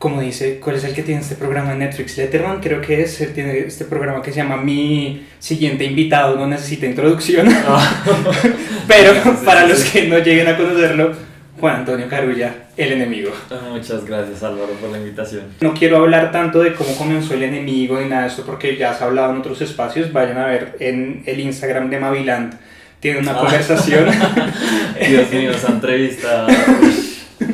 como dice, ¿cuál es el que tiene este programa en Netflix? Letterman, creo que es, él tiene este programa que se llama Mi siguiente invitado, no necesita introducción. Pero para los que no lleguen a conocerlo, Juan Antonio Carulla, El Enemigo. Muchas gracias, Álvaro, por la invitación. No quiero hablar tanto de cómo comenzó El Enemigo ni nada de esto porque ya se ha hablado en otros espacios. Vayan a ver en el Instagram de Maviland, tiene una conversación. Dios mío, esa entrevista,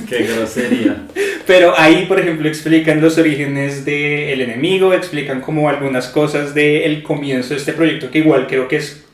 qué grosería. Pero ahí, por ejemplo, explican los orígenes de El Enemigo, explican como algunas cosas del comienzo de este proyecto, que igual creo que es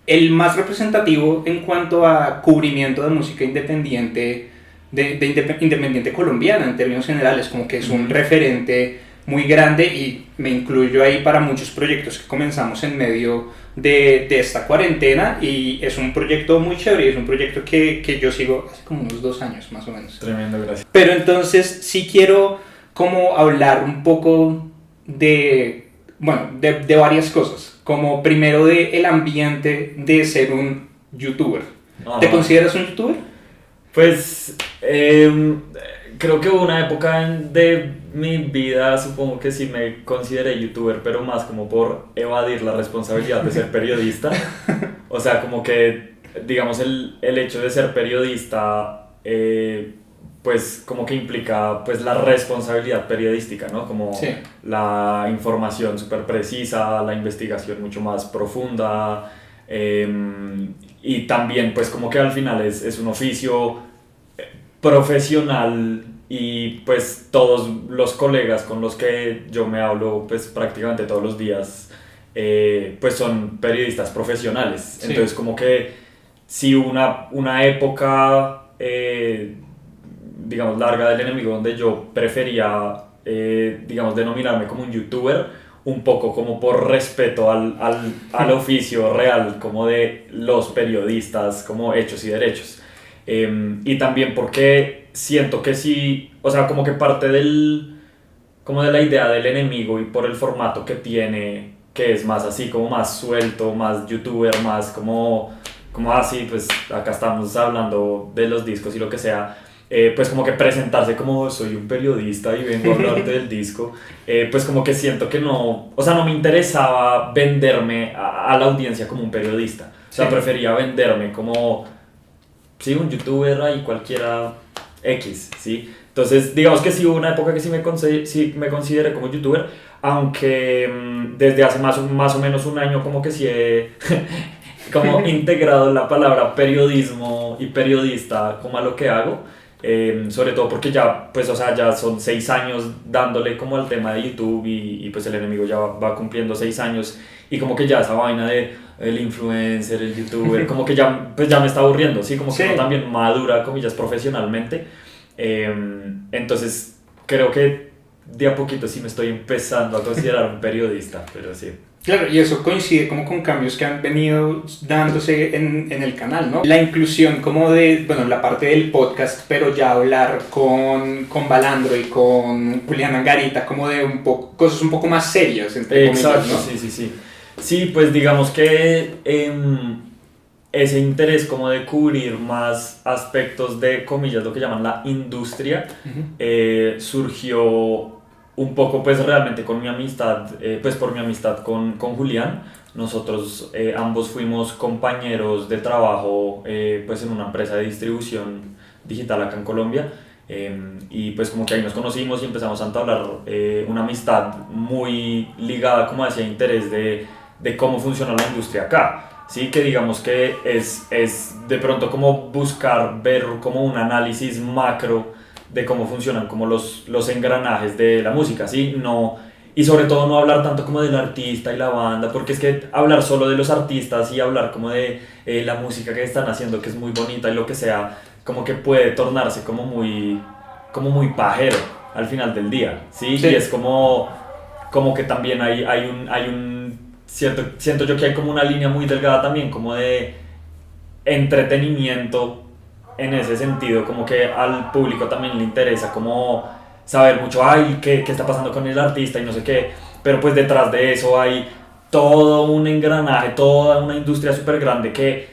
el más representativo en cuanto a cubrimiento de música independiente, independiente colombiana en términos generales, como que es un referente muy grande, y me incluyo ahí para muchos proyectos que comenzamos en medio de esta cuarentena, y es un proyecto muy chévere, es un proyecto que yo sigo hace como unos 2 años más o menos. Tremendo, gracias. Pero entonces sí quiero como hablar un poco de varias cosas, como primero de el ambiente de ser un youtuber. Ajá. ¿Te consideras un youtuber? Pues creo que hubo una época de mi vida, supongo que sí me consideré youtuber, pero más como por evadir la responsabilidad de ser periodista. O sea, como que, digamos, el hecho de ser periodista, pues como que implica pues la responsabilidad periodística, ¿no? Como sí. La información súper precisa, la investigación mucho más profunda, y también pues como que al final es un oficio profesional, y pues todos los colegas con los que yo me hablo pues prácticamente todos los días pues son periodistas profesionales. Sí. Entonces como que si una época digamos larga del Enemigo donde yo prefería digamos denominarme como un youtuber, un poco como por respeto al oficio real como de los periodistas como hechos y derechos, y también porque siento que sí, o sea, como que parte como de la idea del Enemigo y por el formato que tiene, que es más así, como más suelto, más youtuber, más como así, pues acá estamos hablando de los discos y lo que sea, pues como que presentarse como soy un periodista y vengo a hablarte del disco, pues como que siento que no, o sea, no me interesaba venderme a la audiencia como un periodista, o sea, sí. Prefería venderme como, sí, un youtuber ahí cualquiera X, ¿sí? Entonces, digamos que sí hubo una época que sí me consideré como youtuber, aunque desde hace más o menos un año como que sí he como integrado la palabra periodismo y periodista como a lo que hago, sobre todo porque ya, pues, o sea, ya son 6 años dándole como al tema de YouTube, y pues El Enemigo ya va cumpliendo 6 años, y como que ya esa vaina de el influencer, el youtuber, como que ya, pues ya me está aburriendo, ¿sí? Como que uno también madura, comillas, profesionalmente. Entonces, creo que de a poquito sí me estoy empezando a considerar un periodista, pero sí. Claro, y eso coincide como con cambios que han venido dándose en el canal, ¿no? La inclusión como de, bueno, la parte del podcast, pero ya hablar con Balandro y con Julián Angarita como de cosas un poco más serias, entre comillas, ¿no? Exacto, sí. Sí, pues digamos que ese interés como de cubrir más aspectos de, comillas, lo que llaman la industria, surgió un poco pues realmente con mi amistad, pues por mi amistad con Julián. Nosotros ambos fuimos compañeros de trabajo pues en una empresa de distribución digital acá en Colombia, y pues como que ahí nos conocimos y empezamos a entablar una amistad muy ligada como hacia interés de cómo funciona la industria acá, ¿sí? Que digamos que es de pronto como buscar ver como un análisis macro de cómo funcionan como los engranajes de la música, ¿sí? No, y sobre todo no hablar tanto como del artista y la banda, porque es que hablar solo de los artistas y hablar como de la música que están haciendo, que es muy bonita y lo que sea, como que puede tornarse como muy pajero al final del día, ¿sí? Y es como que también hay un siento yo que hay como una línea muy delgada también como de entretenimiento en ese sentido, como que al público también le interesa como saber mucho, ay, qué está pasando con el artista y no sé qué, pero pues detrás de eso hay todo un engranaje, toda una industria súper grande que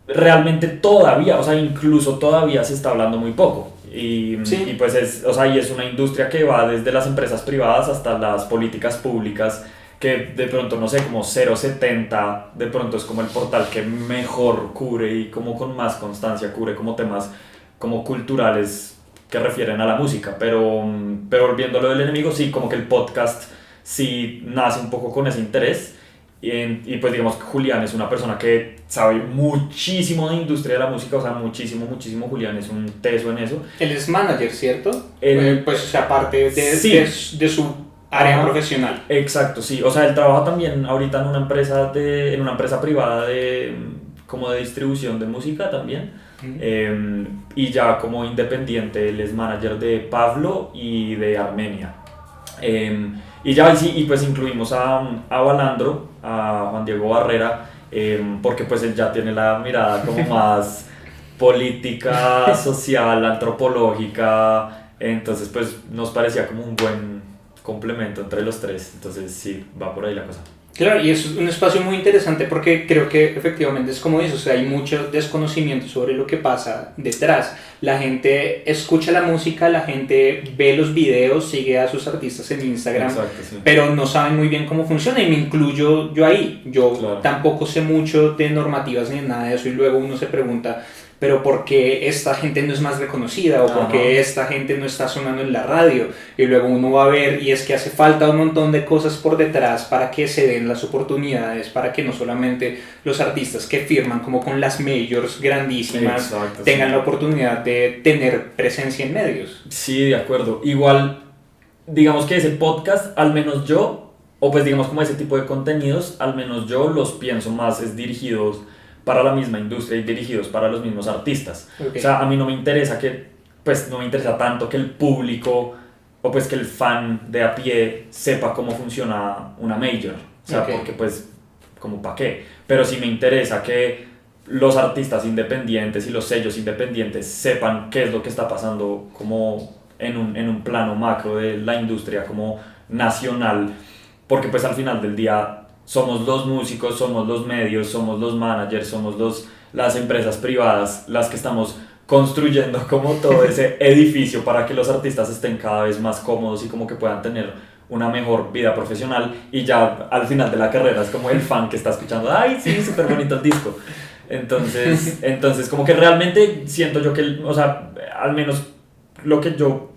realmente todavía, o sea, incluso todavía se está hablando muy poco. Sí. Y pues es, o sea, y es una industria que va desde las empresas privadas hasta las políticas públicas, que de pronto, no sé, como 070, de pronto es como el portal que mejor cubre y como con más constancia cubre como temas como culturales que refieren a la música, pero volviendo a lo del enemigo, sí, como que el podcast sí nace un poco con ese interés. Y pues digamos que Julián es una persona que sabe muchísimo de industria de la música, o sea, muchísimo, muchísimo. Julián es un teso en eso. Él es manager, ¿cierto? Él, Pues, o sea, parte sí. de su área Ajá, profesional. exacto, sí. O sea, él trabaja también ahorita en una empresa, en una empresa privada como de distribución de música también. Y ya como independiente, él es manager de Pablo y de Armenia. Y ya sí, y pues incluimos a Balandro, a Juan Diego Barrera, porque pues él ya tiene la mirada como más política, social, antropológica, entonces pues nos parecía como un buen complemento entre los tres, entonces sí, va por ahí la cosa. Claro, y es un espacio muy interesante porque creo que efectivamente es como eso, o sea, hay mucho desconocimiento sobre lo que pasa detrás. La gente escucha la música, la gente ve los videos, sigue a sus artistas en Instagram, Exacto, sí. pero no saben muy bien cómo funciona y me incluyo yo ahí. Yo Claro. tampoco sé mucho de normativas ni nada de eso y luego uno se pregunta, pero ¿por qué esta gente no es más reconocida? ¿O por qué esta gente no está sonando en la radio? Y luego uno va a ver, y es que hace falta un montón de cosas por detrás para que se den las oportunidades, para que no solamente los artistas que firman como con las majors grandísimas Exacto, tengan sí. la oportunidad de tener presencia en medios. Sí, de acuerdo. Igual, digamos que ese podcast, al menos yo, o pues digamos como ese tipo de contenidos, al menos yo los pienso más es dirigidos para la misma industria y dirigidos para los mismos artistas. Okay. O sea, a mí no me interesa pues no me interesa tanto que el público o pues que el fan de a pie sepa cómo funciona una major. O sea, Okay. porque pues, como para qué. Pero sí me interesa que los artistas independientes y los sellos independientes sepan qué es lo que está pasando como en un plano macro de la industria como nacional, porque pues al final del día somos los músicos, somos los medios, somos los managers, somos las empresas privadas las que estamos construyendo como todo ese edificio para que los artistas estén cada vez más cómodos y como que puedan tener una mejor vida profesional, y ya al final de la carrera es como el fan que está escuchando, ay sí, súper bonito el disco. Entonces como que realmente siento yo que, o sea, al menos lo que yo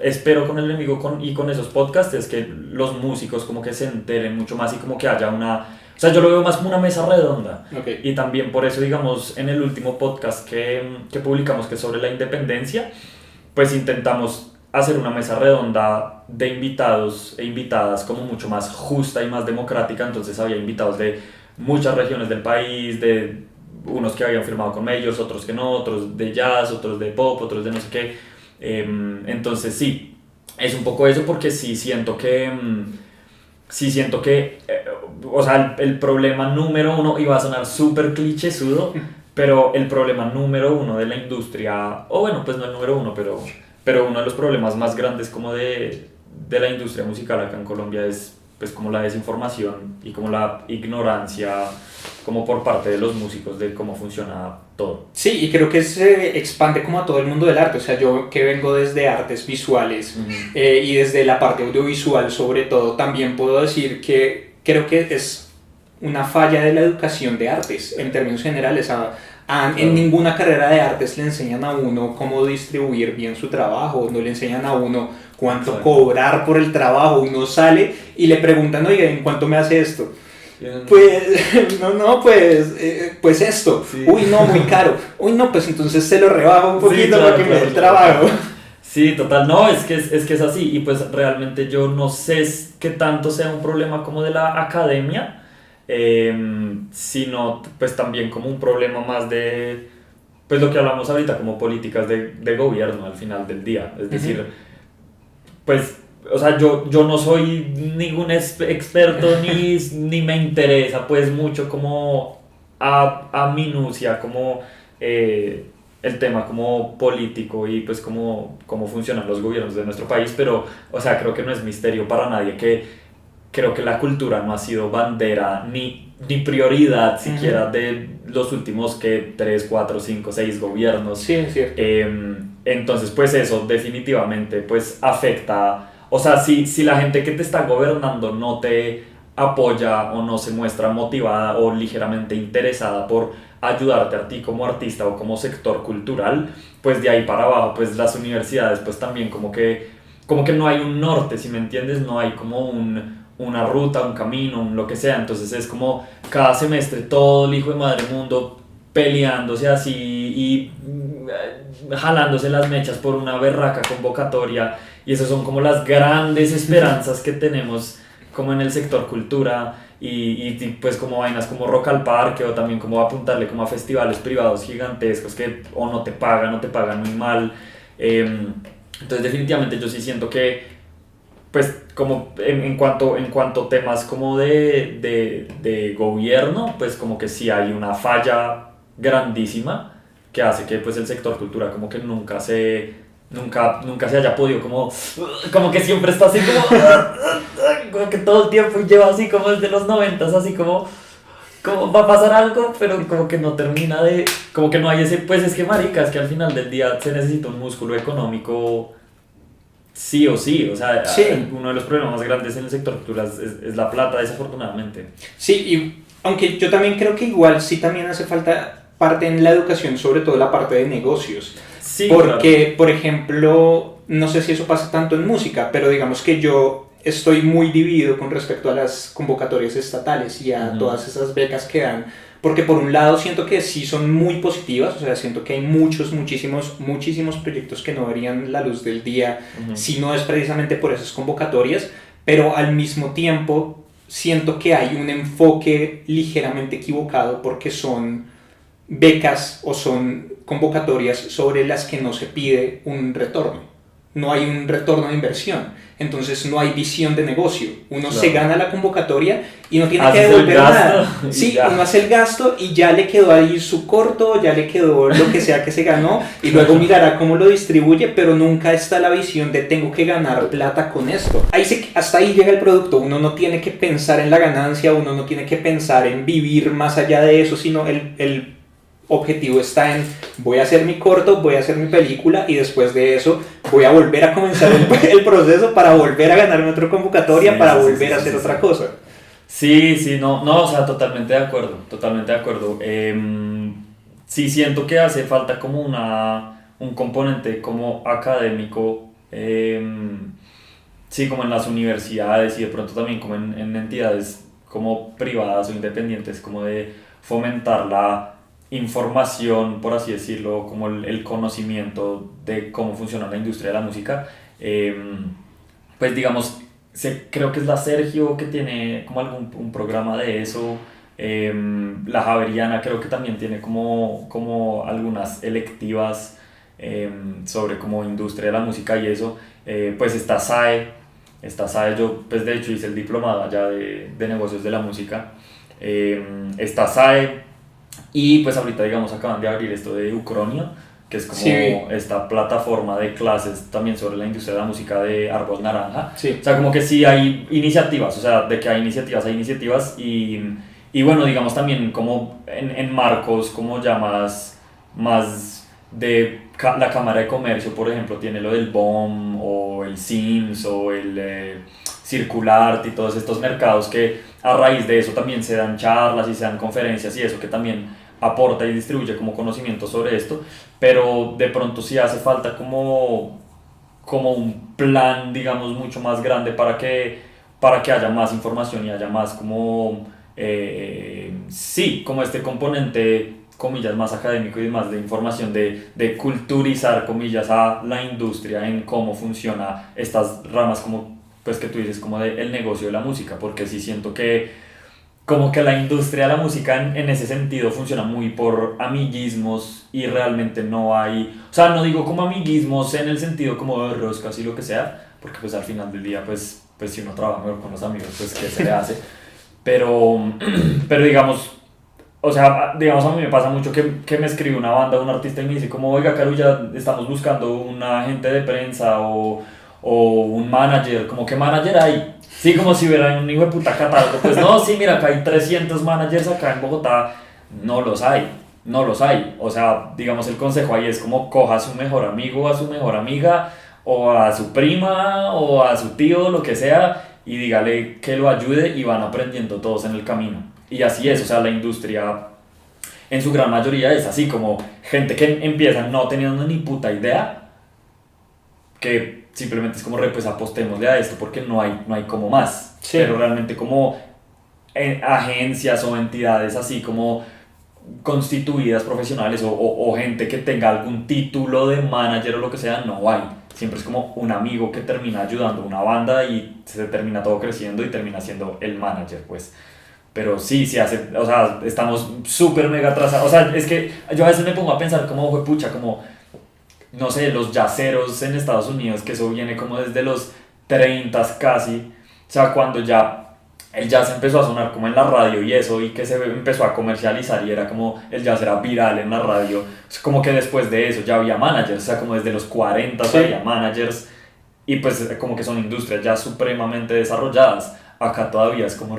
espero con el enemigo y con esos podcasts es que los músicos como que se enteren mucho más y como que haya o sea, yo lo veo más como una mesa redonda. Okay. Y también por eso, digamos, en el último podcast que publicamos, que es sobre la independencia, pues intentamos hacer una mesa redonda de invitados e invitadas como mucho más justa y más democrática. Entonces había invitados de muchas regiones del país, de unos que habían firmado con majors, otros que no, otros de jazz, otros de pop, otros de no sé qué. Entonces sí, es un poco eso, porque sí siento que o sea, el problema número uno, y va a sonar súper clichésudo, pero el problema número uno de la industria, o bueno, pues no el número uno, pero uno de los problemas más grandes como de la industria musical acá en Colombia es pues como la desinformación y como la ignorancia como por parte de los músicos de cómo funciona todo. Sí, y creo que se expande como a todo el mundo del arte. O sea, yo que vengo desde artes visuales y desde la parte audiovisual sobre todo, también puedo decir que creo que es una falla de la educación de artes en términos generales. En ninguna carrera de artes le enseñan a uno cómo distribuir bien su trabajo, no le enseñan a uno cuánto cobrar por el trabajo. Uno sale y le preguntan, oiga, ¿en cuánto me hace esto? Pues, pues esto. Sí. Uy, no, muy caro. Uy, no, pues entonces se lo rebajo un poquito, sí, claro, para que me dé el trabajo. Sí, total, no, es que es así, y pues realmente yo no sé qué tanto sea un problema como de la academia, sino pues también como un problema más de, pues lo que hablamos ahorita, como políticas de gobierno al final del día. Es decir, pues, o sea, yo no soy ningún experto ni me interesa pues mucho como a minucia como el tema como político y pues cómo funcionan los gobiernos de nuestro país, pero o sea, creo que no es misterio para nadie que creo que la cultura no ha sido bandera ni prioridad siquiera de los últimos 3, 4, 5, 6 gobiernos. Sí, es cierto. Entonces, pues eso definitivamente pues afecta, o sea, si la gente que te está gobernando no te apoya o no se muestra motivada o ligeramente interesada por ayudarte a ti como artista o como sector cultural, pues de ahí para abajo, pues las universidades pues también como que no hay un norte, si me entiendes, no hay como una ruta, un camino, un lo que sea, entonces es como cada semestre todo el hijo de madre mundo peleándose así y jalándose las mechas por una berraca convocatoria, y esas son como las grandes esperanzas que tenemos como en el sector cultura, y pues como vainas como Rock al Parque, o también como apuntarle como a festivales privados gigantescos que o no te pagan muy mal. Entonces definitivamente yo sí siento que pues como en cuanto temas como de gobierno, pues como que sí hay una falla grandísima que hace que pues el sector cultura como que nunca se haya podido como que siempre está así como que todo el tiempo lleva así como desde los 90s, así como va a pasar algo, pero como que no termina como que no hay ese, pues es que marica, es que al final del día se necesita un músculo económico sí o sí, o sea, Sí, uno de los problemas más grandes en el sector cultural es la plata, desafortunadamente. sí, y aunque yo también creo que igual sí también hace falta parte en la educación, sobre todo la parte de negocios. Sí, Porque, claro. por ejemplo, no sé si eso pasa tanto en música, pero digamos que yo estoy muy dividido con respecto a las convocatorias estatales y a Ujú, todas esas becas que dan. Porque por un lado siento que sí son muy positivas, o sea, siento que hay muchísimos proyectos que no verían la luz del día ujú. si no es precisamente por esas convocatorias, pero al mismo tiempo siento que hay un enfoque ligeramente equivocado porque son becas o son convocatorias sobre las que no se pide un retorno. No hay un retorno de inversión. Entonces no hay visión de negocio. Uno se Claro. gana la convocatoria y no tiene que Haces el devolver gasto nada. y Sí, uno ya. hace el gasto y ya le quedó ahí su corto, ya le quedó lo que sea que se ganó y luego mirará cómo lo distribuye, pero nunca está la visión de tengo que ganar plata con esto. Hasta ahí llega el producto. Uno no tiene que pensar en la ganancia, uno no tiene que pensar en vivir más allá de eso, sino el objetivo está en voy a hacer mi corto, voy a hacer mi película y después de eso voy a volver a comenzar el proceso para volver a ganarme otra convocatoria, Sí, para sí, sí, sí, volver a sí, hacer sí, sí. otra cosa. Sí, sí, no, no, o sea, totalmente de acuerdo, totalmente de acuerdo. Sí siento que hace falta como un componente como académico, sí, como en las universidades y de pronto también como en entidades como privadas o independientes, como de fomentar la información, por así decirlo, como el conocimiento de cómo funciona la industria de la música. Pues digamos, creo que es la Sergio que tiene como un programa de eso. La Javeriana creo que también tiene como algunas electivas sobre como industria de la música y eso. Pues está SAE, yo pues de hecho hice el diplomado allá de negocios de la música. Está SAE, y pues ahorita digamos acaban de abrir esto de Ucronio, que es Sí, como esta plataforma de clases también sobre la industria de la música de Árbol Naranja. O sí. sea, como que sí hay iniciativas, o sea, de que hay iniciativas y bueno, digamos también como en marcos como ya más de la Cámara de Comercio, por ejemplo, tiene lo del BOM o el SIMS o el Circulart y todos estos mercados que a raíz de eso también se dan charlas y se dan conferencias y eso que también aporta y distribuye como conocimiento sobre esto, pero de pronto sí hace falta como un plan, digamos, mucho más grande para que haya más información y haya más sí, como este componente, comillas, más académico y más de información, de culturizar, comillas, a la industria en cómo funciona estas ramas como, pues que tú dices, como del negocio de la música, porque sí siento que como que la industria de la música en ese sentido funciona muy por amiguismos y realmente no hay, o sea, no digo como amiguismos en el sentido como de roscas y lo que sea, porque pues al final del día pues si uno trabaja mejor con los amigos, pues qué se le hace, pero, pero digamos, o sea, digamos a mí me pasa mucho que me escribe una banda, un artista y me dice como, oiga, Carulla, estamos buscando un agente de prensa o un manager, como qué manager hay. Sí, como si hubiera un hijo de puta catálogo. Pues no, sí, mira, acá hay 300 managers acá en Bogotá, no los hay. no los hay. O sea, digamos, el consejo ahí es como coja a su mejor amigo, a su mejor amiga, o a su prima, o a su tío, lo que sea, y dígale que lo ayude y van aprendiendo todos en el camino. Y así es, o sea, la industria en su gran mayoría es así, como gente que empieza no teniendo ni puta idea, que simplemente es como, pues apostémosle a esto porque no hay como más. Sí. Pero realmente como agencias o entidades así como constituidas profesionales o gente que tenga algún título de manager o lo que sea, no hay. Siempre es como un amigo que termina ayudando a una banda y se termina todo creciendo y termina siendo el manager, pues. Pero sí, se hace, o sea, estamos súper mega atrasados. O sea, es que yo a veces me pongo a pensar como, pucha, como, no sé, los jazzeros en Estados Unidos, que eso viene como desde los 30 casi. O sea, cuando ya el jazz empezó a sonar como en la radio y eso, y que se empezó a comercializar y era como, el jazz era viral en la radio. Es como que después de eso ya había managers, o sea, como desde los 40 Sí. había managers, y pues como que son industrias ya supremamente desarrolladas. Acá todavía es como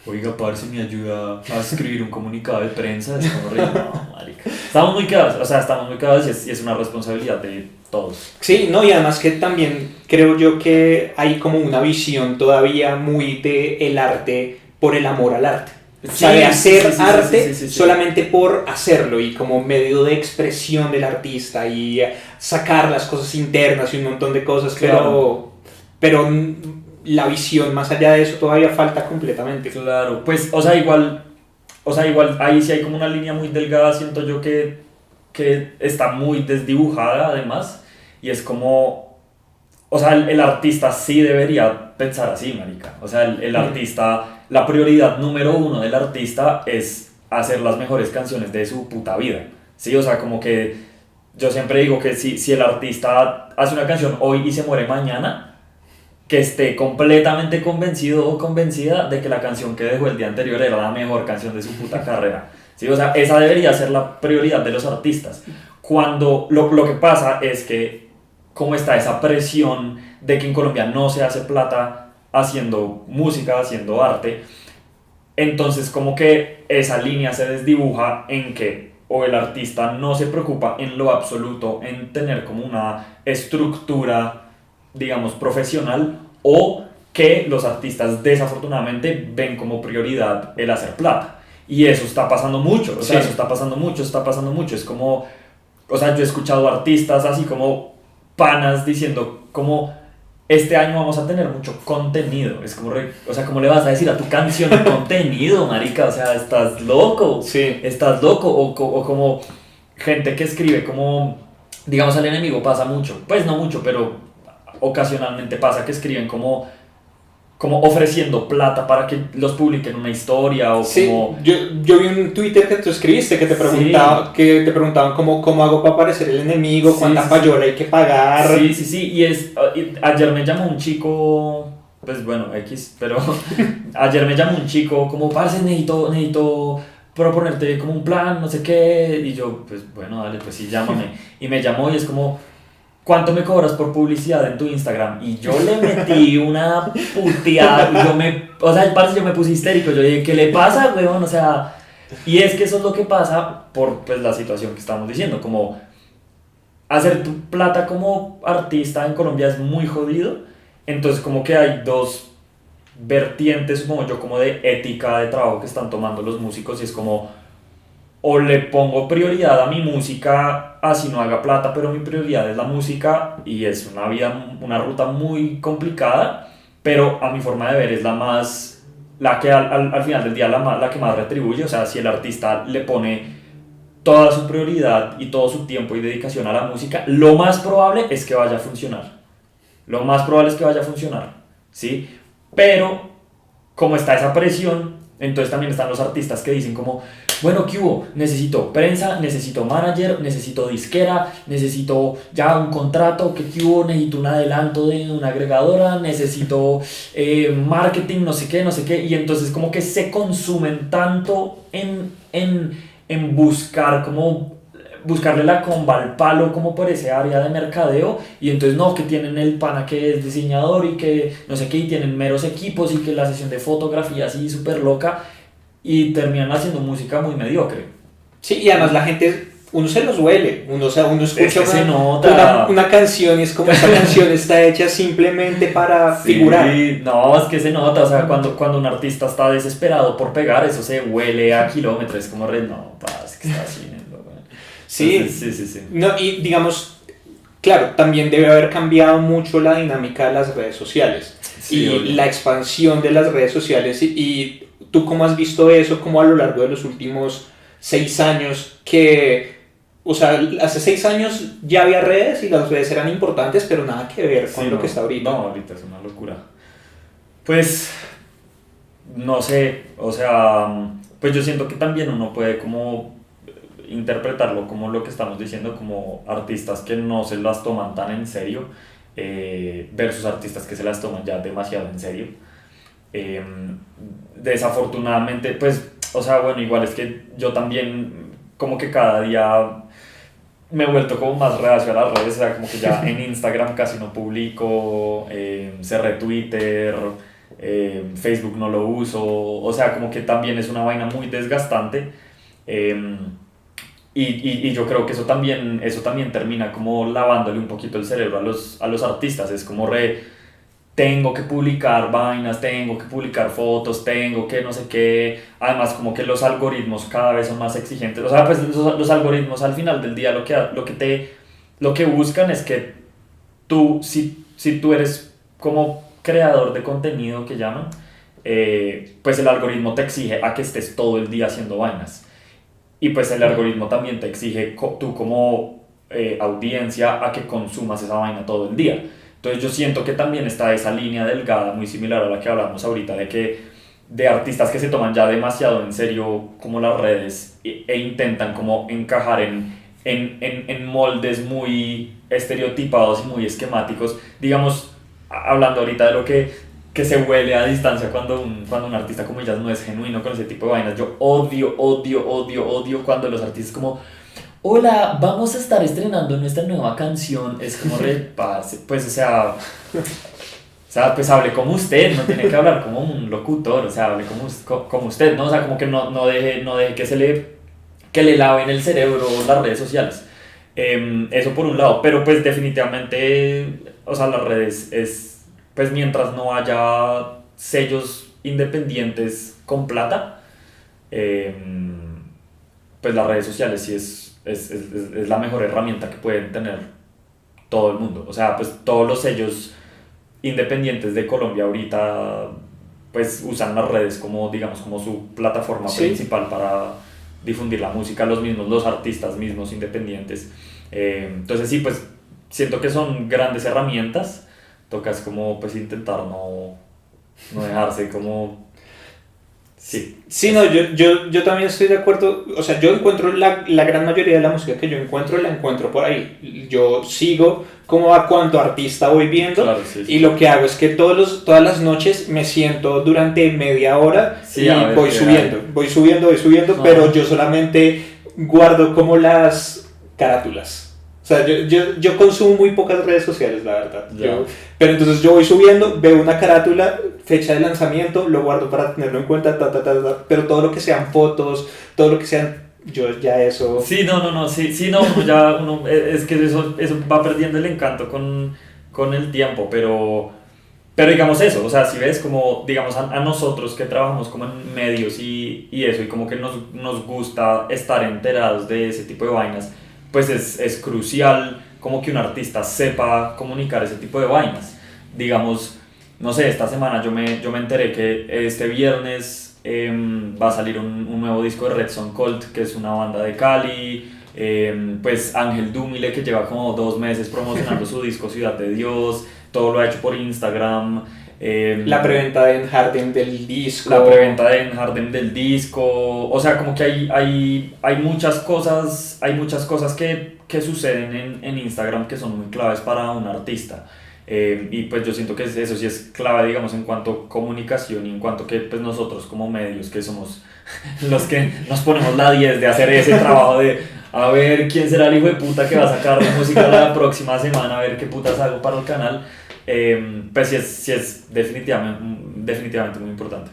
oiga, parce, me ayuda a escribir un comunicado de prensa, es como no, marica. Estamos muy quedados, o sea, estamos muy quedados y es una responsabilidad de todos. Sí, no, y además que también creo yo que hay como una visión todavía muy de el arte por el amor al arte. O sea, de hacer arte solamente por hacerlo y como medio de expresión del artista y sacar las cosas internas y un montón de cosas, Claro. pero la visión más allá de eso todavía falta completamente. Claro, pues, o sea, igual ahí sí hay como una línea muy delgada, siento yo que está muy desdibujada además, y es como, o sea, el artista sí debería pensar así, marica. O sea, el artista, la prioridad número uno del artista es hacer las mejores canciones de su puta vida, ¿sí? O sea, como que yo siempre digo que si el artista hace una canción hoy y se muere mañana, que esté completamente convencido o convencida de que la canción que dejó el día anterior era la mejor canción de su puta carrera. ¿Sí? O sea, esa debería ser la prioridad de los artistas. Cuando lo que pasa es que, como está esa presión de que en Colombia no se hace plata haciendo música, haciendo arte, entonces como que esa línea se desdibuja en que o el artista no se preocupa en lo absoluto en tener como una estructura, digamos, profesional, o que los artistas desafortunadamente ven como prioridad el hacer plata. Y eso está pasando mucho, o sea, Sí. eso está pasando mucho. Es como, o sea, yo he escuchado artistas así como panas diciendo como, este año vamos a tener mucho contenido. Es como, o sea, ¿cómo le vas a decir a tu canción contenido, marica? O sea, estás loco. Sí. Estás loco. O como gente que escribe como, digamos, al enemigo pasa mucho. Pues no mucho, pero ocasionalmente pasa que escriben como ofreciendo plata para que los publiquen una historia o Sí, como... yo vi un Twitter que tú escribiste que te preguntaban cómo hago para aparecer el enemigo, cuánta payola hay que pagar. Sí, y ayer me llamó un chico, pues bueno, X, pero ayer me llamó un chico como, parce, necesito proponerte como un plan, no sé qué, y yo, pues bueno, dale, pues sí, llámame. Y me llamó y es como, ¿cuánto me cobras por publicidad en tu Instagram? Y yo le metí una puteada, o sea, parce, yo me puse histérico, yo dije, ¿qué le pasa, weón? O sea, y es que eso es lo que pasa por pues la situación que estamos diciendo, como hacer tu plata como artista en Colombia es muy jodido, entonces como que hay dos vertientes, supongo yo, como de ética de trabajo que están tomando los músicos y es como, o le pongo prioridad a mi música así no haga plata, pero mi prioridad es la música y es una ruta muy complicada, pero a mi forma de ver es la que al final del día la que más retribuye. O sea, si el artista le pone toda su prioridad y todo su tiempo y dedicación a la música, lo más probable es que vaya a funcionar. Lo más probable es que vaya a funcionar, ¿sí? Pero como está esa presión, entonces también están los artistas que dicen como, bueno, ¿qué hubo? Necesito prensa, necesito manager, necesito disquera, necesito ya un contrato, ¿qué hubo? Necesito un adelanto de una agregadora, necesito marketing, no sé qué, y entonces como que se consumen tanto en buscarle la comba al palo como por ese área de mercadeo, y entonces no, que tienen el pana que es diseñador y que no sé qué, y tienen meros equipos y que la sesión de fotografía así súper loca, y terminan haciendo música muy mediocre. Sí, y además la gente, uno se los huele, uno, o sea, uno escucha Es que se nota. una canción y es como esta canción está hecha simplemente para figurar. Sí, no, es que se nota, o sea, cuando un artista está desesperado por pegar, eso se huele a kilómetros, es como re, no, es que está haciendo, güey. Sí, Entonces, sí. no, y digamos, claro, también debe haber cambiado mucho la dinámica de las redes sociales Sí, y obvio. la expansión de las redes sociales y tú cómo has visto eso, como a lo largo de los últimos 6 años que, o sea, hace 6 años ya había redes y las redes eran importantes, pero nada que ver con Sí, lo que no, está ahorita. no, ahorita es una locura. Pues, no sé, o sea, pues yo siento que también uno puede como interpretarlo como lo que estamos diciendo, como artistas que no se las toman tan en serio, versus artistas que se las toman ya demasiado en serio. Eh, Desafortunadamente, pues, o sea, bueno, igual es que yo también como que cada día me he vuelto como más reacio a las redes, o sea, como que ya en Instagram casi no publico, cerré Twitter, Facebook no lo uso, o sea, como que también es una vaina muy desgastante. eh, y yo creo que eso también termina como lavándole un poquito el cerebro a los artistas, es como re, tengo que publicar vainas, tengo que publicar fotos, tengo que no sé qué. Además, como que los algoritmos cada vez son más exigentes. O sea, pues los algoritmos al final del día lo que buscan es que tú, si tú eres como creador de contenido que llaman, pues el algoritmo te exige a que estés todo el día haciendo vainas. Y pues el algoritmo también te exige tú como audiencia a que consumas esa vaina todo el día. Entonces yo siento que también está esa línea delgada, muy similar a la que hablamos ahorita, de artistas que se toman ya demasiado en serio como las redes e intentan como encajar en moldes muy estereotipados y muy esquemáticos. Digamos, hablando ahorita de lo que se huele a distancia cuando un artista como ellas no es genuino con ese tipo de vainas. Yo odio cuando los artistas como, hola, vamos a estar estrenando nuestra nueva canción. Es como re, pues o sea, pues hable como usted, no tiene que hablar como un locutor, o sea, hable como usted, ¿no? O sea, como que no deje que le laven el cerebro las redes sociales. Eso por un lado, pero pues definitivamente, o sea, las redes pues mientras no haya sellos independientes con plata, pues las redes sociales sí es la mejor herramienta que pueden tener todo el mundo. O sea, pues todos los sellos independientes de Colombia ahorita pues usan las redes como, digamos, como su plataforma Sí, principal para difundir la música, los artistas mismos independientes. Entonces sí, pues siento que son grandes herramientas, tocas como pues intentar no dejarse como... Sí, sí, no, yo también estoy de acuerdo. O sea, yo encuentro la gran mayoría de la música que yo encuentro, la encuentro por ahí. Yo sigo como a cuánto artista voy viendo claro, sí, y sí. lo que hago es que todas las noches me siento durante media hora Sí, y a ver voy qué subiendo, hay. voy subiendo, pero No, yo solamente guardo como las carátulas. O sea, yo consumo muy pocas redes sociales, la verdad. ya. Pero entonces yo voy subiendo, veo una carátula, fecha de lanzamiento, lo guardo para tenerlo en cuenta, pero todo lo que sean fotos, todo lo que sean, yo ya eso... Sí, no, sí, no, es que eso va perdiendo el encanto con el tiempo, pero digamos eso, o sea, si ves como, digamos, a nosotros que trabajamos como en medios y eso, y como que nos gusta estar enterados de ese tipo de vainas, pues es crucial como que un artista sepa comunicar ese tipo de vainas. Digamos, no sé, esta semana yo me enteré que este viernes va a salir un nuevo disco de Red Son Colt, que es una banda de Cali. Pues Ángel Dúmile, que lleva como 2 meses promocionando su disco Ciudad de Dios, todo lo ha hecho por Instagram. La preventa de Harden del disco. La preventa de Harden del disco, o sea, como que hay hay muchas cosas que suceden en Instagram que son muy claves para un artista. Y pues yo siento que eso sí es clave, digamos, en cuanto a comunicación y en cuanto que pues nosotros como medios que somos los que nos ponemos la 10 de hacer ese trabajo de a ver quién será el hijo de puta que va a sacar la música la próxima semana, a ver qué putas hago para el canal. Pues sí es definitivamente muy importante.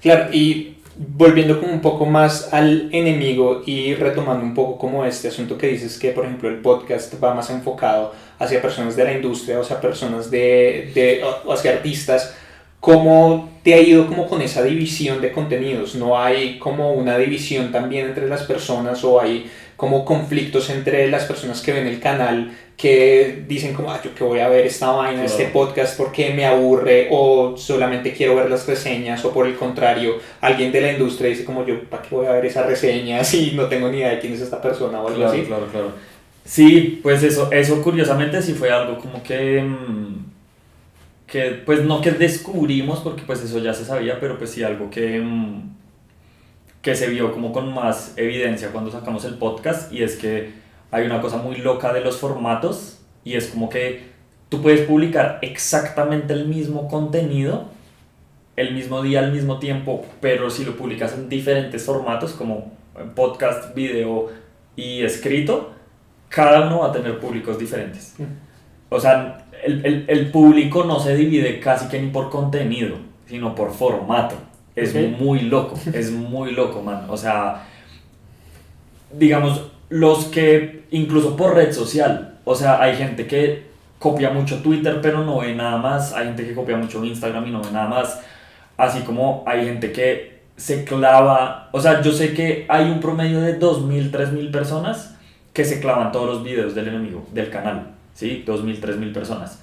Claro, y volviendo como un poco más al enemigo y retomando un poco como este asunto que dices que, por ejemplo, el podcast va más enfocado hacia personas de la industria, o sea, personas o hacia artistas, ¿cómo te ha ido como con esa división de contenidos? ¿No hay como una división también entre las personas o hay como conflictos entre las personas que ven el canal que dicen como, yo que voy a ver esta vaina, este podcast porque me aburre o solamente quiero ver las reseñas, o por el contrario, alguien de la industria dice como yo, ¿para qué voy a ver esas reseñas si no tengo ni idea de quién es esta persona o algo así? Claro. Sí, pues eso curiosamente sí fue algo como que pues no que descubrimos, porque pues eso ya se sabía, pero pues sí algo que se vio como con más evidencia cuando sacamos el podcast, y es que hay una cosa muy loca de los formatos, y es como que tú puedes publicar exactamente el mismo contenido, el mismo día, al mismo tiempo, pero si lo publicas en diferentes formatos, como podcast, video y escrito, cada uno va a tener públicos diferentes. O sea, el público no se divide casi que ni por contenido, sino por formato. Es muy loco, man. O sea, digamos, los que, incluso por red social, o sea, hay gente que copia mucho Twitter pero no ve nada más, hay gente que copia mucho Instagram y no ve nada más, así como hay gente que se clava, o sea, yo sé que hay un promedio de 2.000, 3.000 personas que se clavan todos los videos del enemigo, del canal, ¿sí? 2.000, 3.000 personas.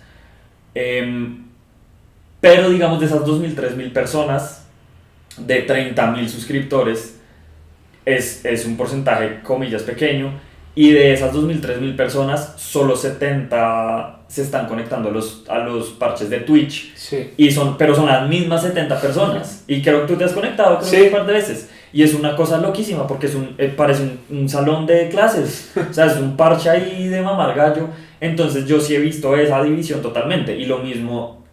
Pero digamos, de esas 2.000, 3.000 personas, de 30.000 suscriptores, es un porcentaje, comillas, pequeño, y de esas 2.000, 3.000 personas, solo 70 se están conectando a los parches de Twitch, sí. Pero son las mismas 70 personas, y creo que tú te has conectado sí. Un par de veces, y es una cosa loquísima, porque parece un salón de clases, o sea, es un parche ahí de mamar gallo. Entonces yo sí he visto esa división totalmente, y lo mismo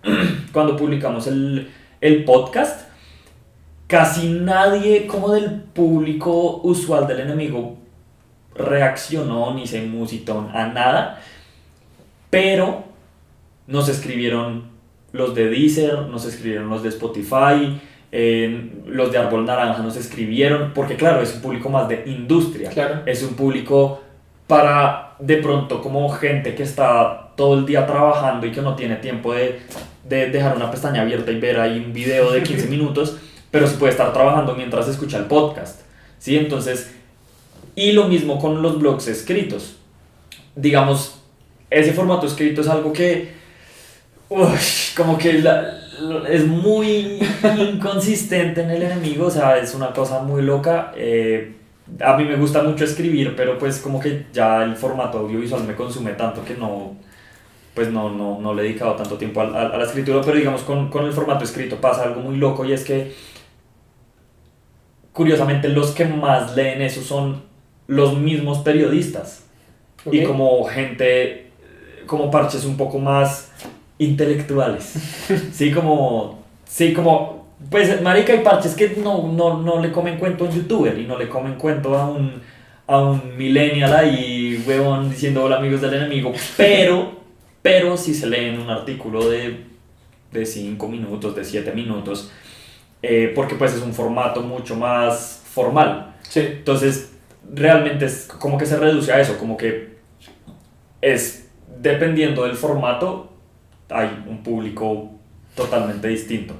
cuando publicamos el podcast, casi nadie como del público usual del enemigo reaccionó ni se musitó a nada, pero nos escribieron los de Deezer, nos escribieron los de Spotify, los de Árbol Naranja nos escribieron, porque claro, es un público más de industria, claro. Es un público para de pronto como gente que está todo el día trabajando y que no tiene tiempo de dejar una pestaña abierta y ver ahí un video de 15 minutos, pero se puede estar trabajando mientras escucha el podcast, ¿sí? Entonces, y lo mismo con los blogs escritos. Digamos, ese formato escrito es algo que, como que es muy inconsistente en el enemigo, o sea, es una cosa muy loca. A mí me gusta mucho escribir, pero pues como que ya el formato audiovisual me consume tanto que no le he dedicado tanto tiempo a la escritura, pero digamos con el formato escrito pasa algo muy loco, y es que curiosamente los que más leen eso son los mismos periodistas, y como gente, como parches un poco más intelectuales, pues marica, hay parches que no le comen cuento a un youtuber y no le comen cuento a un millennial ahí, huevón, diciendo hola amigos del enemigo, pero si se leen un artículo de 5 minutos, de 7 minutos, porque pues es un formato mucho más formal. Sí. Entonces, realmente es como que se reduce a eso, como que es, dependiendo del formato, hay un público totalmente distinto.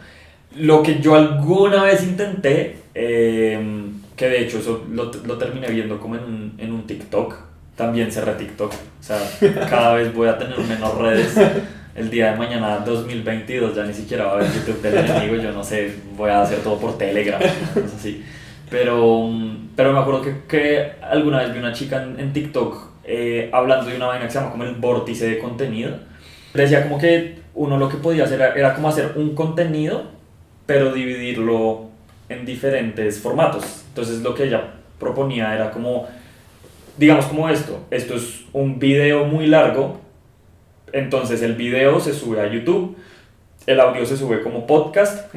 Lo que yo alguna vez intenté, que de hecho eso lo terminé viendo como en un TikTok, también cerré TikTok, o sea, cada vez voy a tener menos redes. El día de mañana, 2022, ya ni siquiera va a haber YouTube del enemigo, yo no sé, voy a hacer todo por Telegram, cosas así. Pero me acuerdo que alguna vez vi una chica en TikTok hablando de una vaina que se llama como el vórtice de contenido. Decía como que uno lo que podía hacer era como hacer un contenido, pero dividirlo en diferentes formatos. Entonces lo que ella proponía era como, digamos como esto es un video muy largo. Entonces el video se sube a YouTube, el audio se sube como podcast,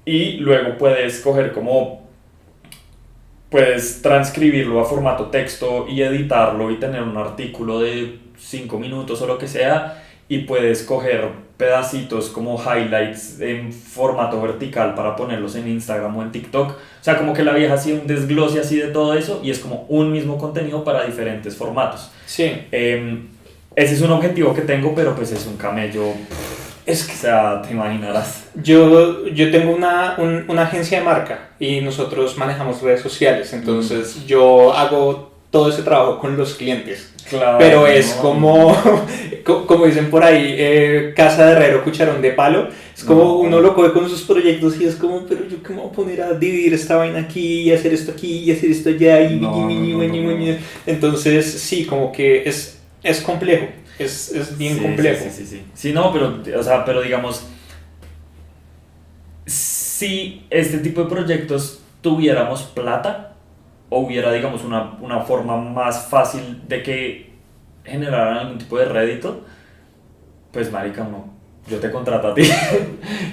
y luego puedes puedes transcribirlo a formato texto y editarlo y tener un artículo de 5 minutos o lo que sea, y puedes coger pedacitos como highlights en formato vertical para ponerlos en Instagram o en TikTok. O sea, como que la vieja hacía un desglose así de todo eso y es como un mismo contenido para diferentes formatos. Sí. Ese es un objetivo que tengo, pero pues es un camello. Es que, O sea, te imaginarás. yo tengo una agencia de marca y nosotros manejamos redes sociales, entonces yo hago todo ese trabajo con los clientes. Claro, Pero es como, como dicen por ahí, casa de herrero, cucharón de palo. Es como uno lo coge con sus proyectos y es como, pero yo qué me voy a poner a dividir esta vaina aquí y hacer esto aquí y hacer esto allá y entonces sí, como que es complejo, es bien complejo. Sí, no, pero, o sea, pero digamos, si este tipo de proyectos tuviéramos plata, o hubiera, digamos, una forma más fácil de que generaran algún tipo de rédito, pues marica, yo te contrato a ti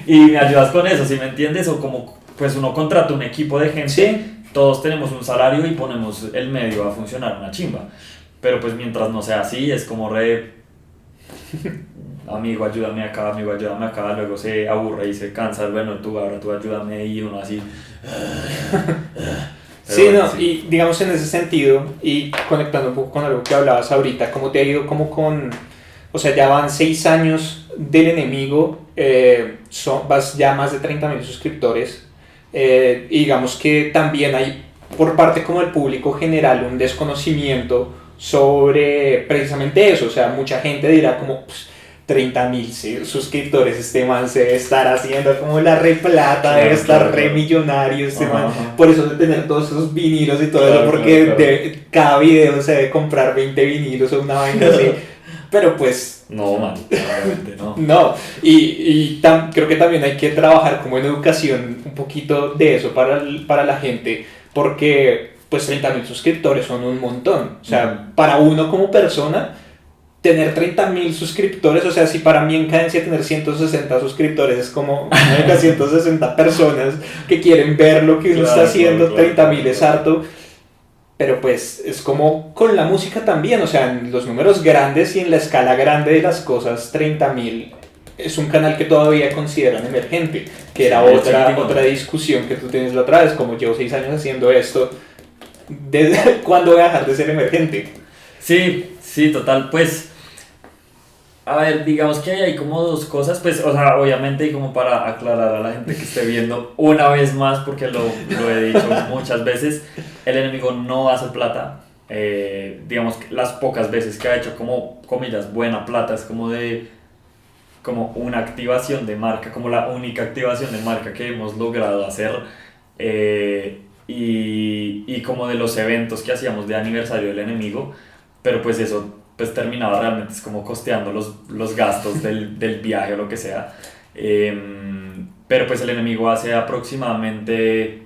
y me ayudas con eso, ¿sí me entiendes? O como, pues uno contrata un equipo de gente, Sí. todos tenemos un salario y ponemos el medio a funcionar una chimba. Pero pues mientras no sea así, es como amigo, ayúdame acá, luego se aburre y se cansa, bueno, ahora tú ayúdame y uno así. Sí, bueno, no, sí. Y digamos en ese sentido, y conectando un poco con algo que hablabas ahorita, ¿cómo te ha ido como con, o sea, ya van 6 años del enemigo, vas ya más de 30.000 suscriptores, y digamos que también hay por parte como del público general un desconocimiento sobre precisamente eso, o sea, mucha gente dirá como, pues, 30.000 suscriptores, este man se debe estar haciendo como la re plata, debe estar re millonario, este man, por eso de tener todos esos vinilos y todo eso, porque cada video se debe comprar 20 vinilos o una vaina así, pero pues... No, man, obviamente no. No, creo que también hay que trabajar como en educación un poquito de eso para la gente, porque pues 30.000 suscriptores son un montón, o sea, para uno como persona... Tener 30.000 suscriptores, o sea, si para mí en Cadencia tener 160 suscriptores es como 160 personas que quieren ver lo que uno está haciendo, 30.000 es harto, pero pues es como con la música también, o sea, en los números grandes y en la escala grande de las cosas, 30.000 es un canal que todavía consideran emergente, que era otra discusión que tú tienes la otra vez, como llevo 6 años haciendo esto, ¿desde cuándo voy a dejar de ser emergente? Sí, total, pues, a ver, digamos que hay como dos cosas, pues, o sea, obviamente, y como para aclarar a la gente que esté viendo una vez más, porque lo he dicho muchas veces, el enemigo no hace plata, digamos que las pocas veces que ha hecho como, comillas, buena plata, es como una activación de marca, como la única activación de marca que hemos logrado hacer, y como de los eventos que hacíamos de aniversario del enemigo, pero pues eso pues terminaba realmente es como costeando los gastos del viaje o lo que sea. Pero pues el enemigo hace aproximadamente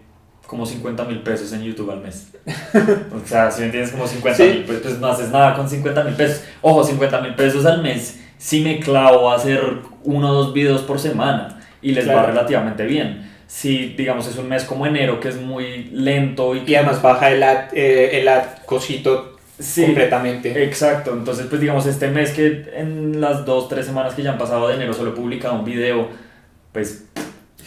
como 50.000 pesos en YouTube al mes. O sea, si me entiendes, como 50.000, pues no haces nada con 50.000 pesos. Ojo, 50.000 pesos al mes, si me clavo a hacer 1 o 2 videos por semana y les va relativamente bien. Si, digamos, es un mes como enero que es muy lento y además baja el ad cosito completamente. Exacto, entonces pues digamos este mes que en las 2-3 semanas que ya han pasado de enero solo he publicado un video, pues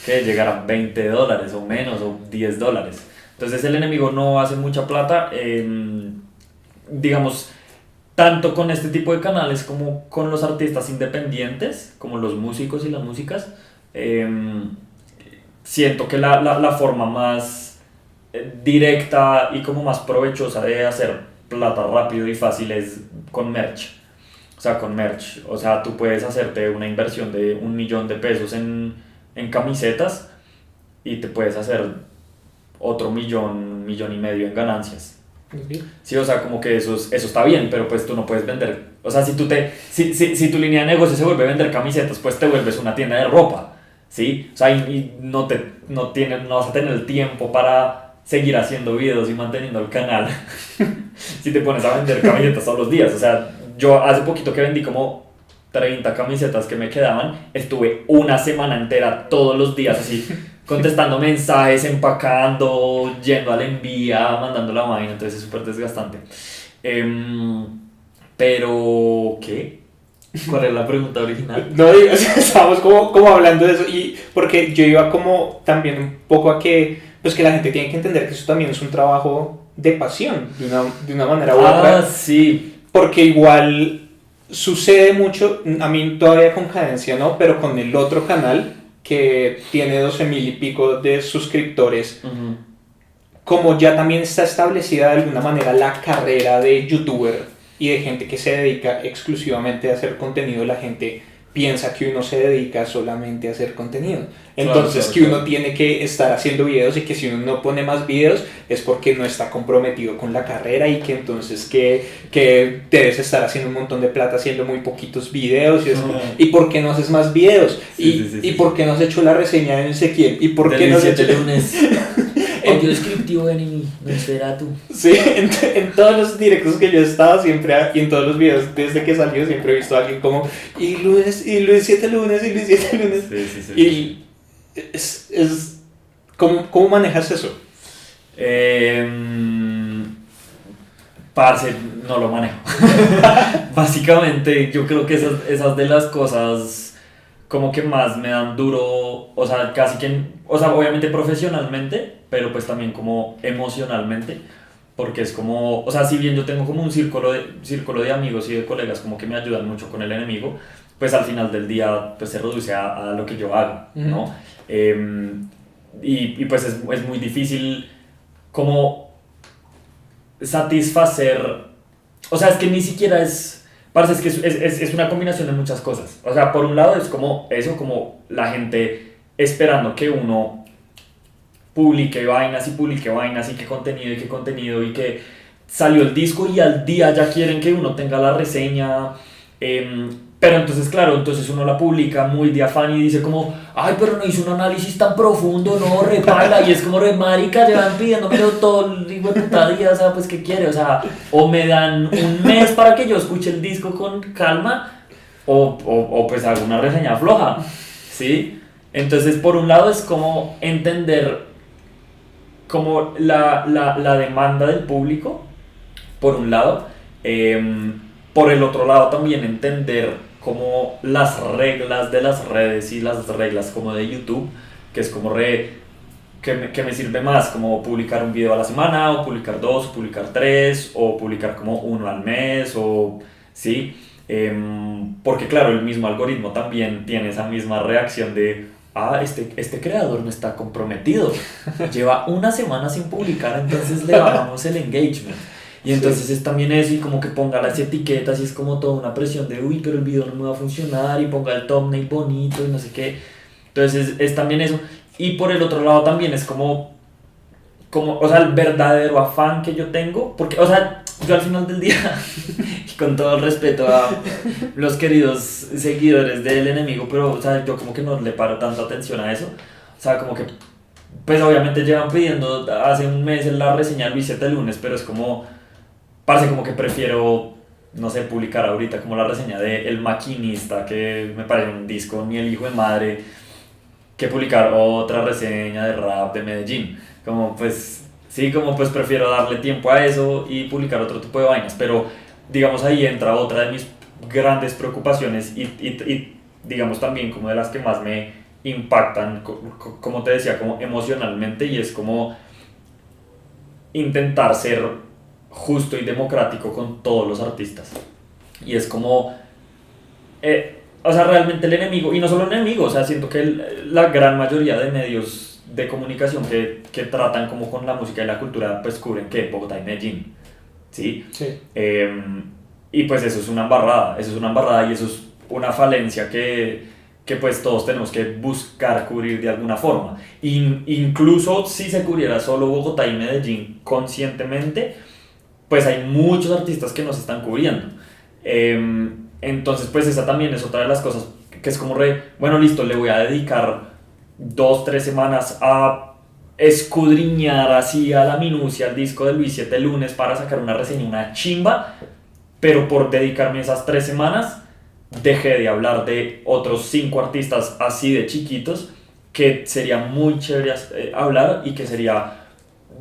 que llegará a $20 o menos o $10. Entonces el enemigo no hace mucha plata, digamos, tanto con este tipo de canales como con los artistas independientes, como los músicos y las músicas. Siento que la forma más directa y como más provechosa de hacer plata rápido y fácil es con merch. O sea, con merch. O sea, tú puedes hacerte una inversión de 1 millón de pesos en camisetas y te puedes hacer otro millón y medio en ganancias. Sí, o sea, como que eso está bien, pero pues tú no puedes vender. O sea, si tu línea de negocio se vuelve vender camisetas, pues te vuelves una tienda de ropa. ¿Sí? O sea, y no vas a tener el tiempo para seguir haciendo videos y manteniendo el canal si te pones a vender camisetas todos los días. O sea, yo hace poquito que vendí como 30 camisetas que me quedaban, estuve una semana entera todos los días así contestando mensajes, empacando, yendo a la envía, mandando la vaina, entonces es súper desgastante. Pero, ¿qué? ¿Cuál es la pregunta original? No, o sea, estábamos como hablando de eso y porque yo iba como también un poco a que, pues que la gente tiene que entender que eso también es un trabajo de pasión, de una manera u otra. Ah, sí. Porque igual sucede mucho, a mí todavía con Cadencia no, pero con el otro canal que tiene 12,000 y pico de suscriptores, Uh-huh. como ya también está establecida de alguna manera la carrera de youtuber y de gente que se dedica exclusivamente a hacer contenido, la gente piensa que uno se dedica solamente a hacer contenido. Entonces Claro, que uno claro. tiene que estar haciendo videos y que si uno no pone más videos es porque no está comprometido con la carrera y que entonces que debes estar haciendo un montón de plata haciendo muy poquitos videos y, es como, ¿y por qué no haces más videos? ¿Y por qué no has hecho la reseña de no sé quién? ¿Y por qué no has hecho lunes? Audio descriptivo enemy, no será tú. Sí, en todos los directos que yo he estado siempre, y en todos los videos desde que salió siempre he visto a alguien como y Luis 7 lunes, y Luis 7 lunes. Sí. Y ¿cómo manejas eso? Parce, no lo manejo. Básicamente, yo creo que esas de las cosas como que más me dan duro, o sea, casi que, o sea, obviamente profesionalmente, pero pues también como emocionalmente, porque es como, o sea, si bien yo tengo como un círculo de amigos y de colegas como que me ayudan mucho con el enemigo, pues al final del día pues se reduce a lo que yo hago, ¿no? Y pues es muy difícil como satisfacer, o sea, es que ni siquiera es, parce, es que es una combinación de muchas cosas, o sea, por un lado es como eso, como la gente esperando que uno publique vainas y qué contenido y que salió el disco y al día ya quieren que uno tenga la reseña, pero entonces claro, entonces uno la publica muy de afán y dice como, ay, pero no hizo un análisis tan profundo, no, repala, y es como re marica, llevan pidiéndomelo todo el hijo de puta día, o sea, pues qué quiere, o sea, o me dan un mes para que yo escuche el disco con calma, o pues hago una reseña floja, ¿sí? Entonces por un lado es como entender como la demanda del público, por un lado, por el otro lado también entender como las reglas de las redes y las reglas como de YouTube, que es como que me sirve más, como publicar un video a la semana, o publicar dos, o publicar tres, o publicar como uno al mes, o sí, porque claro, el mismo algoritmo también tiene esa misma reacción de este creador no está comprometido, lleva una semana sin publicar, entonces le bajamos el engagement. Y entonces es también eso, y como que ponga las etiquetas, y es como toda una presión de, uy, pero el video no me va a funcionar, y ponga el thumbnail bonito, y no sé qué. Entonces es también eso. Y por el otro lado también es como, o sea, el verdadero afán que yo tengo, porque, o sea, yo al final del día, y con todo el respeto a los queridos seguidores del enemigo, pero, o sea, yo como que no le paro tanta atención a eso. O sea, como que, pues obviamente llevan pidiendo hace un mes la reseña del Luis 7 lunes, pero es como, parece como que prefiero, no sé, publicar ahorita como la reseña de El Maquinista, que me parece un disco ni el hijo de madre, que publicar otra reseña de rap de Medellín. Como pues, sí, como pues prefiero darle tiempo a eso y publicar otro tipo de vainas, pero digamos ahí entra otra de mis grandes preocupaciones y digamos también como de las que más me impactan, como te decía, como emocionalmente, y es como intentar ser justo y democrático con todos los artistas. Y es como, o sea, realmente el enemigo, y no solo el enemigo, o sea, siento que la gran mayoría de medios de comunicación que tratan como con la música y la cultura, pues cubren que Bogotá y Medellín, ¿sí? Sí. Y pues eso es una embarrada, y eso es una falencia que pues todos tenemos que buscar cubrir de alguna forma. Incluso si se cubriera solo Bogotá y Medellín conscientemente, pues hay muchos artistas que nos están cubriendo. Entonces pues esa también es otra de las cosas que es como bueno, listo, le voy a dedicar 2-3 semanas a escudriñar así a la minucia el disco de Luis 7 lunes para sacar una reseña, una chimba, pero por dedicarme esas 3 semanas dejé de hablar de otros 5 artistas así de chiquitos que sería muy chévere hablar, y que sería,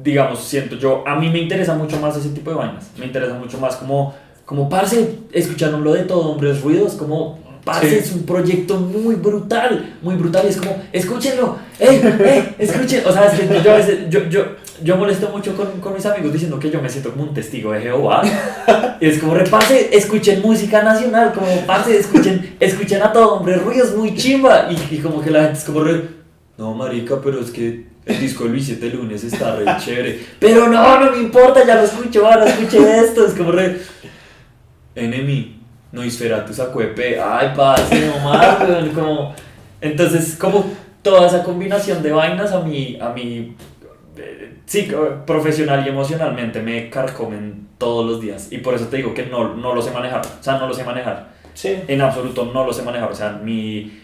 digamos, siento yo, a mí me interesa mucho más ese tipo de vainas, me interesa mucho más como como parce, escucharon lo de Todo Hombres Ruidos, como parce, Sí. es un proyecto muy brutal, y es como, escúchenlo, escuchen, o sea, es que yo a veces, yo molesto mucho con mis amigos diciendo que yo me siento como un testigo de Jehová, y es como, parce, escuchen música nacional, como, parce, escuchen a Todo Hombres Ruidos, muy chimba, y como que la gente es como no marica, pero es que el disco de Luis 7 Lunes está re chévere, pero no me importa, ya lo escucho, ahora escuché esto, es como Enemy, Noisferatu sacó EP, ay, parce, no más, weón, como... Entonces, como toda esa combinación de vainas sí, profesional y emocionalmente me carcomen todos los días. Y por eso te digo que no lo sé manejar, o sea, no lo sé manejar. Sí. En absoluto no lo sé manejar, o sea, mi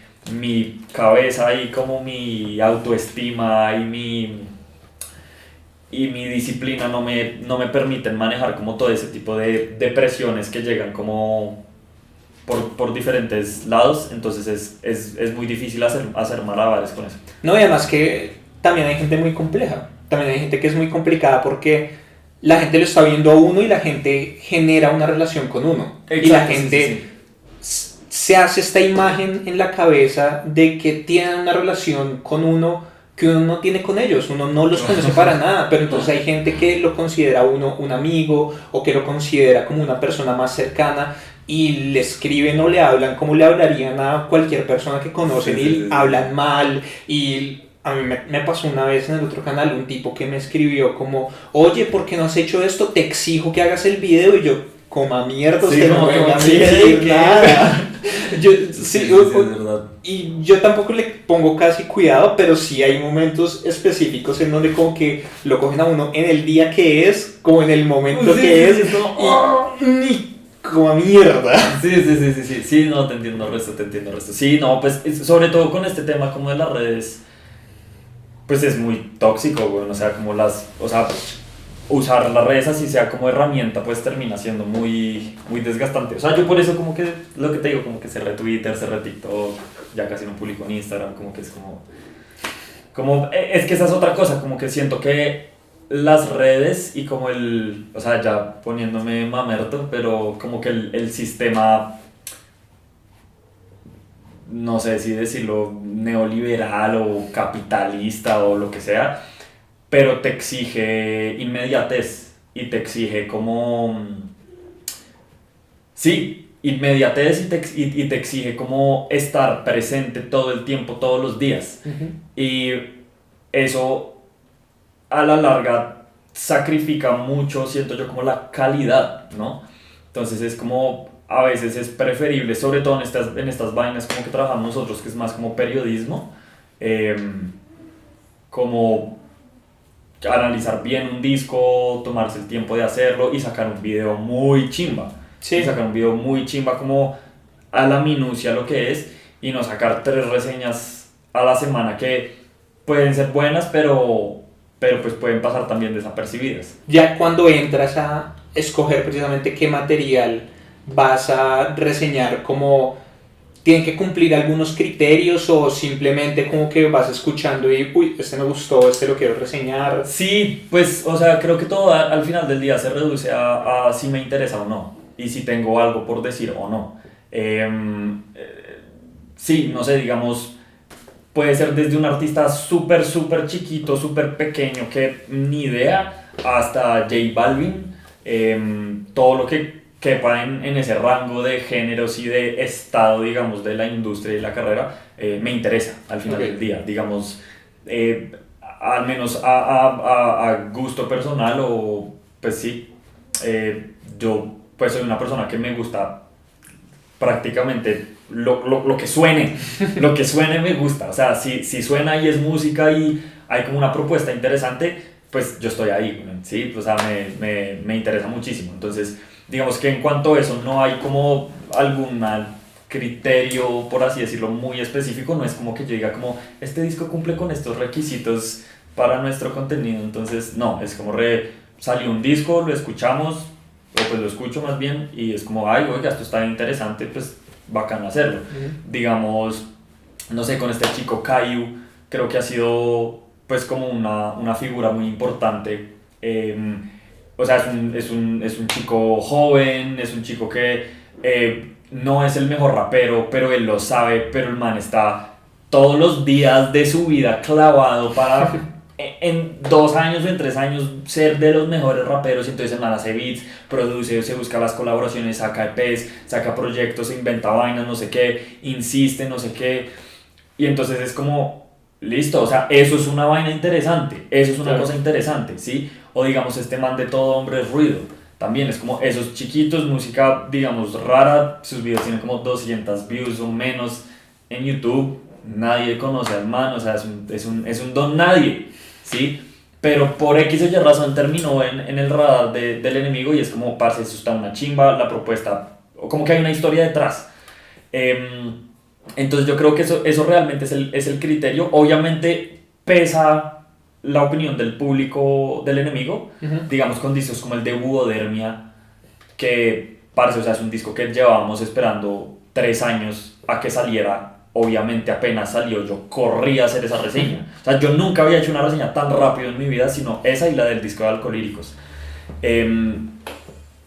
cabeza y como mi autoestima y mi disciplina no me permiten manejar como todo ese tipo de presiones que llegan como por diferentes lados, entonces es muy difícil hacer malabares con eso. No, y además que también hay gente muy compleja, también hay gente que es muy complicada porque la gente lo está viendo a uno y la gente genera una relación con uno. Exacto, y la gente sí. se hace esta imagen en la cabeza de que tienen una relación con uno que uno no tiene con ellos, uno no los conoce para nada, pero entonces hay gente que lo considera uno un amigo o que lo considera como una persona más cercana y le escriben o le hablan como le hablarían a cualquier persona que conocen y hablan mal. Y a mí me pasó una vez en el otro canal un tipo que me escribió como, oye, ¿por qué no has hecho esto? Te exijo que hagas el video. Y yo, coma mierda, Sí, usted no como me que va a sí, decir ¿qué? nada. Yo, sí, Sí, es verdad. y yo tampoco le pongo casi cuidado, pero sí hay momentos específicos en donde como que lo cogen a uno en el día que es, como en el momento Sí, que sí, es, sí, como, y como mierda. Sí, no, te entiendo el resto. Sí, no, pues sobre todo con este tema como de las redes, pues es muy tóxico, güey, o sea, o sea, usar las redes así sea como herramienta, pues termina siendo muy desgastante. O sea, yo por eso como que, lo que te digo, como que cerré Twitter, cerré TikTok, ya casi no publico en Instagram, como que es es que esa es otra cosa, como que siento que las redes y como o sea, ya poniéndome mamerto, pero como que el sistema, no sé si decirlo, neoliberal o capitalista o lo que sea, pero te exige inmediatez y te exige como... Sí, inmediatez y te exige como estar presente todo el tiempo, todos los días. Y eso a la larga sacrifica mucho, siento yo, como la calidad, ¿no? Entonces es como, a veces es preferible, sobre todo en estas vainas como que trabajamos nosotros, que es más como periodismo, como analizar bien un disco, tomarse el tiempo de hacerlo y sacar un video muy chimba. Sí. Y sacar un video muy chimba como a la minucia lo que es y no sacar 3 reseñas a la semana que pueden ser buenas, pero pues pueden pasar también desapercibidas. Ya cuando entras a escoger precisamente qué material vas a reseñar, como tienen que cumplir algunos criterios o simplemente como que vas escuchando y, uy, este me gustó, este lo quiero reseñar. Sí, pues, o sea, creo que todo al final del día se reduce a si me interesa o no y si tengo algo por decir o no. Sí, no sé, digamos, puede ser desde un artista súper chiquito, súper pequeño, que ni idea, hasta J Balvin, todo lo que quepa en ese rango de géneros y de estado, digamos, de la industria y la carrera, me interesa al final del día, digamos, al menos a gusto personal o pues sí, yo pues soy una persona que me gusta prácticamente lo que suene, lo que suene me gusta, o sea, si suena y es música y hay como una propuesta interesante, pues yo estoy ahí, ¿sí? O sea, me interesa muchísimo, entonces digamos que en cuanto a eso no hay como algún criterio, por así decirlo, muy específico, no es como que yo diga como, este disco cumple con estos requisitos para nuestro contenido, entonces no, es como salió un disco, lo escuchamos, o pues lo escucho más bien, y es como, ay, oiga, esto está interesante, pues bacán hacerlo. Digamos, no sé, con este chico Caillou, creo que ha sido pues como una figura muy importante, o sea, es un chico joven, es un chico que no es el mejor rapero, pero él lo sabe, pero el man está todos los días de su vida clavado para en 2 años o en 3 años ser de los mejores raperos. Y entonces el man hace beats, produce, se busca las colaboraciones, saca EPs, saca proyectos, se inventa vainas, no sé qué, insiste, no sé qué. Y entonces es como, listo, o sea, eso es una vaina interesante, eso es una cosa interesante, ¿sí? O digamos, este man de todo hombre es ruido, también es como esos chiquitos, música, digamos, rara, sus videos tienen como 200 views o menos en YouTube, nadie conoce al man, o sea, es un don nadie, ¿sí? Pero por X o Y razón terminó en el radar del enemigo y es como, parce, eso está una chimba, la propuesta, o como que hay una historia detrás. Entonces yo creo que eso realmente es el criterio. Obviamente pesa la opinión del público del enemigo, digamos con discos como el de Buodermia, que parce, o sea, es un disco que llevábamos esperando 3 años a que saliera. Obviamente apenas salió yo corrí a hacer esa reseña, o sea, yo nunca había hecho una reseña tan rápido en mi vida, sino esa y la del disco de Alcolíricos,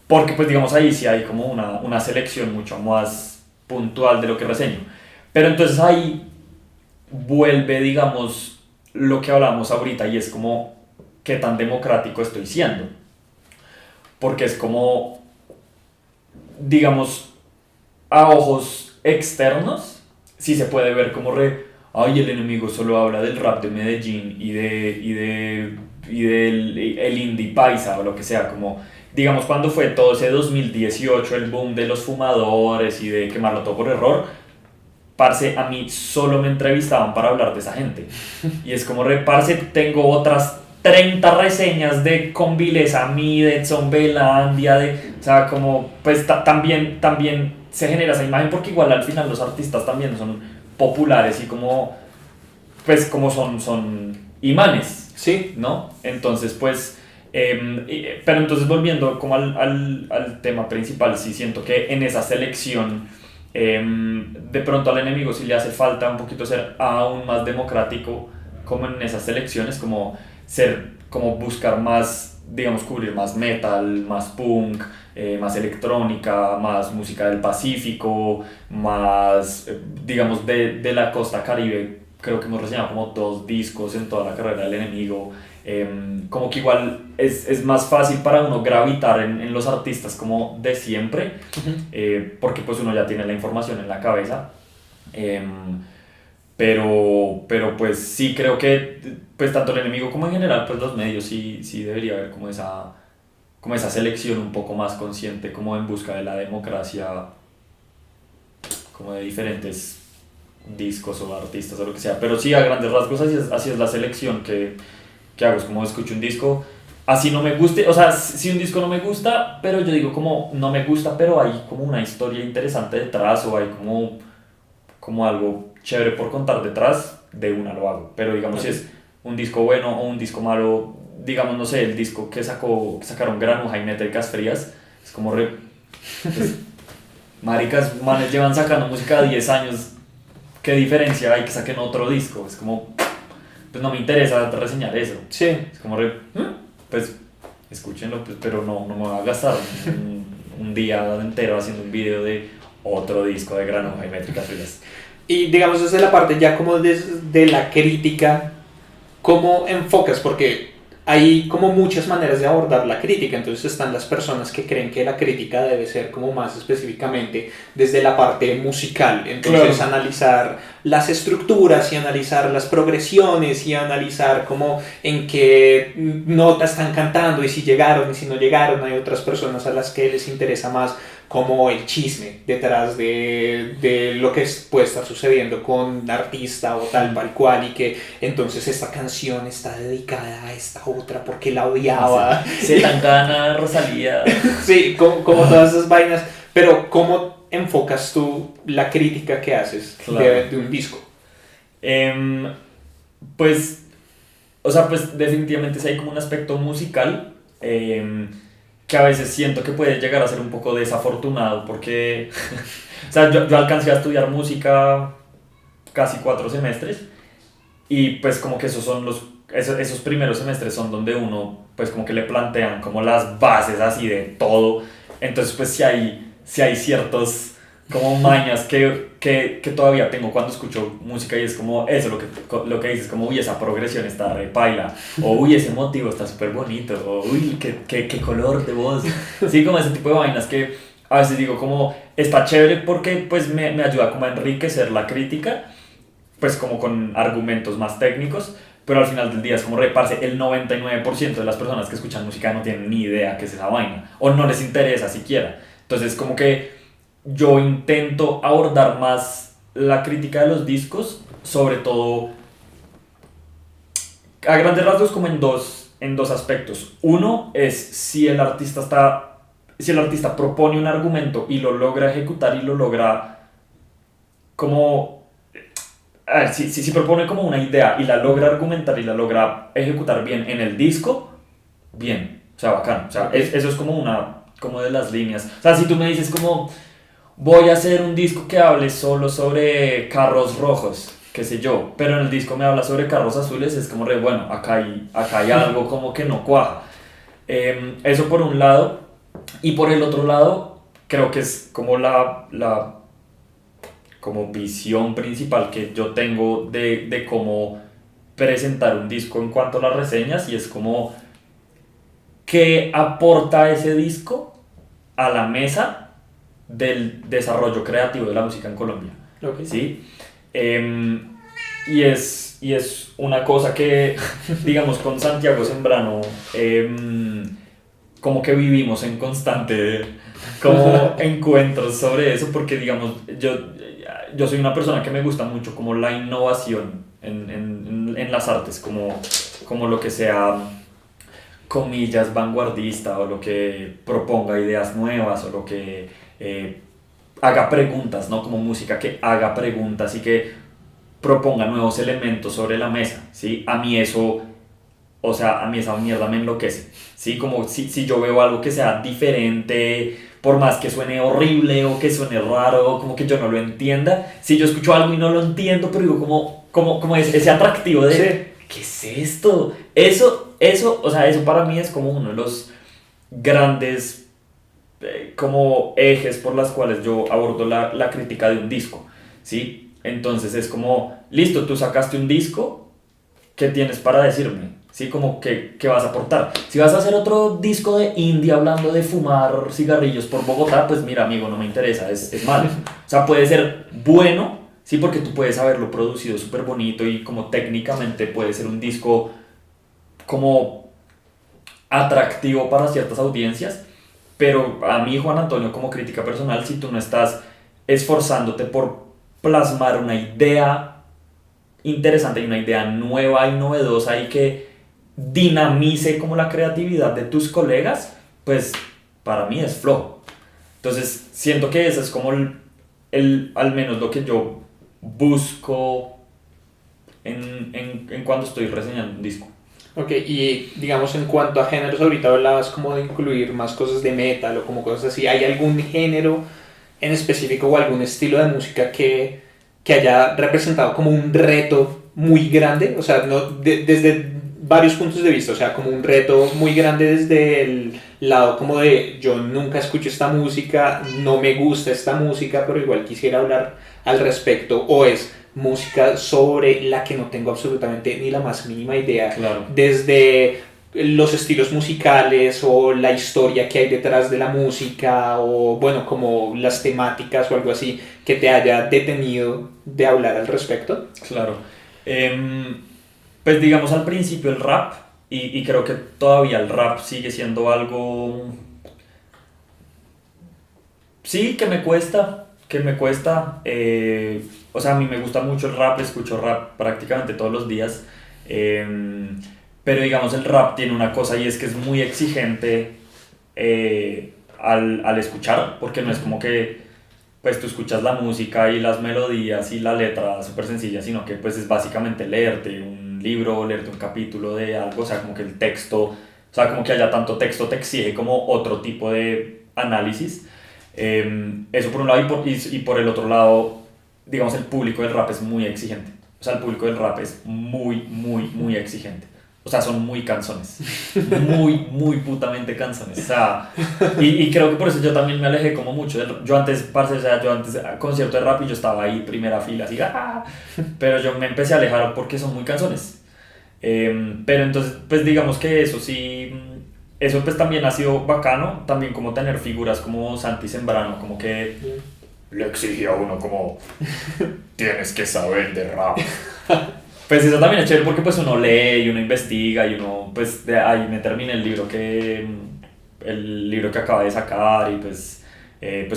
porque pues digamos ahí sí hay como una selección mucho más puntual de lo que reseño. Pero entonces ahí vuelve, digamos, lo que hablábamos ahorita y es como qué tan democrático estoy siendo. Porque es como, digamos, a ojos externos, sí se puede ver como ay, el enemigo solo habla del rap de Medellín y del el indie paisa o lo que sea, como, digamos, cuando fue todo ese 2018, el boom de los fumadores y de quemarlo todo por error, parce, a mí solo me entrevistaban para hablar de esa gente. Y es como, parce, tengo otras 30 reseñas de Convileza Mi, de Edson Belandia, o sea, como, pues también se genera esa imagen porque igual al final los artistas también son populares y como, pues como son imanes, sí, ¿no? Entonces, pues, pero entonces volviendo como al tema principal, sí siento que en esa selección, de pronto al enemigo sí le hace falta un poquito ser aún más democrático como en esas elecciones, como como buscar más, digamos, cubrir más metal, más punk, más electrónica, más música del Pacífico, más, digamos, de la costa Caribe. Creo que hemos reseñado como 2 discos en toda la carrera del enemigo. Como que igual es más fácil para uno gravitar en los artistas como de siempre, porque pues uno ya tiene la información en la cabeza. Pero pues sí creo que pues tanto el enemigo como en general pues los medios sí debería haber como esa selección un poco más consciente como en busca de la democracia, como de diferentes discos o artistas o lo que sea. Pero sí, a grandes rasgos así es la selección que hago, es como escucho un disco, así no me guste, o sea, si un disco no me gusta, pero yo digo como no me gusta, pero hay como una historia interesante detrás o hay como algo chévere por contar detrás, de una lo hago. Pero digamos, si es un disco bueno o un disco malo, digamos, no sé, el disco que sacaron Granuja y Métricas Frías, es como pues, maricas, manes llevan sacando música 10 años, ¿qué diferencia hay que saquen otro disco? Es como, pues no me interesa reseñar eso. sí. Es como pues escúchenlo, pues, pero no me va a gastar un día entero haciendo un video de otro disco de Granuja y Métricas Frías. Y digamos desde la parte ya como de la crítica, ¿cómo enfocas? Porque hay como muchas maneras de abordar la crítica, entonces están las personas que creen que la crítica debe ser como más específicamente desde la parte musical, entonces claro, analizar las estructuras y analizar las progresiones y analizar como en qué notas están cantando y si llegaron y si no llegaron. Hay otras personas a las que les interesa más como el chisme detrás de lo que puede estar sucediendo con artista o tal cual y que entonces esta canción está dedicada a esta otra porque la odiaba. Se tan gana Rosalía. Sí, como todas esas vainas, pero ¿cómo enfocas tú la crítica que haces claro, de un disco? Pues, o sea, pues definitivamente sí hay como un aspecto musical, que a veces siento que puede llegar a ser un poco desafortunado porque, o sea, yo alcancé a estudiar música casi 4 semestres y pues como que esos son los esos primeros semestres son donde uno pues como que le plantean como las bases así de todo, entonces pues si hay ciertos como mañas que todavía tengo cuando escucho música y es como eso, lo que dices, como uy, esa progresión está re paila, o uy, ese motivo está súper bonito, o uy, qué color de voz, sí, como ese tipo de vainas que a veces digo como está chévere porque pues me ayuda como a enriquecer la crítica, pues como con argumentos más técnicos, pero al final del día es como reparse, el 99% de las personas que escuchan música no tienen ni idea qué es esa vaina, o no les interesa siquiera, entonces como que yo intento abordar más la crítica de los discos, sobre todo a grandes rasgos como en dos aspectos. Uno es si el artista propone un argumento y lo logra ejecutar y lo logra como, a ver, si propone como una idea y la logra argumentar y la logra ejecutar bien en el disco, bien, o sea, bacán, o sea, eso es como como de las líneas. O sea, si tú me dices como voy a hacer un disco que hable solo sobre carros rojos, qué sé yo, pero en el disco me habla sobre carros azules, es como re, bueno, acá hay algo como que no cuaja. Eso por un lado, y por el otro lado, creo que es como la como visión principal que yo tengo de cómo presentar un disco en cuanto a las reseñas, y es como qué aporta ese disco a la mesa del desarrollo creativo de la música en Colombia. Okay. ¿Sí? Y es una cosa que, digamos, con Santiago Sembrano, como que vivimos en constante como encuentros sobre eso, porque, digamos, yo soy una persona que me gusta mucho como la innovación en las artes, como lo que sea comillas vanguardista o lo que proponga ideas nuevas o lo que haga preguntas, ¿no? Como música que haga preguntas y que proponga nuevos elementos sobre la mesa, ¿sí? A mí eso, o sea, a mí esa mierda me enloquece, ¿sí? Como si yo veo algo que sea diferente, por más que suene horrible o que suene raro, como que yo no lo entienda, si yo escucho algo y no lo entiendo, pero digo como ese atractivo de, Sí. ¿qué es esto? O sea, eso para mí es como uno de los grandes como ejes por las cuales yo abordo la crítica de un disco, ¿sí? Entonces es como, listo, tú sacaste un disco, ¿qué tienes para decirme? ¿Sí? Como, ¿qué vas a aportar? Si vas a hacer otro disco de indie hablando de fumar cigarrillos por Bogotá, pues mira, amigo, no me interesa, es malo. O sea, puede ser bueno, sí, porque tú puedes haberlo producido súper bonito y como técnicamente puede ser un disco como atractivo para ciertas audiencias, pero a mí, Juan Antonio, como crítica personal, si tú no estás esforzándote por plasmar una idea interesante y una idea nueva y novedosa y que dinamice como la creatividad de tus colegas, pues para mí es flojo. Entonces siento que eso es como al menos lo que yo busco en cuando estoy reseñando un disco. Ok, y digamos en cuanto a géneros, ahorita hablabas como de incluir más cosas de metal o como cosas así. ¿Hay algún género en específico o algún estilo de música que haya representado como un reto muy grande? O sea, no, desde varios puntos de vista, o sea, como un reto muy grande desde el lado como de yo nunca escucho esta música, no me gusta esta música, pero igual quisiera hablar al respecto, o es música sobre la que no tengo absolutamente ni la más mínima idea, Claro. desde los estilos musicales o la historia que hay detrás de la música o bueno, como las temáticas o algo así que te haya detenido de hablar al respecto. Claro. Pues digamos al principio el rap, y creo que todavía el rap sigue siendo algo, sí, que me cuesta. O sea, a mí me gusta mucho el rap, escucho rap prácticamente todos los días. Pero digamos el rap tiene una cosa y es que es muy exigente al escuchar, porque no es como que pues tú escuchas la música y las melodías y la letra súper sencilla, sino que pues es básicamente leerte un libro, leerte un capítulo de algo, o sea, como que el texto, o sea, como que haya tanto texto te exige como otro tipo de análisis. Eso por un lado, y por el otro lado, digamos, el público del rap es muy exigente. O sea, el público del rap es muy exigente. o sea, son muy canzones, muy putamente canzones, o sea, y creo que por eso yo también me alejé como mucho, yo antes, parce, o sea, yo antes, concierto de rap y yo estaba ahí, primera fila, así, ¡ah! Pero yo me empecé a alejar porque son muy canzones, pero entonces, pues digamos que eso sí, eso pues también ha sido bacano, también como tener figuras como Santi Sembrano, como que le exigía a uno como, tienes que saber de rap. Pues eso también es chévere porque pues uno lee y uno investiga y uno pues de ahí me terminé el libro que acaba de sacar y pues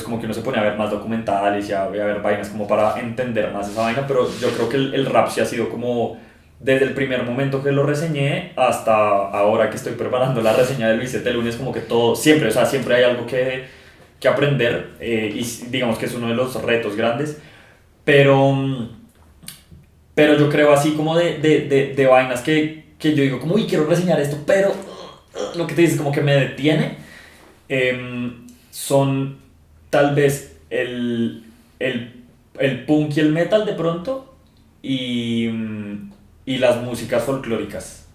como que uno se pone a ver más documentales y a ver vainas como para entender más esa vaina, pero yo creo que el rap sí ha sido como desde el primer momento que lo reseñé hasta ahora que estoy preparando la reseña de Luis el lunes, como que todo, siempre, o sea, siempre hay algo que aprender y digamos que es uno de los retos grandes, pero... Pero yo creo así como de vainas que yo digo como, uy, quiero reseñar esto, pero lo que te dices como que me detiene, son tal vez el punk y el metal de pronto y las músicas folclóricas.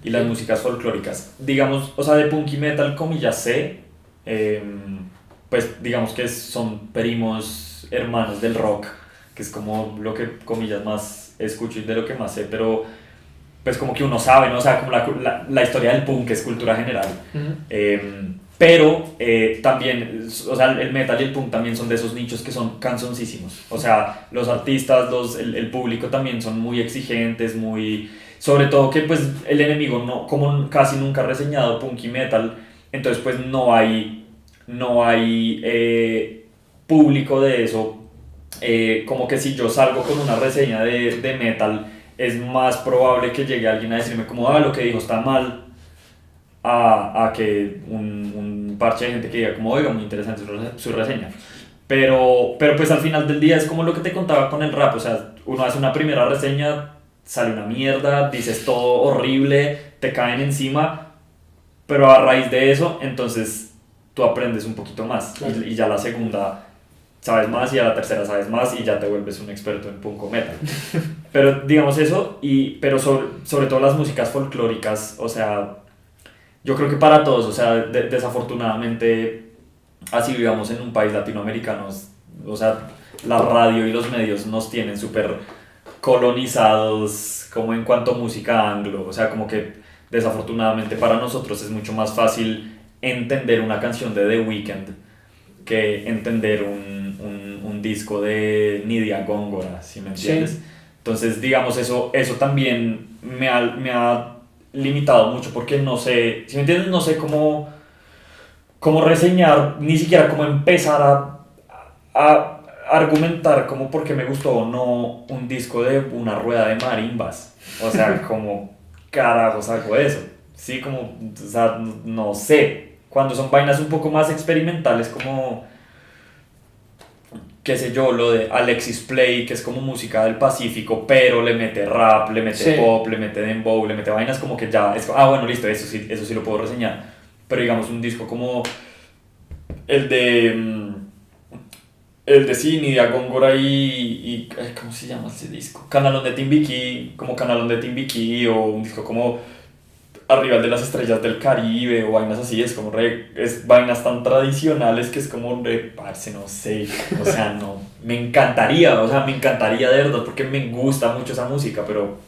Y las músicas folclóricas. Digamos, o sea, de punk y metal, comillas, sé, pues digamos que son primos hermanos del rock, que es como lo que, comillas, más escucho y de lo que más sé, pero pues como que uno sabe, ¿no? O sea, como la historia del punk es cultura general. Pero también, o sea, el metal y el punk también son de esos nichos que son canzoncísimos. O sea, los artistas, el público también son muy exigentes, muy... Sobre todo que pues el enemigo, no, como casi nunca ha reseñado punk y metal, entonces pues no hay público de eso. Como que si yo salgo con una reseña de metal, es más probable que llegue alguien a decirme como, lo que dijo está mal, a que un parche de gente que diga como, oiga, muy interesante su reseña. Pero pues al final del día es como lo que te contaba con el rap, o sea, uno hace una primera reseña, sale una mierda, dices todo horrible, te caen encima, pero a raíz de eso, entonces tú aprendes un poquito más, claro. y ya la segunda sabes más y a la tercera sabes más y ya te vuelves un experto en punk o metal. Pero digamos eso, pero sobre todo las músicas folclóricas, o sea, yo creo que para todos, o sea, desafortunadamente, así vivamos en un país latinoamericano, o sea, la radio y los medios nos tienen súper colonizados como en cuanto a música anglo, o sea, como que desafortunadamente para nosotros es mucho más fácil entender una canción de The Weeknd que entender un disco de Nidia Góngora, ¿sí me entiendes? Sí. Entonces, digamos, eso también me ha limitado mucho porque no sé, ¿sí me entiendes? No sé cómo reseñar, ni siquiera cómo empezar a argumentar como por qué me gustó o no un disco de una rueda de marimbas. O sea, como carajo saco eso. Sí, como, o sea, no sé. Cuando son vainas un poco más experimentales como, qué sé yo, lo de Alexis Play, que es como música del Pacífico, pero le mete rap, le mete pop, le mete dembow, le mete vainas como que ya, bueno, listo, eso sí lo puedo reseñar. Pero digamos un disco como el de sí, Nidia Góngora y ¿cómo se llama ese disco? Canalón de Timbiquí, o un disco como Arriba de las Estrellas del Caribe o vainas así, es como es vainas tan tradicionales que es como parce, no sé, o sea, no, me encantaría de verdad porque me gusta mucho esa música, pero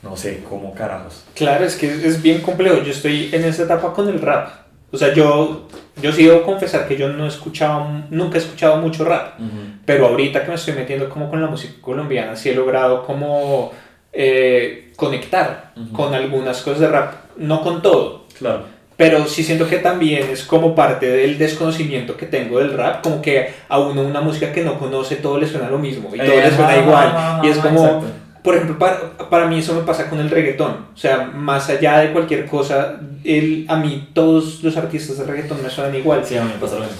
no sé cómo carajos. Claro, es que es bien complejo. Yo estoy en esa etapa con el rap. O sea, yo sí debo confesar que yo nunca he escuchado mucho rap, pero ahorita que me estoy metiendo como con la música colombiana, sí he logrado como conectar con algunas cosas de rap, no con todo, claro. Pero sí siento que también es como parte del desconocimiento que tengo del rap, como que a uno una música que no conoce todo le suena lo mismo y todo le suena igual, y es como... Exacto. Por ejemplo, para mí eso me pasa con el reggaetón. O sea, más allá de cualquier cosa, a mí todos los artistas de reggaetón me suenan igual. Sí, a mí me pasa lo mismo.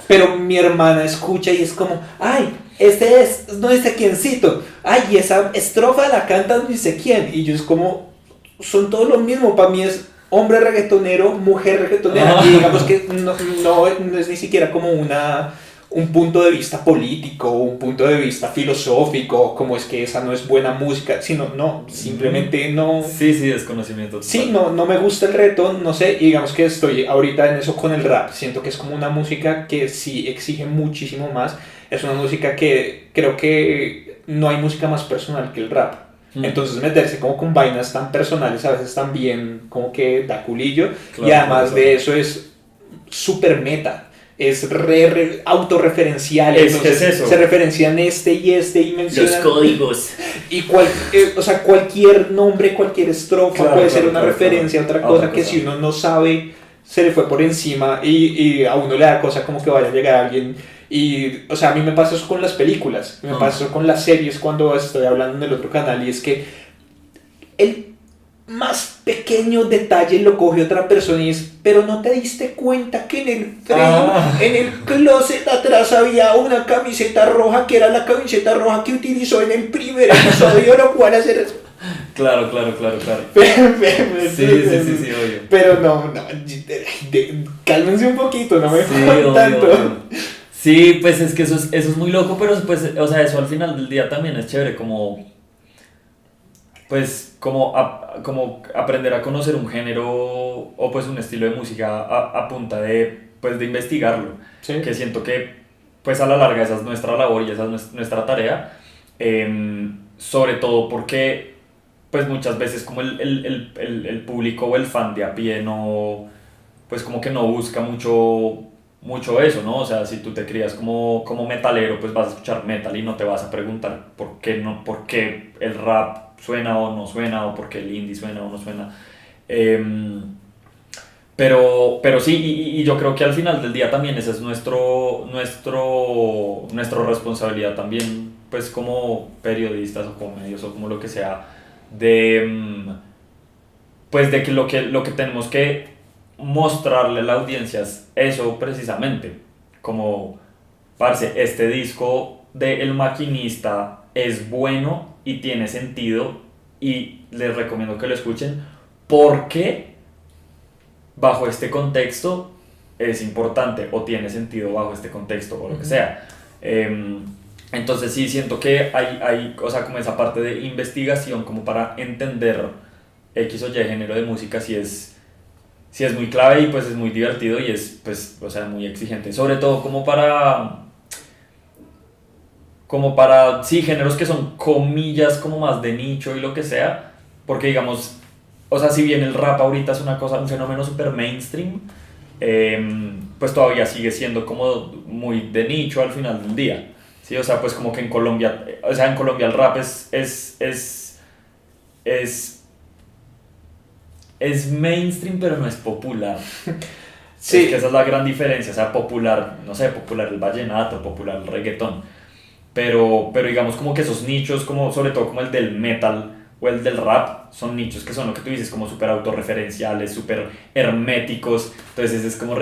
Pero mi hermana escucha y es como, ay, no sé quiéncito. Ay, y esa estrofa la canta no sé quién. Y yo es como, son todos lo mismo. Para mí es hombre reggaetonero, mujer reggaetonera. Y digamos que no es ni siquiera como un punto de vista político, un punto de vista filosófico, como es que esa no es buena música, sino no, simplemente no. Sí, sí, desconocimiento total. Sí, no me gusta el reggaetón, no sé, y digamos que estoy ahorita en eso con el rap. Siento que es como una música que sí exige muchísimo más. Es una música que creo que no hay música más personal que el rap. Entonces meterse como con vainas tan personales a veces también como que da culillo. Claro, y además de eso es súper meta. Es autorreferencial. Es eso. Se referencian este y mencionan los códigos. Y o sea, cualquier nombre, cualquier estrofa puede ser una referencia a otra cosa que si uno no sabe, se le fue por encima y a uno le da cosa como que vaya a llegar alguien. Y, o sea, a mí me pasa eso con las películas, me pasa eso con las series cuando estoy hablando en el otro canal, y es que el más pequeño detalle lo coge otra persona y es, pero no te diste cuenta que en el freno, en el closet atrás había una camiseta roja que era la camiseta roja que utilizó en el primer episodio, lo cual hacer eso. Claro. Sí, obvio. Pero no, cálmense un poquito, no me jodan tanto. Obvio. Sí, pues es que eso es muy loco, pero pues, o sea, eso al final del día también es chévere, como, pues, como aprender a conocer un género o pues un estilo de música a punta de, pues, de investigarlo, ¿sí? Que siento que, pues, a la larga esa es nuestra labor y esa es nuestra tarea, sobre todo porque, pues, muchas veces como el público o el fan de a pie no, pues, como que no busca mucho eso, ¿no? O sea, si tú te crías como metalero, pues vas a escuchar metal y no te vas a preguntar por qué el rap suena o no suena, o por qué el indie suena o no suena. Pero sí, y yo creo que al final del día también esa es nuestra responsabilidad también, pues como periodistas o como medios o como lo que sea, pues de que lo que tenemos que mostrarle a la audiencia eso precisamente, como, parce, este disco de El Maquinista es bueno y tiene sentido y les recomiendo que lo escuchen porque bajo este contexto es importante o tiene sentido bajo este contexto o lo que sea. Entonces sí siento que hay o sea, como esa parte de investigación como para entender X o Y género de música sí es muy clave y pues es muy divertido y es, pues, o sea, muy exigente, sobre todo como para sí, géneros que son comillas como más de nicho y lo que sea, porque digamos, o sea, si bien el rap ahorita es un fenómeno super mainstream, pues todavía sigue siendo como muy de nicho al final del día, ¿sí? O sea, pues como que en Colombia el rap es mainstream, pero no es popular. Sí. Es que esa es la gran diferencia, o sea, popular, no sé, popular el vallenato, popular el reggaetón, pero digamos como que esos nichos, como sobre todo como el del metal o el del rap, son nichos que son lo que tú dices, como súper autorreferenciales, súper herméticos, entonces es como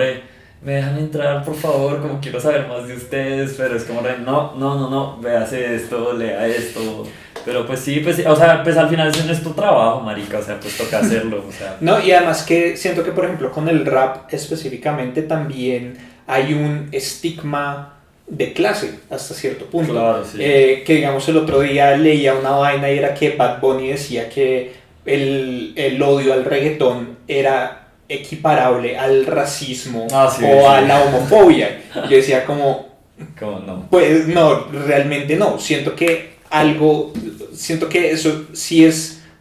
me dejan entrar por favor, como quiero saber más de ustedes, pero es como no, véase esto, lea esto. Pero pues sí, o sea, pues al final ese no es tu trabajo, marica, o sea, pues toca hacerlo, o sea. No, y además que siento que, por ejemplo, con el rap específicamente también hay un estigma de clase hasta cierto punto. Claro, sí. Que digamos el otro día leía una vaina y era que Bad Bunny decía que el odio al reggaetón era equiparable al racismo a la homofobia. Yo decía como... ¿Cómo no? Pues no, realmente no. Siento que eso sí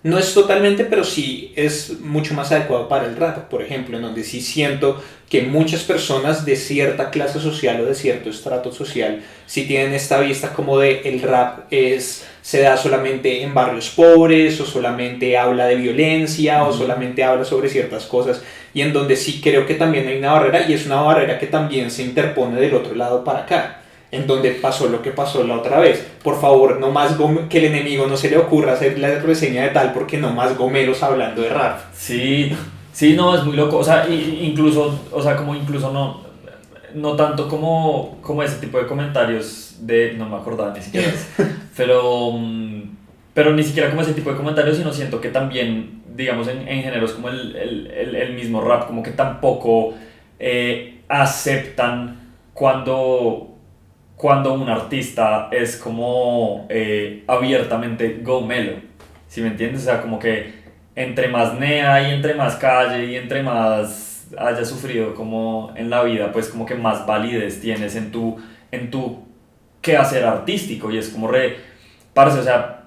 no es totalmente, pero sí es mucho más adecuado para el rap, por ejemplo, en donde sí siento que muchas personas de cierta clase social o de cierto estrato social sí tienen esta vista como de el rap se da solamente en barrios pobres, o solamente habla de violencia, o solamente habla sobre ciertas cosas, y en donde sí creo que también hay una barrera, y es una barrera que también se interpone del otro lado para acá, en donde pasó lo que pasó la otra vez. Por favor, no más que el enemigo no se le ocurra hacer la reseña de tal, porque no más gomeros hablando de rap. Sí, no, es muy loco, o sea, incluso no tanto como ese tipo de comentarios no me acordaba ni siquiera, pero ni siquiera como ese tipo de comentarios, sino siento que también, digamos, en géneros como el mismo rap, como que tampoco aceptan cuando cuando un artista es como abiertamente go melo, ¿sí me entiendes? O sea, como que entre más nea y entre más calle y entre más hayas sufrido como en la vida, pues como que más validez tienes en tu quehacer artístico y es como parce, o sea,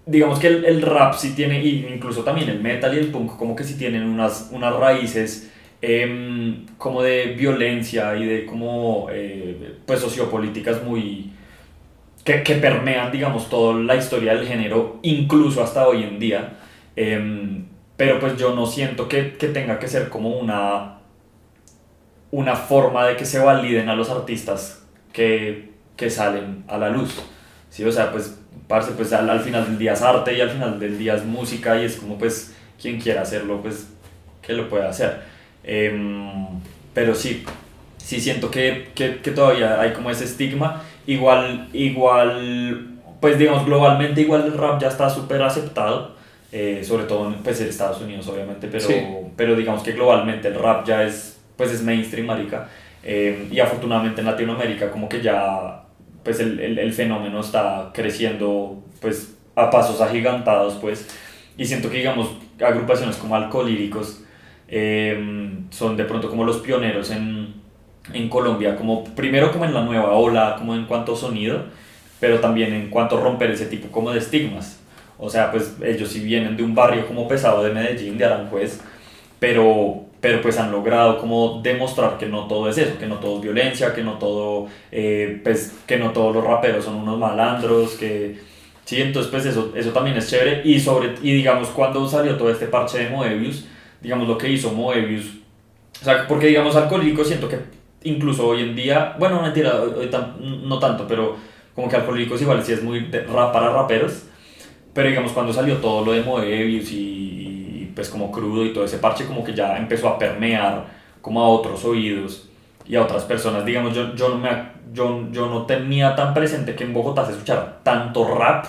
digamos que el rap sí tiene, y incluso también el metal y el punk, como que sí tienen unas raíces como de violencia y de como pues sociopolíticas muy que permean digamos toda la historia del género incluso hasta hoy en día. Pero pues yo no siento que tenga que ser como una forma de que se validen a los artistas que salen a la luz, ¿sí? O sea, pues, parce, pues al final del día es arte y al final del día es música y es como pues quien quiera hacerlo, pues que lo pueda hacer. Pero sí, sí siento que todavía hay como ese estigma. Igual, pues digamos, globalmente igual el rap ya está súper aceptado, sobre todo pues, en Estados Unidos obviamente, Sí. pero digamos que globalmente el rap ya es, pues es mainstream, marica, y afortunadamente en Latinoamérica como que ya pues el fenómeno está creciendo pues a pasos agigantados, pues, y siento que digamos agrupaciones como Alcolíricos son de pronto como los pioneros en Colombia, como primero como en la nueva ola, como en cuanto a sonido, pero también en cuanto a romper ese tipo como de estigmas. O sea, pues ellos sí vienen de un barrio como pesado de Medellín, de Aranjuez, pero pues han logrado como demostrar que no todo es eso, que no todo es violencia, que no todo, pues que no todos los raperos son unos malandros, que sí, entonces pues eso también es chévere y digamos cuando salió todo este parche de Moebius, digamos lo que hizo Moebius, o sea, porque digamos Alcohólico siento que incluso hoy en día, bueno, no mentira, no tanto, pero como que Alcohólicos igual sí es muy rap para raperos, pero digamos cuando salió todo lo de Moebius pues como crudo y todo ese parche como que ya empezó a permear como a otros oídos y a otras personas, digamos, yo no tenía tan presente que en Bogotá se escuchara tanto rap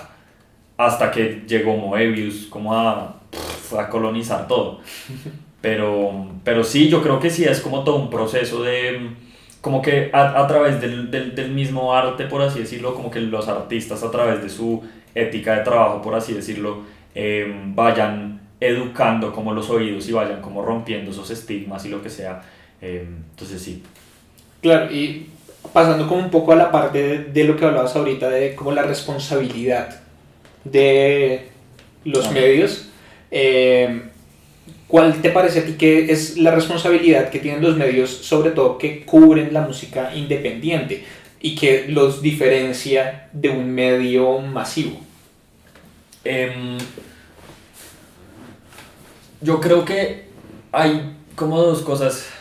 hasta que llegó Moebius como a colonizar todo. Pero sí, yo creo que sí es como todo un proceso de, como que a través del mismo arte, por así decirlo, como que los artistas a través de su ética de trabajo, por así decirlo, vayan educando como los oídos y vayan como rompiendo esos estigmas y lo que sea. Entonces sí. Claro, y pasando como un poco a la parte de lo que hablabas ahorita, de como la responsabilidad de los Ah. medios, ¿cuál te parece a ti que es la responsabilidad que tienen los medios, sobre todo que cubren la música independiente y que los diferencia de un medio masivo? Em, yo creo que hay como dos cosas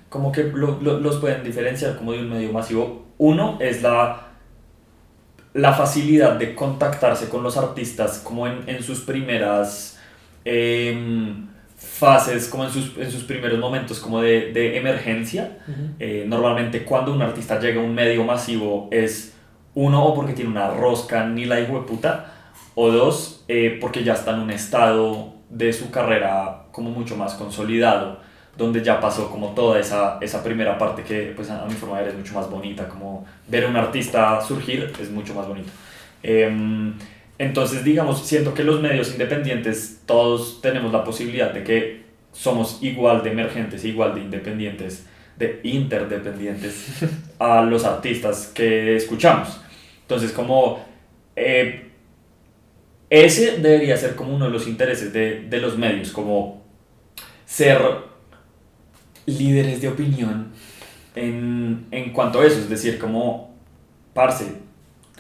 como que los pueden diferenciar como de un medio masivo. Uno es la facilidad de contactarse con los artistas como en sus primeras fases, como en sus primeros momentos como de emergencia. Ujú. Normalmente cuando un artista llega a un medio masivo es uno o porque tiene una rosca ni la hijo de puta, o dos porque ya está en un estado de su carrera como mucho más consolidado, donde ya pasó como toda esa primera parte que pues a mi forma de ver es mucho más bonita, como ver a un artista surgir es mucho más bonito. Em, entonces, digamos, siento que los medios independientes todos tenemos la posibilidad de que somos igual de emergentes, igual de independientes, de interdependientes a los artistas que escuchamos. Entonces, como eh, ese debería ser como uno de los intereses de los medios, como ser líderes de opinión en cuanto a eso, es decir, como, parce,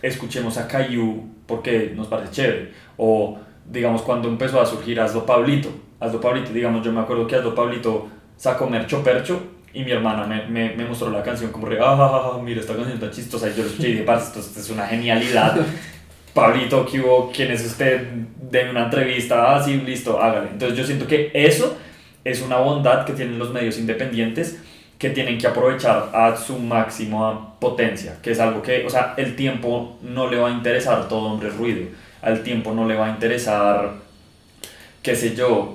escuchemos a Caillou porque nos parece chévere, o digamos cuando empezó a surgir Hazlo Pablito, digamos, yo me acuerdo que Hazlo Pablito sacó Mercho Percho y mi hermana me mostró la canción como mira esta canción tan chistosa y yo lo escuché y dije, parce, esto es una genialidad. Pablito, ¿qué hubo? ¿Quién es usted? Denme una entrevista, sí, listo, hágale. Entonces yo siento que eso es una bondad que tienen los medios independientes que tienen que aprovechar a su máxima potencia, que es algo que, o sea, el tiempo no le va a interesar todo hombre ruido, al tiempo no le va a interesar, qué sé yo,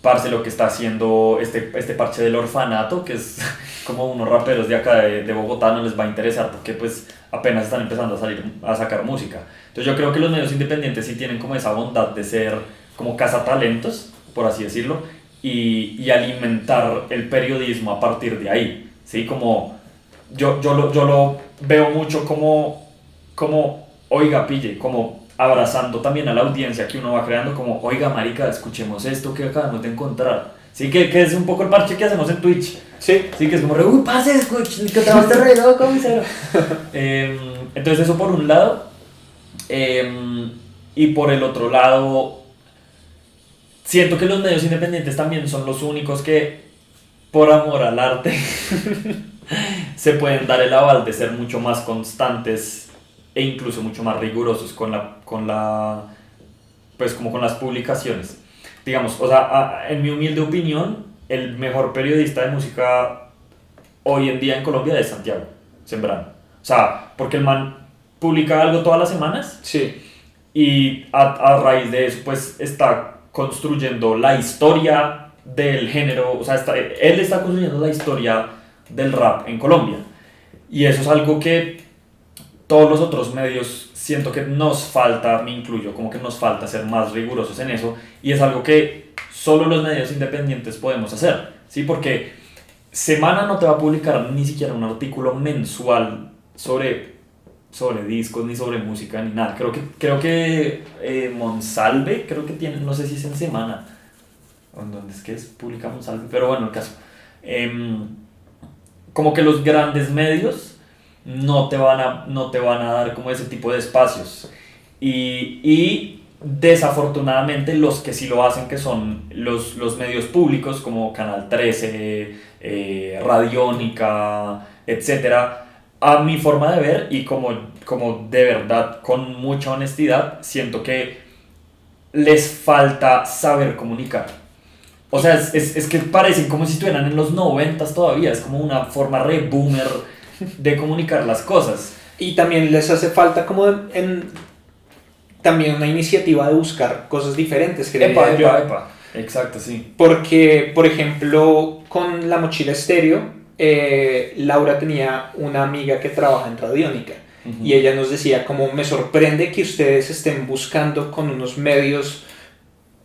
parce, lo que está haciendo este parche del Orfanato, que es como unos raperos de acá de Bogotá, no les va a interesar porque pues apenas están empezando a sacar música. Entonces yo creo que los medios independientes sí tienen como esa bondad de ser como cazatalentos, por así decirlo, y alimentar el periodismo a partir de ahí, ¿sí? Como yo lo veo mucho como oiga, pille, como abrazando también a la audiencia que uno va creando, como, oiga, marica, escuchemos esto que acabamos de encontrar. Sí, que es un poco el parche que hacemos en Twitch. Sí. Sí, que es como, uy, parce, escuchen, que te vas de re loco, misero. Entonces eso por un lado. Y por el otro lado, siento que los medios independientes también son los únicos que, por amor al arte, se pueden dar el aval de ser mucho más constantes e incluso mucho más rigurosos pues como con las publicaciones. Digamos, o sea, en mi humilde opinión, el mejor periodista de música hoy en día en Colombia es Santiago Sembrano. O sea, porque el man publica algo todas las semanas. Sí. Y a raíz de eso, pues está construyendo la historia del género, o sea, él está construyendo la historia del rap en Colombia. Y eso es algo que todos los otros medios siento que nos falta, me incluyo, como que nos falta ser más rigurosos en eso, y es algo que solo los medios independientes podemos hacer, ¿sí? Porque Semana no te va a publicar ni siquiera un artículo mensual sobre discos, ni sobre música, ni nada. Creo que Monsalve, creo que tiene, no sé si es en Semana, o en dónde es que publica Monsalve, pero bueno, el caso. Como que los grandes medios no te van a dar como ese tipo de espacios. Y desafortunadamente los que sí lo hacen, que son los medios públicos como Canal 13, Radiónica, etcétera, a mi forma de ver y como de verdad, con mucha honestidad, siento que les falta saber comunicar. O sea, es que parecen como si estuvieran en los 90s todavía, es como una forma re boomer de comunicar las cosas. Y también les hace falta como también una iniciativa de buscar cosas diferentes. Epa. Exacto, sí. Porque, por ejemplo, con La Mochila Estéreo, Laura tenía una amiga que trabaja en Radiónica. Uh-huh. Y ella nos decía como, me sorprende que ustedes estén buscando con unos medios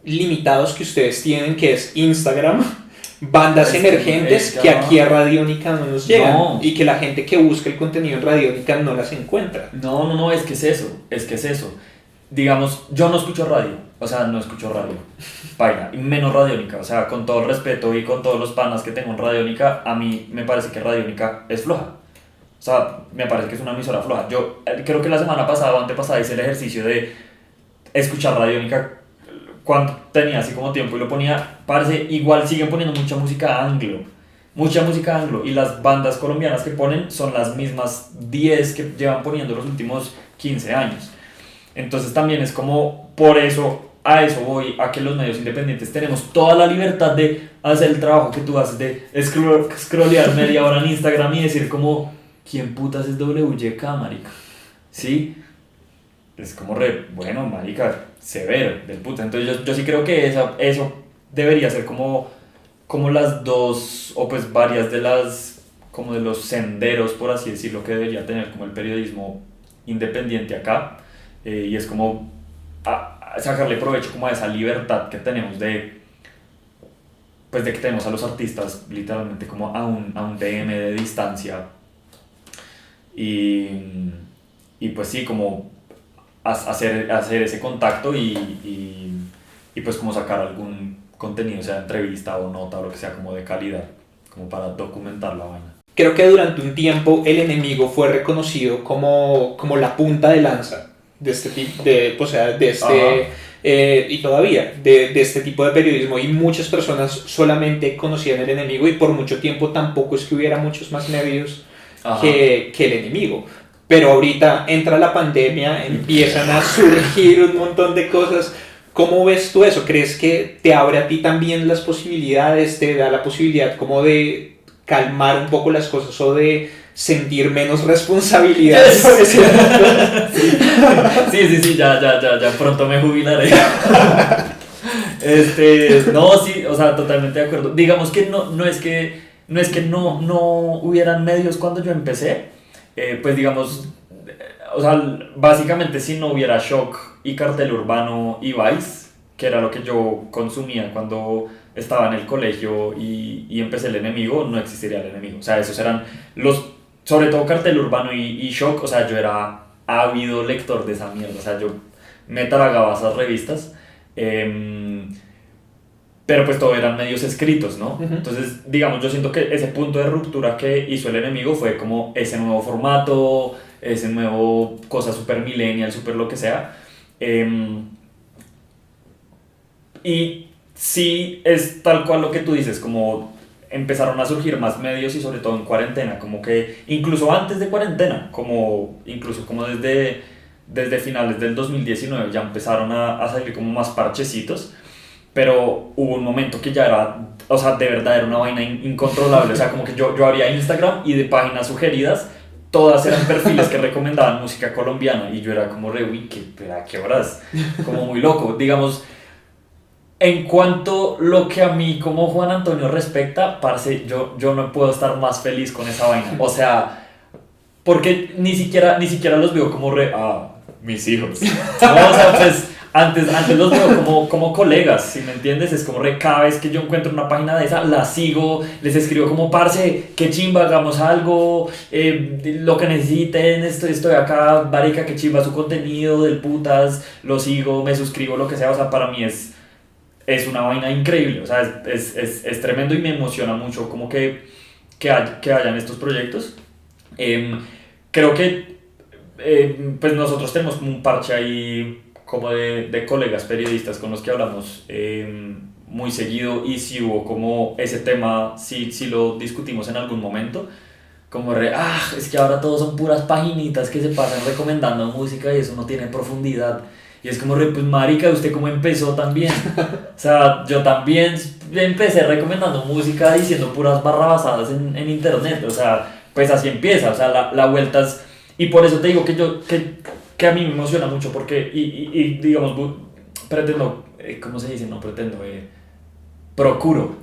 limitados que ustedes tienen, que es Instagram, bandas emergentes que aquí a Radiónica no nos llegan, y que la gente que busca el contenido en Radiónica no las encuentra. No, es que es eso. Digamos, yo no escucho radio, paila, y menos Radiónica, o sea, con todo el respeto y con todos los panas que tengo en Radiónica, a mí me parece que Radiónica es floja. O sea, me parece que es una emisora floja. Yo creo que la semana pasada o antepasada hice el ejercicio de escuchar Radiónica cuando tenía así como tiempo y lo ponía, parece, igual siguen poniendo mucha música anglo, y las bandas colombianas que ponen son las mismas 10 que llevan poniendo los últimos 15 años. Entonces también es como, por eso, a eso voy, a que los medios independientes tenemos toda la libertad de hacer el trabajo que tú haces, de scrollear media hora en Instagram y decir como, ¿quién putas es WYK, marica? ¿Sí? Es como bueno, marica, severo, del puta. Entonces yo sí creo que eso debería ser como las dos, o pues varias de los senderos, por así decirlo, que debería tener como el periodismo independiente acá. Y es como a sacarle provecho como a esa libertad que tenemos de que tenemos a los artistas literalmente como a un DM de distancia. Y pues sí, como hacer ese contacto y pues como sacar algún contenido, sea entrevista o nota o lo que sea, como de calidad, como para documentar la vaina. Creo que durante un tiempo El Enemigo fue reconocido como la punta de lanza de este tipo y todavía de este tipo de periodismo, y muchas personas solamente conocían El Enemigo, y por mucho tiempo tampoco es que hubiera muchos más medios que El Enemigo. Pero ahorita entra la pandemia, empiezan a surgir un montón de cosas. ¿Cómo ves tú eso? ¿Crees que te abre a ti también las posibilidades, te da la posibilidad como de calmar un poco las cosas o de sentir menos responsabilidad? Sí, ya pronto me jubilaré. No, sí, o sea, totalmente de acuerdo. Digamos que no hubieran medios cuando yo empecé, pues digamos, o sea, básicamente si no hubiera Shock y Cartel Urbano y Vice, que era lo que yo consumía cuando estaba en el colegio y empecé el enemigo, no existiría el enemigo. O sea, esos eran sobre todo Cartel Urbano y Shock, o sea, yo era ávido lector de esa mierda, o sea, yo me tragaba esas revistas. Pero pues todo eran medios escritos, ¿no? Ujú. Entonces, digamos, yo siento que ese punto de ruptura que hizo el enemigo fue como ese nuevo formato, ese nuevo cosa super millennial, super lo que sea. Em, y sí es tal cual lo que tú dices, como empezaron a surgir más medios y sobre todo en cuarentena, como que incluso antes de cuarentena, incluso como desde finales del 2019 ya empezaron a salir como más parchecitos, pero hubo un momento que ya era, o sea, de verdad era una vaina incontrolable, o sea, como que yo abría Instagram y de páginas sugeridas, todas eran perfiles que recomendaban música colombiana y yo era como re, uy, ¿qué horas? Como muy loco, digamos, en cuanto lo que a mí como Juan Antonio respecta, parce, yo no puedo estar más feliz con esa vaina, o sea, porque ni siquiera los veo como mis hijos, no, o sea, pues... Antes los veo como colegas, si me entiendes, es como cada vez que yo encuentro una página de esa, la sigo, les escribo como, parce, qué chimba, hagamos algo, lo que necesiten, estoy acá, marica, qué chimba su contenido, del putas, lo sigo, me suscribo, lo que sea, o sea, para mí es una vaina increíble, o sea, es tremendo y me emociona mucho como que hayan estos proyectos. Creo que pues nosotros tenemos como un parche ahí como de colegas periodistas con los que hablamos muy seguido y si hubo como ese tema, si lo discutimos en algún momento, como es que ahora todos son puras paginitas que se pasan recomendando música y eso no tiene profundidad. Y es como pues marica, ¿usted cómo empezó también? O sea, yo también empecé recomendando música diciendo puras barrabasadas en internet, o sea, pues así empieza, o sea, la vuelta es... Y por eso te digo que a mí me emociona mucho porque, y digamos, pretendo, ¿cómo se dice? No pretendo, procuro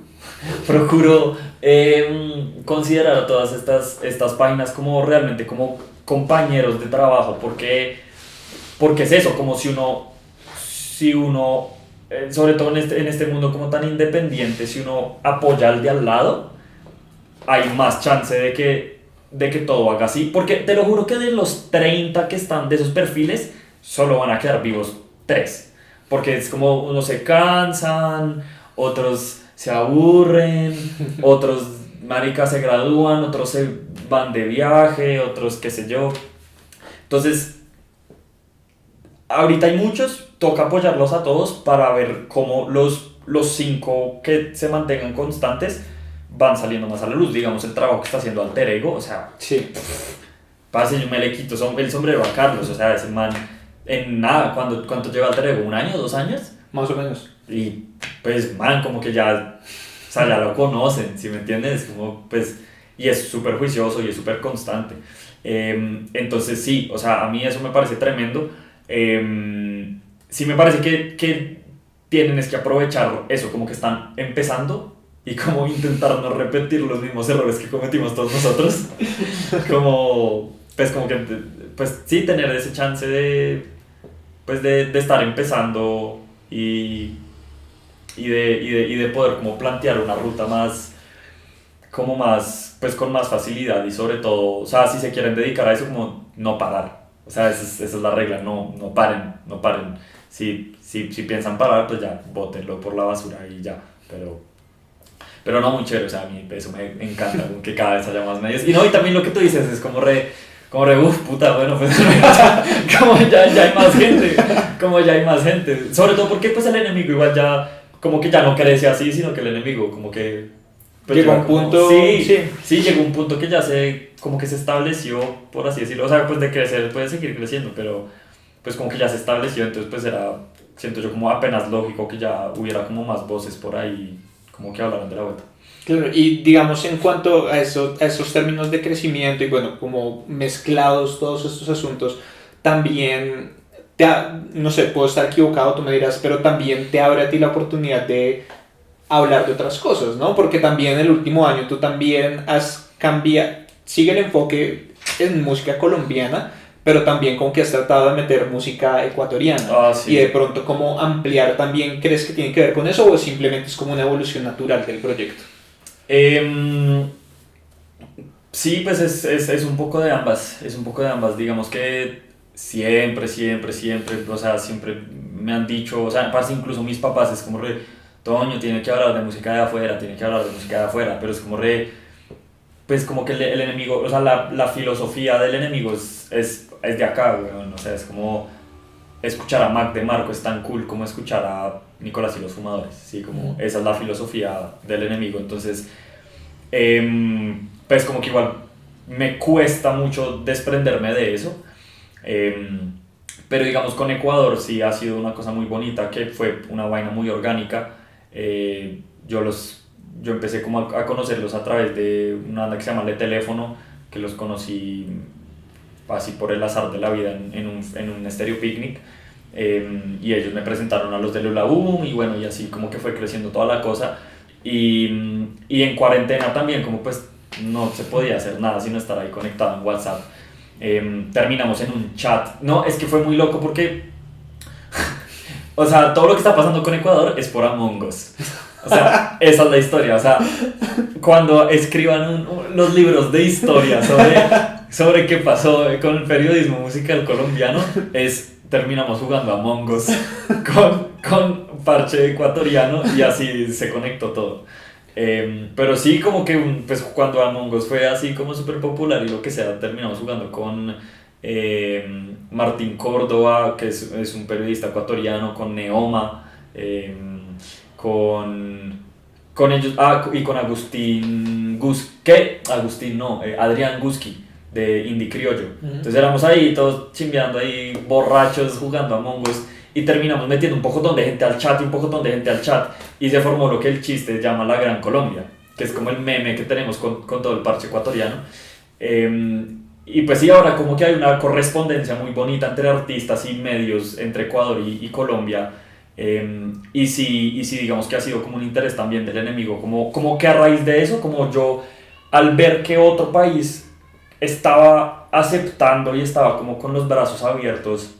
considerar a todas estas páginas como realmente como compañeros de trabajo, porque es eso, como si uno sobre todo en este mundo como tan independiente, si uno apoya al de al lado, hay más chance de que todo haga así, porque te lo juro que de los 30 que están de esos perfiles, solo van a quedar vivos 3, porque es como unos se cansan, otros se aburren, otros maricas se gradúan, otros se van de viaje, otros qué sé yo. Entonces, ahorita hay muchos, toca apoyarlos a todos para ver cómo los 5 que se mantengan constantes van saliendo más a la luz, digamos el trabajo que está haciendo Alter Ego, o sea, Sí. pase yo me le quito el sombrero a Carlos, o sea, ese man en nada, ¿cuánto lleva Alter Ego? ¿Un año? ¿2 años? Más o menos. Y pues man, como que ya, o sea, ya lo conocen, ¿sí me entiendes? Como pues, y es súper juicioso y es súper constante. Entonces sí, o sea, a mí eso me parece tremendo. Sí me parece que tienen es que aprovechar eso, como que están empezando y como intentar no repetir los mismos errores que cometimos todos nosotros. Pues como que, pues sí, tener ese chance de estar empezando y de poder como plantear una ruta pues con más facilidad y sobre todo, o sea, si se quieren dedicar a eso, como no parar. O sea, esa es la regla, no paren, no paren. Si piensan parar, pues ya, bótenlo por la basura y ya, pero no muy chévere, o sea, a mí eso me encanta, como que cada vez haya más medios. Y no, y también lo que tú dices es puta, bueno, pues como ya hay más gente, como ya hay más gente. Sobre todo porque pues el enemigo igual ya, como que ya no crece así, sino que el enemigo como que... Pues llegó a un punto... Sí, llegó un punto que ya como que se estableció, por así decirlo. O sea, pues de crecer puede seguir creciendo, pero pues como que ya se estableció, entonces pues siento yo como apenas lógico que ya hubiera como más voces por ahí, como que hablaran de la vuelta. Claro, y digamos en cuanto a esos términos de crecimiento y bueno, como mezclados todos estos asuntos, también no sé, puedo estar equivocado, tú me dirás, pero también te abre a ti la oportunidad de hablar de otras cosas, ¿no? Porque también el último año tú también has cambiado, sigue el enfoque en música colombiana, pero también como que has tratado de meter música ecuatoriana. Sí. Y de pronto cómo ampliar también, ¿crees que tiene que ver con eso o simplemente es como una evolución natural del proyecto? Sí, pues es un poco de ambas, es un poco de ambas, digamos que siempre, o sea, siempre me han dicho, o sea, pasa incluso mis papás, es como Toño tiene que hablar de música de afuera, tiene que hablar de música de afuera, pero es como pues como que el enemigo, o sea, la filosofía del enemigo es de acá, weón, o sea, es como escuchar a Mac de Marco es tan cool como escuchar a Nicolás y los Fumadores, ¿sí? Como esa es la filosofía del enemigo, entonces, pues como que igual me cuesta mucho desprenderme de eso, pero digamos con Ecuador sí ha sido una cosa muy bonita, que fue una vaina muy orgánica. eh, yo los yo empecé como a conocerlos a través de una banda que se llama Le Teléfono, que los conocí así por el azar de la vida en un estéreo picnic, y ellos me presentaron a los de Lula Boom y bueno, y así como que fue creciendo toda la cosa, y en cuarentena también como pues no se podía hacer nada sino estar ahí conectado en WhatsApp. Terminamos en un chat, no, es que fue muy loco porque o sea, todo lo que está pasando con Ecuador es por Among Us. O sea, esa es la historia. O sea, cuando escriban los libros de historia sobre qué pasó con el periodismo musical colombiano, terminamos jugando Among Us con parche ecuatoriano y así se conectó todo. Pero sí, como que pues, cuando Among Us fue así como súper popular y lo que sea, terminamos jugando con Martín Córdoba, que es un periodista ecuatoriano, con Neoma, con ellos, y con Adrián Gusky de Indie Criollo. Entonces éramos ahí todos chimbeando ahí, borrachos, jugando a Among Us, y terminamos metiendo un pocotón de gente al chat y se formó lo que el chiste llama la Gran Colombia, que es como el meme que tenemos con todo el parche ecuatoriano. Y pues sí, ahora como que hay una correspondencia muy bonita entre artistas y medios entre Ecuador y Colombia. Y sí, digamos que ha sido como un interés también del enemigo, como que a raíz de eso, como yo al ver que otro país estaba aceptando y estaba como con los brazos abiertos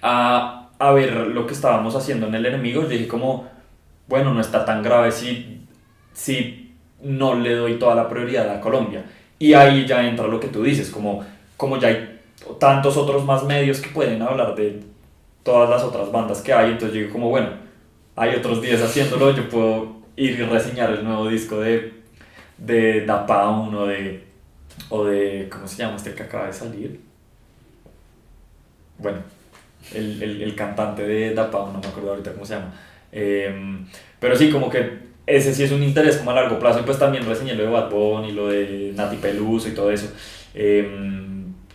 a ver lo que estábamos haciendo en el enemigo, yo dije como, bueno, no está tan grave si no le doy toda la prioridad a Colombia. Y ahí ya entra lo que tú dices, como ya hay tantos otros más medios que pueden hablar de todas las otras bandas que hay, entonces yo digo como, bueno, hay otros días haciéndolo, yo puedo ir y reseñar el nuevo disco de Da Pound o de, ¿cómo se llama este que acaba de salir? Bueno, el cantante de Da Pound, no me acuerdo ahorita cómo se llama. Pero sí, como que ese sí es un interés como a largo plazo, y pues también reseñé lo de Bad Bunny y lo de Nati Peluso y todo eso.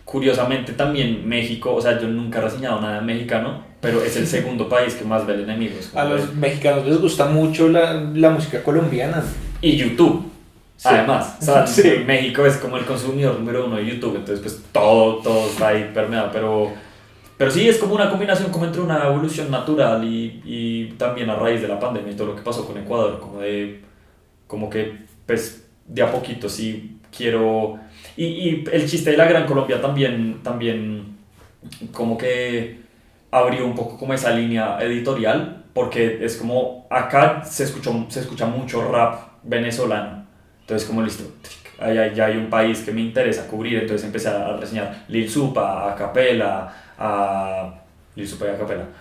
Curiosamente también México, o sea, yo nunca he reseñado nada mexicano, pero es el segundo país que más ve el enemigo. A los mexicanos les gusta mucho la música colombiana. Y YouTube, sí. Además, o sea, sí. México es como el consumidor número uno de YouTube, entonces pues todo está ahí permeado, pero sí, es como una combinación como entre una evolución natural y también a raíz de la pandemia y todo lo que pasó con Ecuador, como que pues de a poquito sí quiero. Y el chiste de la Gran Colombia también como que abrió un poco como esa línea editorial, porque es como acá se escucha mucho rap venezolano, entonces como listo, ya hay un país que me interesa cubrir, entonces empecé a reseñar Lil Supa, Lil Supa y Acapela,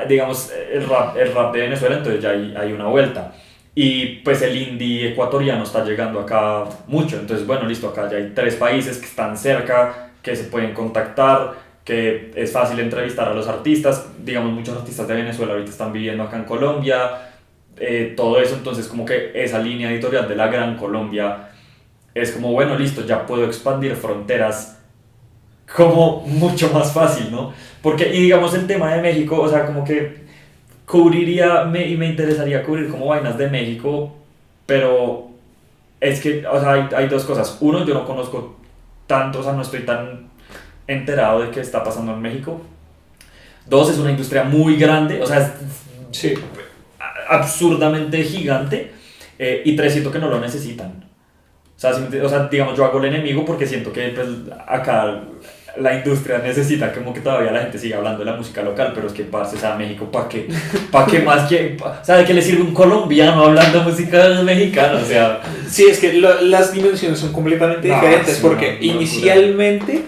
digamos el rap de Venezuela, entonces ya hay una vuelta. Y pues el indie ecuatoriano está llegando acá mucho, entonces bueno, listo, acá ya hay 3 países que están cerca, que se pueden contactar, que es fácil entrevistar a los artistas, digamos muchos artistas de Venezuela ahorita están viviendo acá en Colombia, todo eso, entonces como que esa línea editorial de la Gran Colombia es como bueno, listo, ya puedo expandir fronteras como mucho más fácil, ¿no? Porque, y digamos el tema de México, o sea, como que y me interesaría cubrir como vainas de México, pero es que, o sea, hay 2 cosas. Uno, yo no conozco tanto, o sea, no estoy tan enterado de qué está pasando en México. Dos, es una industria muy grande, o sea, es Sí. absurdamente gigante. Y tres, siento que no lo necesitan. O sea, digamos, yo hago el enemigo porque siento que pues, acá la industria necesita como que todavía la gente siga hablando de la música local, pero es que, parce, o sea, México, ¿para qué más? O sea, ¿de qué le sirve un colombiano hablando música mexicana? O sea... Sí, es que las dimensiones son completamente diferentes, porque inicialmente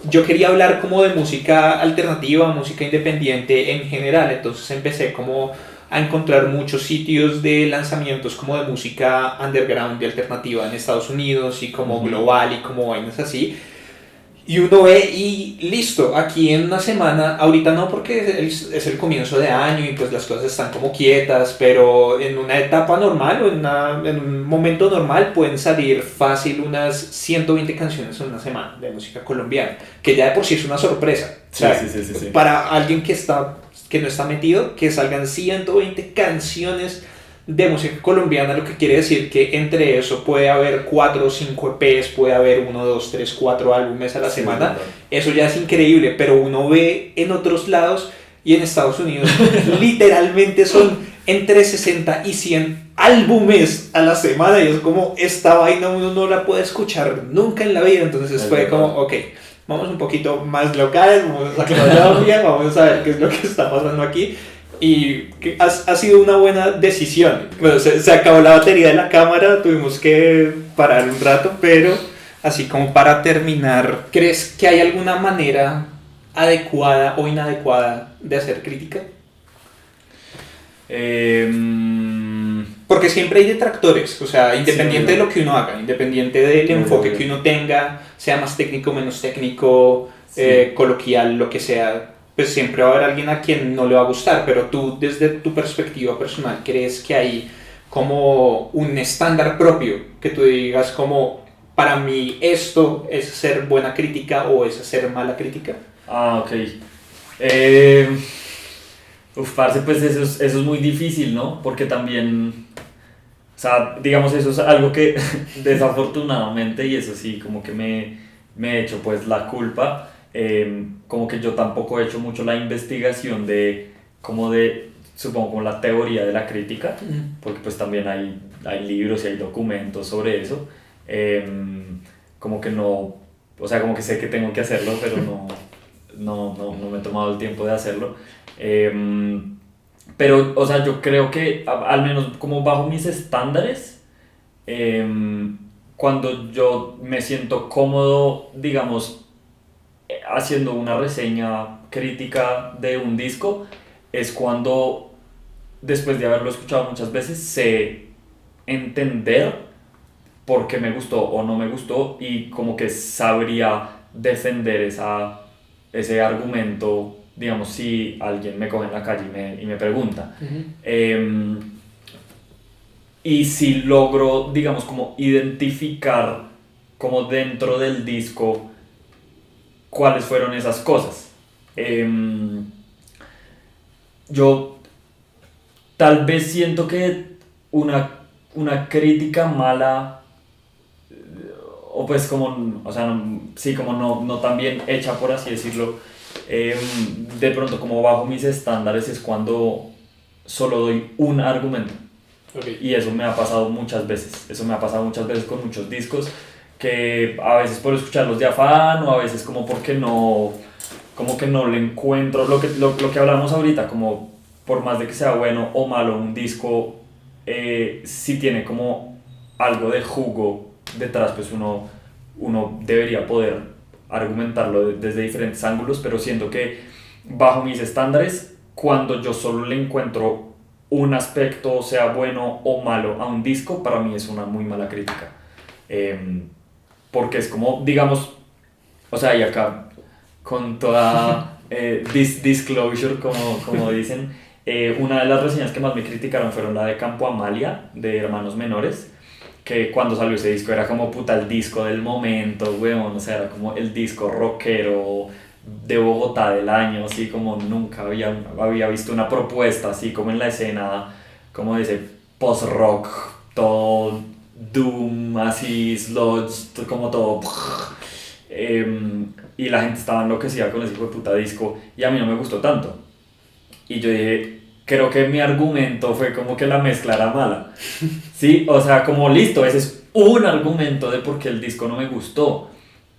yo quería hablar como de música alternativa, música independiente en general, entonces empecé como a encontrar muchos sitios de lanzamientos como de música underground y alternativa en Estados Unidos y como global y como vainas así. Y uno ve y listo, aquí en una semana, ahorita no porque es el comienzo de año y pues las cosas están como quietas, pero en una etapa normal o en un momento normal pueden salir fácil unas 120 canciones en una semana de música colombiana, que ya de por sí es una sorpresa. Sí, O sea, sí. para alguien que no está metido, que salgan 120 canciones de música colombiana, lo que quiere decir que entre eso puede haber 4 o 5 EPs, puede haber 1, 2, 3, 4 álbumes a la semana. Eso ya es increíble, pero uno ve en otros lados y en Estados Unidos literalmente son entre 60 y 100 álbumes a la semana y es como esta vaina uno no la puede escuchar nunca en la vida. Entonces fue como, ok, vamos un poquito más local, vamos a Colombia, vamos a ver qué es lo que está pasando aquí. Y ha sido una buena decisión. Bueno, se acabó la batería de la cámara, tuvimos que parar un rato, pero así como para terminar, ¿crees que hay alguna manera adecuada o inadecuada de hacer crítica? Porque siempre hay detractores, o sea, independiente de lo que uno haga, independiente del enfoque que uno tenga, sea más técnico, menos técnico, coloquial, lo que sea, pues siempre va a haber alguien a quien no le va a gustar, pero tú desde tu perspectiva personal, ¿crees que hay como un estándar propio que tú digas como, para mí esto es hacer buena crítica o es hacer mala crítica? Ok. Parce, pues eso es muy difícil, ¿no? Porque también, o sea, digamos, eso es algo que desafortunadamente, y eso sí, como que me he hecho pues la culpa, como que yo tampoco he hecho mucho la investigación supongo, como la teoría de la crítica, porque pues también hay libros y hay documentos sobre eso, como que no, o sea, como que sé que tengo que hacerlo, pero no me he tomado el tiempo de hacerlo. Pero, o sea, yo creo que al menos como bajo mis estándares, cuando yo me siento cómodo, digamos, haciendo una reseña crítica de un disco, es cuando, después de haberlo escuchado muchas veces, sé entender por qué me gustó o no me gustó y como que sabría defender ese argumento, digamos, si alguien me coge en la calle y me pregunta. Y si logro, digamos, como identificar como dentro del disco cuáles fueron esas cosas. Yo tal vez siento que una crítica mala, o pues como, o sea, sí, como no tan bien hecha, por así decirlo, de pronto como bajo mis estándares es cuando solo doy un argumento. Okay. Y eso me ha pasado muchas veces, con muchos discos, que a veces por escucharlos de afán o a veces como porque no, como que no le encuentro lo que hablamos ahorita, como por más de que sea bueno o malo un disco, si tiene como algo de jugo detrás, pues uno debería poder argumentarlo desde diferentes ángulos, pero siento que bajo mis estándares, cuando yo solo le encuentro un aspecto, sea bueno o malo, a un disco, para mí es una muy mala crítica. Porque es como, digamos, o sea, y acá con toda disclosure, como dicen, una de las reseñas que más me criticaron fueron la de Campo Amalia, de Hermanos Menores, que cuando salió ese disco era como puta el disco del momento, weón, o sea, era como el disco rockero de Bogotá del año, así como nunca había visto una propuesta así como en la escena, como de ese post-rock, todo doom, así, sludge, como todo. y la gente estaba enloquecida con ese hijo de puta disco y a mí no me gustó tanto. Y yo dije, creo que mi argumento fue como que la mezcla era mala. Sí, o sea, como listo, ese es un argumento de por qué el disco no me gustó.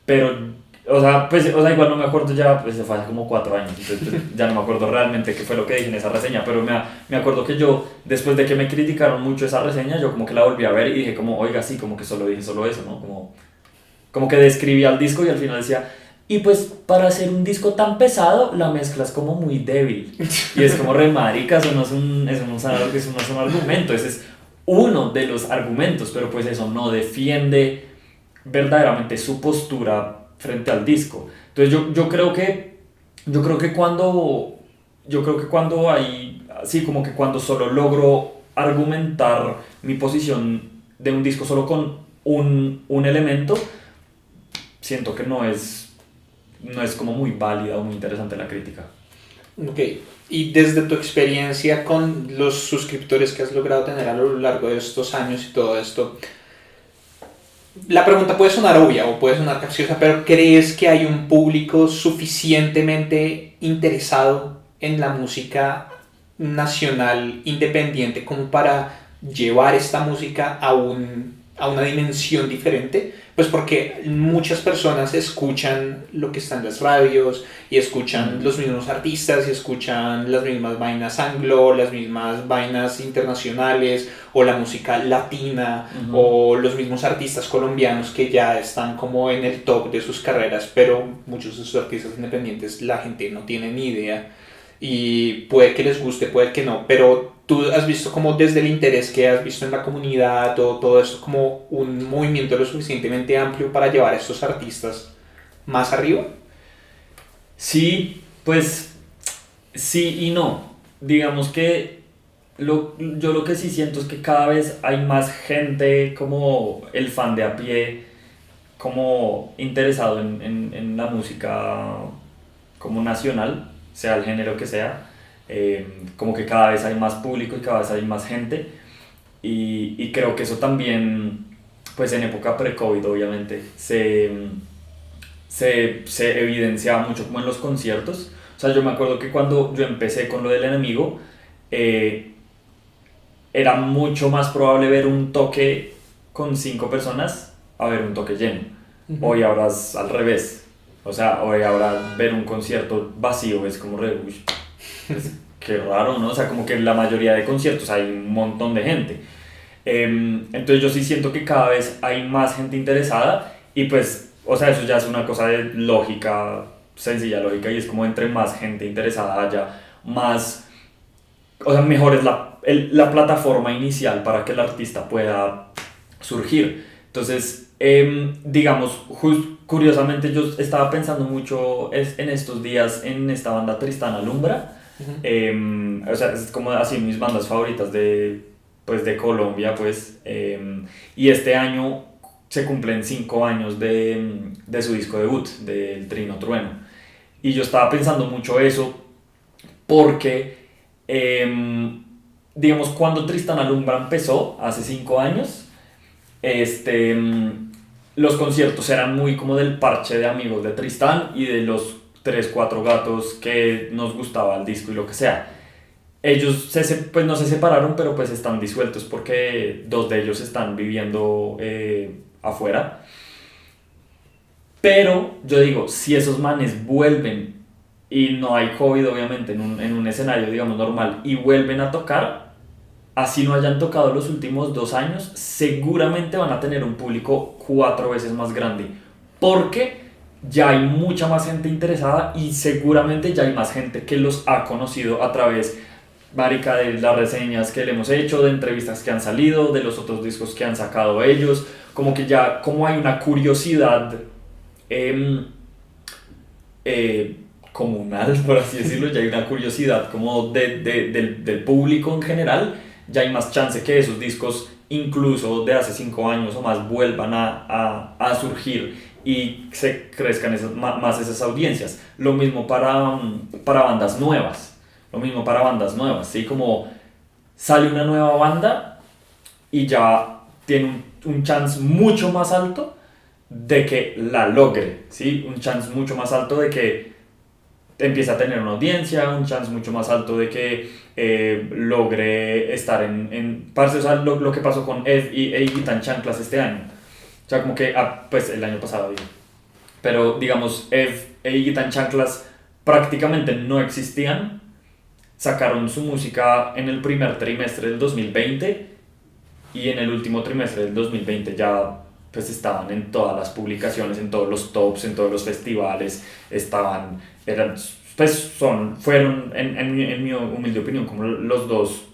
Pero, igual no me acuerdo ya, pues fue hace como 4 años, entonces pues, ya no me acuerdo realmente qué fue lo que dije en esa reseña, pero me acuerdo que yo, después de que me criticaron mucho esa reseña, yo como que la volví a ver y dije como, oiga, sí, como que solo dije solo eso, ¿no? Como que describía el disco y al final decía, y pues para hacer un disco tan pesado, la mezcla es como muy débil. Y es como re marica, eso no es un argumento, ese es uno de los argumentos, pero pues eso no defiende verdaderamente su postura frente al disco. Entonces yo creo que cuando hay, sí, como que cuando solo logro argumentar mi posición de un disco solo con un elemento, siento que no es como muy válida o muy interesante la crítica. Ok, y desde tu experiencia con los suscriptores que has logrado tener a lo largo de estos años y todo esto, la pregunta puede sonar obvia o puede sonar capciosa, pero ¿crees que hay un público suficientemente interesado en la música nacional independiente como para llevar esta música a una dimensión diferente? Pues porque muchas personas escuchan lo que está en las radios y escuchan los mismos artistas y escuchan las mismas vainas anglo, las mismas vainas internacionales o la música latina o los mismos artistas colombianos que ya están como en el top de sus carreras, pero muchos de sus artistas independientes la gente no tiene ni idea y puede que les guste, puede que no, pero tú has visto como desde el interés que has visto en la comunidad o todo esto como un movimiento lo suficientemente amplio para llevar a estos artistas más arriba. Sí, pues sí y no. Digamos que yo lo que sí siento es que cada vez hay más gente como el fan de a pie, como interesado en la música como nacional, sea el género que sea. Como que cada vez hay más público y cada vez hay más gente y creo que eso también, pues en época pre-COVID obviamente, se evidenciaba mucho como en los conciertos. O sea, yo me acuerdo que cuando yo empecé con lo del enemigo, era mucho más probable ver un toque con 5 personas a ver un toque lleno. Hoy ahora es al revés. O sea, hoy ahora ver un concierto vacío es como re... Uy, qué raro, ¿no? O sea, como que en la mayoría de conciertos hay un montón de gente. Entonces yo sí siento que cada vez hay más gente interesada y pues, o sea, eso ya es una cosa de lógica, sencilla lógica, y es como entre más gente interesada haya, más, o sea, mejor es la plataforma inicial para que el artista pueda surgir. Entonces, digamos, curiosamente yo estaba pensando mucho en estos días en esta banda Tristán Alumbra. O sea, es como así mis bandas favoritas de Colombia, pues. Y este año se cumplen 5 años de su disco debut, del Trino Trueno. Y yo estaba pensando mucho eso porque, digamos, cuando Tristán Alumbra empezó, hace 5 años, los conciertos eran muy como del parche de amigos de Tristán y de los 3-4 gatos que nos gustaba el disco y lo que sea. Ellos pues no se separaron, pero pues están disueltos porque 2 de ellos están viviendo afuera. Pero yo digo, si esos manes vuelven y no hay COVID obviamente en un escenario digamos normal y vuelven a tocar, así no hayan tocado los últimos 2 años, seguramente van a tener un público 4 veces más grande. Porque ya hay mucha más gente interesada y seguramente ya hay más gente que los ha conocido a través, marica, de las reseñas que le hemos hecho, de entrevistas que han salido, de los otros discos que han sacado ellos, como que ya como hay una curiosidad comunal, por así decirlo, ya hay una curiosidad como del público en general, ya hay más chance que esos discos incluso de hace 5 años o más vuelvan a surgir y se crezcan más esas audiencias. Lo mismo para bandas nuevas. ¿Sí? Como sale una nueva banda y ya tiene un chance mucho más alto de que la logre, ¿sí? Un chance mucho más alto de que empiece a tener una audiencia, un chance mucho más alto de que logre estar parce, o sea, lo que pasó con Ed y Eigitan Chanclas este año. O sea, como que, pues el año pasado, digo. Pero digamos, Ed e Eigitan Chanclas prácticamente no existían. Sacaron su música en el primer trimestre del 2020 y en el último trimestre del 2020 ya pues estaban en todas las publicaciones, en todos los tops, en todos los festivales, fueron en mi humilde opinión como los dos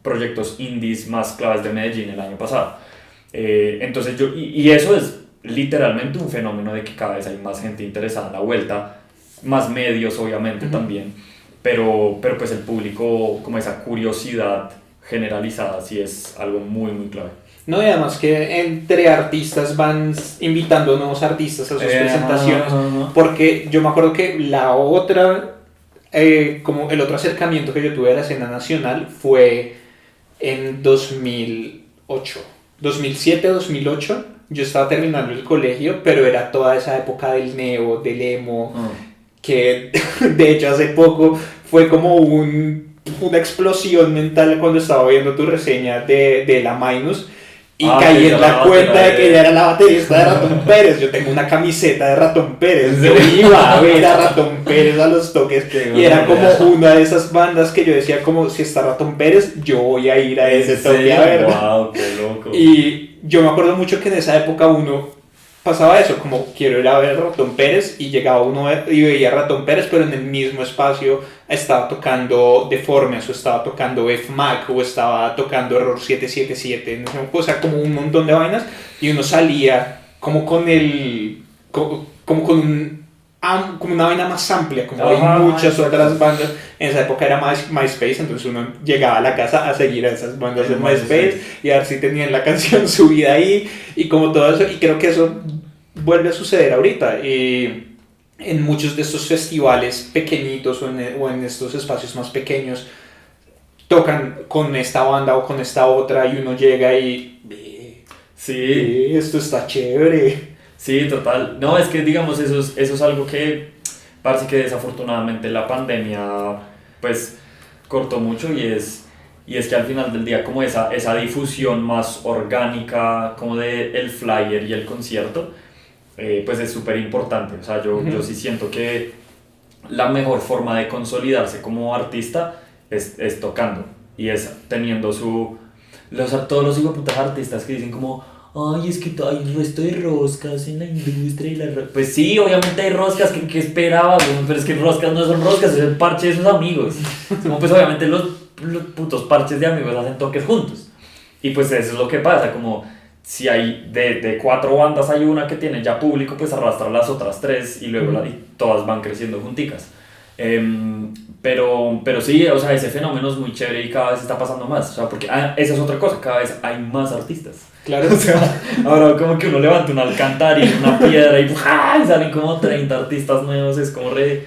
proyectos indies más claves de Medellín el año pasado. Entonces y eso es literalmente un fenómeno de que cada vez hay más gente interesada en la vuelta, más medios obviamente también, pero pues el público, como esa curiosidad generalizada, sí es algo muy muy clave. No, y además que entre artistas van invitando nuevos artistas a sus presentaciones, porque yo me acuerdo que la otra, como el otro acercamiento que yo tuve a la escena nacional fue en 2008, 2007, 2008, yo estaba terminando el colegio, pero era toda esa época del neo, del emo, que de hecho hace poco fue como una explosión mental cuando estaba viendo tu reseña de la Minus. Y caí en la cuenta de que ella era la baterista de Ratón Pérez. Yo tengo una camiseta de Ratón Pérez. Yo iba a ver a Ratón Pérez a los toques. Y era como una de esas bandas que yo decía como, si está Ratón Pérez, yo voy a ir a ese toque a ver. Wow, qué loco. Y yo me acuerdo mucho que en esa época uno pasaba eso, como quiero ir a ver a Ratón Pérez, y llegaba uno y veía a Ratón Pérez, pero en el mismo espacio estaba tocando Deformes, o estaba tocando FMAC, o estaba tocando Error 777, o sea, como un montón de vainas, y uno salía como con como una vaina más amplia, como hay muchas otras bandas. En esa época era MySpace, entonces uno llegaba a la casa a seguir a esas bandas de MySpace y a ver si tenían la canción subida ahí y como todo eso, y creo que eso vuelve a suceder ahorita en muchos de estos festivales pequeñitos o en estos espacios más pequeños tocan con esta banda o con esta otra y uno llega y esto está chévere. Sí, total. No, es que digamos eso es algo que parece que desafortunadamente la pandemia pues cortó mucho y es que al final del día como esa difusión más orgánica como de el flyer y el concierto pues es súper importante. O sea, yo sí siento que la mejor forma de consolidarse como artista es tocando y es teniendo todos los hijueputas artistas que dicen como ay, es que hay un resto de roscas en la industria y pues sí, obviamente hay roscas que esperabas, pero es que roscas no son roscas, es el parche de sus amigos. Como pues obviamente los putos parches de amigos hacen toques juntos. Y pues eso es lo que pasa, como si hay de 4 bandas hay una que tiene ya público, pues arrastra las otras 3 y luego y todas van creciendo junticas. Pero sí, o sea, ese fenómeno es muy chévere y cada vez está pasando más, o sea, porque esa es otra cosa, cada vez hay más artistas. Claro. O sea, ahora como que uno levanta un alcantarilla, una piedra y salen como 30 artistas nuevos, es como ¿qué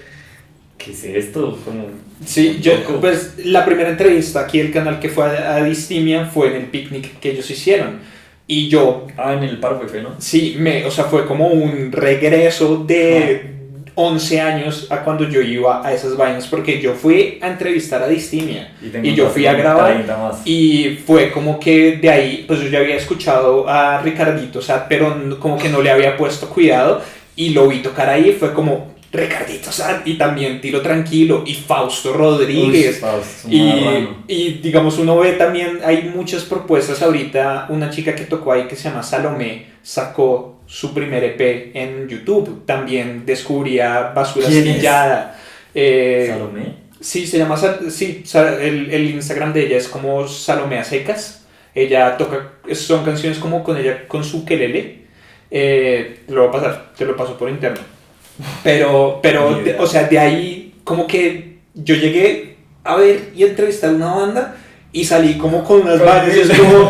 es esto? Como sí, pues la primera entrevista aquí del canal que fue a Distimia fue en el picnic que ellos hicieron. Y yo... en el Parque fue, ¿no? Sí, o sea, fue como un regreso de 11 años a cuando yo iba a esas vainas, porque yo fui a entrevistar a Distimia y yo fui a grabar y fue como que de ahí, pues yo ya había escuchado a Ricardito, o sea, pero como que no le había puesto cuidado y lo vi tocar ahí, fue como Ricardito, o sea, y también Tiro Tranquilo y Fausto Rodríguez. Y digamos, uno ve también, hay muchas propuestas ahorita, una chica que tocó ahí que se llama Salomé, sacó su primer EP en YouTube, también descubría Basura Astillada. ¿Salomé? Sí, se llama, el Instagram de ella es como Salomé a secas, ella toca, son canciones como con ella, con su ukelele, lo voy a pasar, te lo paso por interno. Pero o sea, de ahí como que yo llegué a ver y entrevistar a una banda y salí como con unas vainas, es como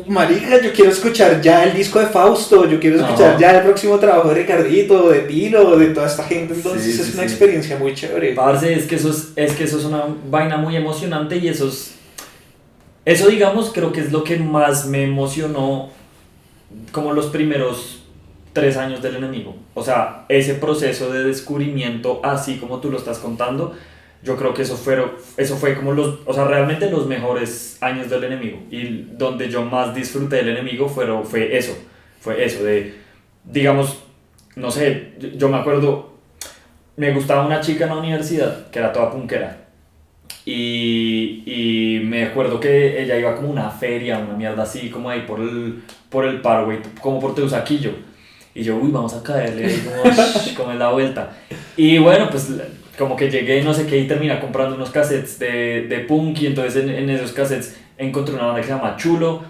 marica, yo quiero escuchar ya el disco de Fausto, yo quiero escuchar ya el próximo trabajo de Ricardito, de Tilo, de toda esta gente, entonces es una experiencia muy chévere. Parce, es que eso es una vaina muy emocionante y eso digamos creo que es lo que más me emocionó como los primeros 3 años del enemigo. O sea, ese proceso de descubrimiento, así como tú lo estás contando, yo creo que eso fue como o sea, realmente los mejores años del enemigo. Y donde yo más disfruté del enemigo fue eso de, digamos, no sé, yo me acuerdo, me gustaba una chica en la universidad que era toda punkera. Y me acuerdo que ella iba como a una feria, una mierda así, como ahí por el Parkway, como por Teusaquillo. Y yo, uy, vamos a caerle, como en la vuelta. Y bueno, pues como que llegué, no sé qué, y terminé comprando unos cassettes de punk. Y entonces en esos cassettes encontré una banda que se llama Chulo.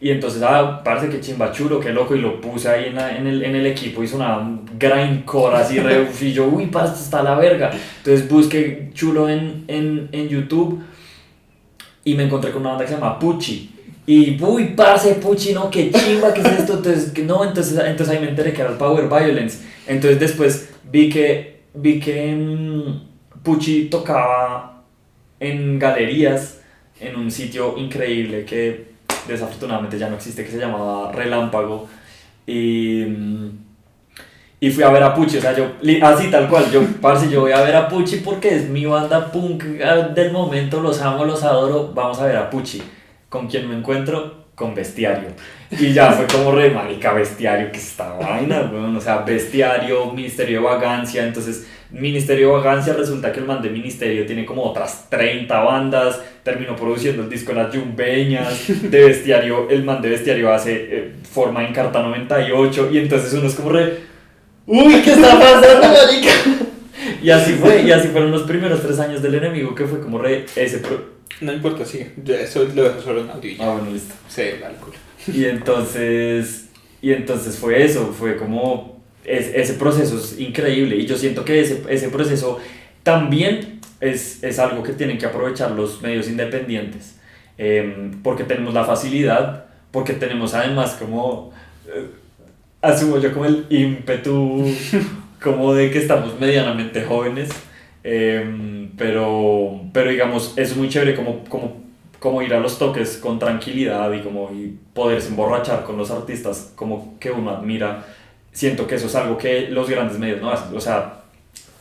Y entonces, parece que chimba Chulo, qué loco. Y lo puse ahí en el equipo y sonaba grindcore así, y yo, uy, parce, está la verga. Entonces busqué Chulo en YouTube y me encontré con una banda que se llama Pucci. Y, uy, parce, Pucci, no, qué chimba, ¿qué es esto? Entonces ahí me enteré que era el Power Violence. Entonces después vi que Pucci tocaba en galerías, en un sitio increíble que desafortunadamente ya no existe, que se llamaba Relámpago. Y fui a ver a Pucci, o sea, así tal cual, parce, yo voy a ver a Pucci porque es mi banda punk del momento, los amo, los adoro, vamos a ver a Pucci. ¿Con quién me encuentro? Con Bestiario. Y ya fue como re marica, Bestiario, que esta vaina, weón. O sea, Bestiario, Ministerio de Vagancia. Entonces, Ministerio de Vagancia, resulta que el man de Ministerio tiene como otras 30 bandas. Terminó produciendo el disco Las Yumbeñas. De Bestiario, el man de Bestiario hace Forma en Carta 98. Y entonces uno es como re, uy, ¿qué está pasando, marica? Y así fueron los primeros 3 años del enemigo, que fue como re No importa, sí, eso lo dejo solo en audio. Bueno, listo. Sí, alcohol. Y entonces fue eso, fue como ese proceso es increíble. Y yo siento que ese proceso también es algo que tienen que aprovechar los medios independientes, porque tenemos la facilidad, porque tenemos además como, asumo yo como el ímpetu como de que estamos medianamente jóvenes. Pero digamos, es muy chévere como ir a los toques con tranquilidad y poderse emborrachar con los artistas como que uno admira. Siento que eso es algo que los grandes medios no hacen. O sea,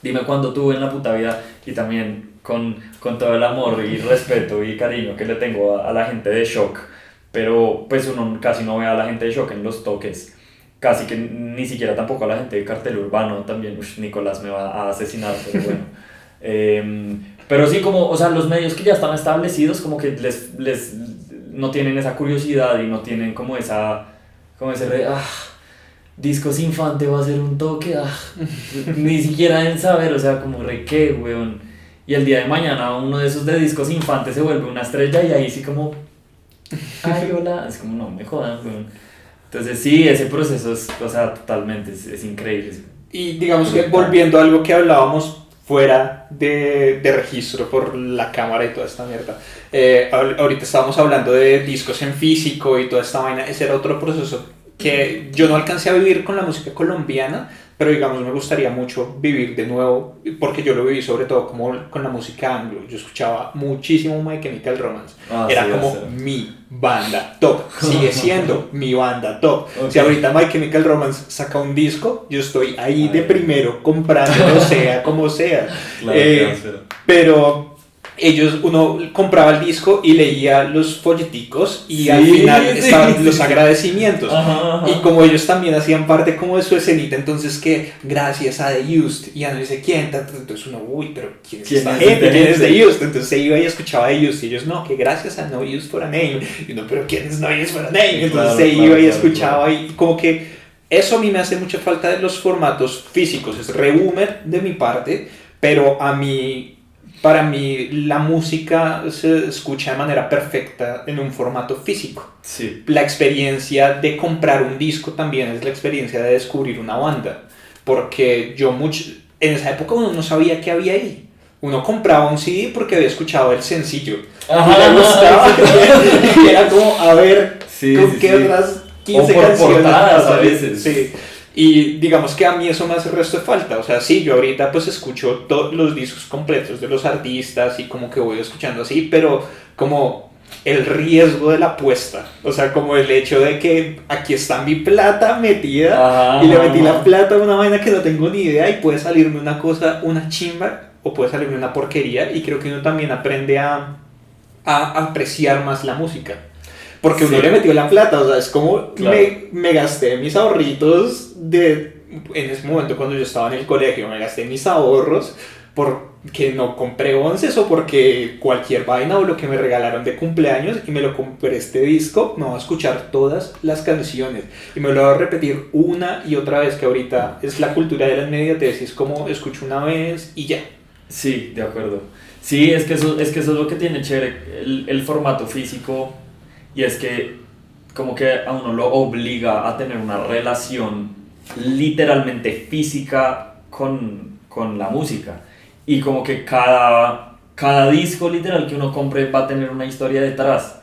dime cuándo tú en la puta vida, y también con todo el amor y respeto y cariño que le tengo a la gente de Shock, pero pues uno casi no ve a la gente de Shock en los toques. Casi que ni siquiera tampoco a la gente de Cartel Urbano también. Nicolás me va a asesinar, pero bueno. Pero sí, como, o sea, los medios que ya están establecidos como que les no tienen esa curiosidad y no tienen como ese Discos Infante va a ser un toque, ni siquiera deben saber, o sea, como re qué, weón. Y el día de mañana uno de esos de Discos Infante se vuelve una estrella y ahí sí como, ay, hola, es como, no me jodan, weón. Entonces sí, ese proceso es, o sea, totalmente, es increíble. Y digamos que volviendo a algo que hablábamos fuera de registro por la cámara y toda esta mierda, ahorita estábamos hablando de discos en físico y toda esta vaina. Ese era otro proceso que yo no alcancé a vivir con la música colombiana, pero digamos me gustaría mucho vivir de nuevo, porque yo lo viví sobre todo como con la música anglo. Yo escuchaba muchísimo My Chemical Romance, era sí, como mi banda top, sigue siendo mi banda top. Okay. Si ahorita My Chemical Romance saca un disco, yo estoy ahí de primero comprándolo, sea como sea. Claro, pero uno compraba el disco y leía los folleticos y sí, al final estaban los agradecimientos. Ajá. Y como ellos también hacían parte como de su escenita, entonces que gracias a The Used y a no sé quién, entonces uno, uy, pero ¿quién es esta gente? ¿Quién es The Used? Entonces se iba y escuchaba The Used y ellos, no, que gracias a No Use for a Name. Y uno, pero ¿quién es No Use for a Name? Entonces claro, se iba y escuchaba y como que eso a mí me hace mucha falta de los formatos físicos. Es re boomer de mi parte, pero para mí la música se escucha de manera perfecta en un formato físico. Sí. La experiencia de comprar un disco también es la experiencia de descubrir una banda. Porque en esa época uno no sabía qué había ahí. Uno compraba un CD porque había escuchado el sencillo. Ajá, y le gustaba. Y era como, a ver, con qué otras 15 canciones. Portadas a veces. Sí. Y digamos que a mí eso me hace el resto de falta. O sea, sí, yo ahorita pues escucho todos los discos completos de los artistas y como que voy escuchando así, pero como el riesgo de la apuesta. O sea, como el hecho de que aquí está mi plata metida y le metí la plata a una vaina que no tengo ni idea y puede salirme una cosa, una chimba o puede salirme una porquería. Y creo que uno también aprende a apreciar más la música. Porque uno le metió la plata, o sea, es como Claro. me gasté mis ahorritos en ese momento cuando yo estaba en el colegio, me gasté mis ahorros porque no compré onces o porque cualquier vaina o lo que me regalaron de cumpleaños y me lo compré este disco, me voy a escuchar todas las canciones y me lo voy a repetir una y otra vez, que ahorita es la cultura de la inmediatez, es como escucho una vez y ya. Sí, de acuerdo. Sí, es que eso es lo que tiene chévere el formato físico, y es que como que a uno lo obliga a tener una relación literalmente física con la música. Y como que cada disco literal que uno compre va a tener una historia detrás.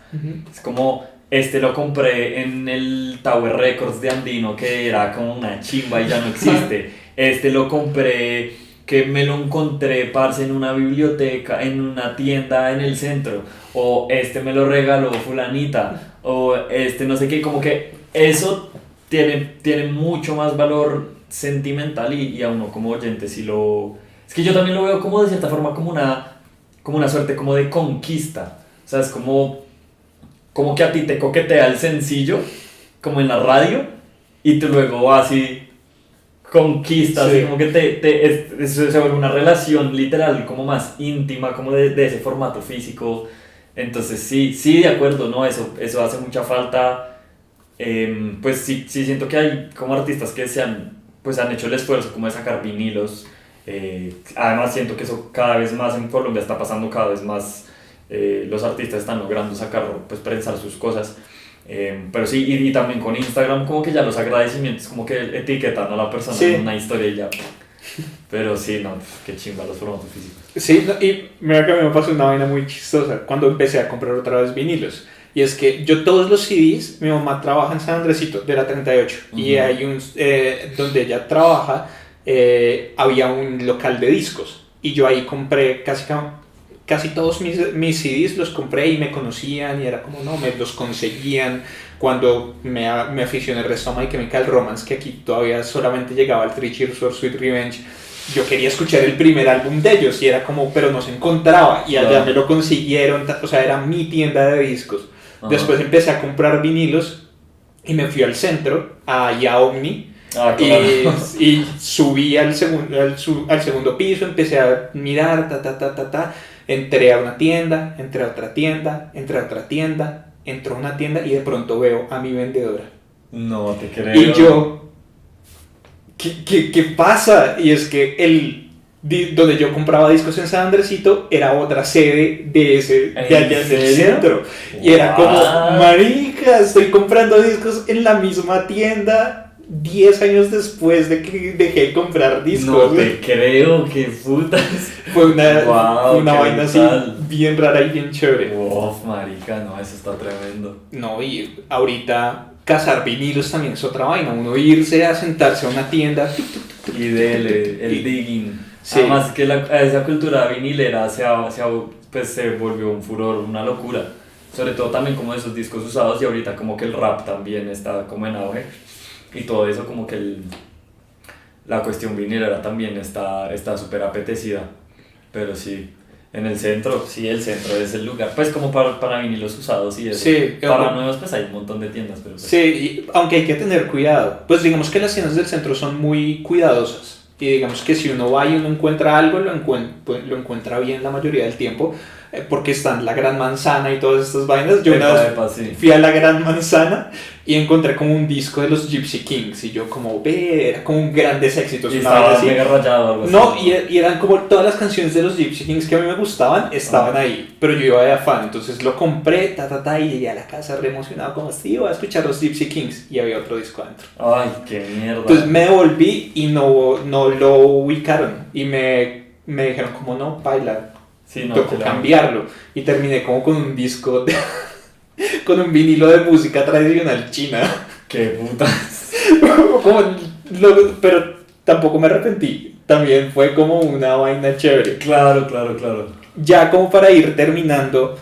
Es como, lo compré en el Tower Records de Andino, que era como una chimba y ya no existe. Lo compré, que me lo encontré, parce, en una biblioteca, en una tienda en el centro. O me lo regaló fulanita. O no sé qué, como que eso tiene mucho más valor sentimental y a uno como oyente si lo... Es que yo también lo veo como de cierta forma como una suerte como de conquista. O sea, es como que a ti te coquetea el sencillo, como en la radio, y tú luego vas y conquistas, Sí. y como que eso se vuelve una relación literal, como más íntima, como de ese formato físico. Entonces sí, de acuerdo, ¿no? Eso hace mucha falta. Pues sí siento que hay como artistas que pues han hecho el esfuerzo como de sacar vinilos. Además siento que eso cada vez más en Colombia está pasando, cada vez más los artistas están logrando sacarlo, pues prensar sus cosas. Pero sí, y también con Instagram como que ya los agradecimientos como que etiquetan a la persona en una historia y ya. Pero sí, no, qué chimba los formatos físicos. Sí, no, y mira que a mí me pasó una vaina muy chistosa cuando empecé a comprar otra vez vinilos. Y es que yo todos los CDs, mi mamá trabaja en San Andresito, de la 38, y hay donde ella trabaja, había un local de discos. Y yo ahí compré casi todos mis CDs, los compré y me conocían y era como, no, me los conseguían. Cuando me aficioné el resto a My Chemical Romance, que aquí todavía solamente llegaba al Three Cheers for Sweet Revenge, yo quería escuchar el primer álbum de ellos y era como, pero no se encontraba y allá me lo consiguieron, o sea, era mi tienda de discos. Después empecé a comprar vinilos y me fui al centro, a Omni, Claro. y subí al segundo piso, empecé a mirar, entré a una tienda, entré a otra tienda, entré a otra tienda, entró a una tienda y de pronto veo a mi vendedora. No te creo. Y yo, ¿qué pasa? Y es que donde yo compraba discos en San Andresito era otra sede de allá del centro. Y era como, marica, estoy comprando discos en la misma tienda 10 años después de que dejé de comprar discos. No te creo, qué putas. Fue una vaina así brutal. bien rara y bien chévere. Uf, marica, no, eso está tremendo. No, y ahorita cazar vinilos también es otra vaina. Uno irse a sentarse a una tienda. Y dele, el digging. Sí. Además que esa cultura vinilera pues se volvió un furor, una locura. Sobre todo también como esos discos usados, y ahorita como que el rap también está como en auge. Y todo eso como que la cuestión vinilera también está súper apetecida. Pero sí, en el centro es el lugar. Pues como para vinilos usados y eso. Sí, para nuevos pues hay un montón de tiendas. Pero pues. Sí, aunque hay que tener cuidado. Pues digamos que las tiendas del centro son muy cuidadosas. Y digamos que si uno va y uno encuentra algo, lo encuentra bien la mayoría del tiempo. Porque están la Gran Manzana y todas estas vainas. Yo una vez Sí. fui a la Gran Manzana y encontré como un disco de los Gypsy Kings. Y yo como, era como un grandes éxitos. Y una vaina estaba así. mega rayado algo así. No, y eran como todas las canciones de los Gypsy Kings que a mí me gustaban, estaban ahí. Pero yo iba de afán, entonces lo compré, y llegué a la casa re emocionado, como así, iba a escuchar los Gypsy Kings. Y había otro disco adentro. Ay, qué mierda. Entonces me devolví y no lo ubicaron. Y me dijeron como, no, baila. Sí, no, Tocó cambiarlo. Y terminé como con un disco, con un vinilo de música tradicional china. Qué putas. Pero tampoco me arrepentí. También fue como una vaina chévere. Claro. Ya como para ir terminando,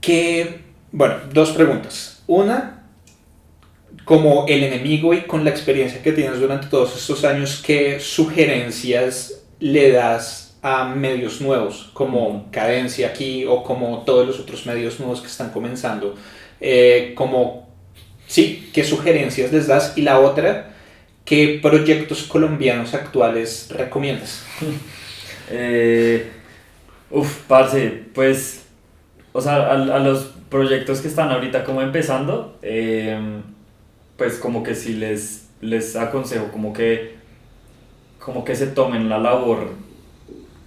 ¿qué Bueno, dos preguntas. Una, como el enemigo y con la experiencia que tienes durante todos estos años, ¿qué sugerencias le das a medios nuevos como Cadencia aquí o como todos los otros medios nuevos que están comenzando? Como, sí, ¿qué sugerencias les das? Y la otra, ¿qué proyectos colombianos actuales recomiendas? Parce, pues, o sea, a los proyectos que están ahorita como empezando, pues como que sí les aconsejo como que se tomen la labor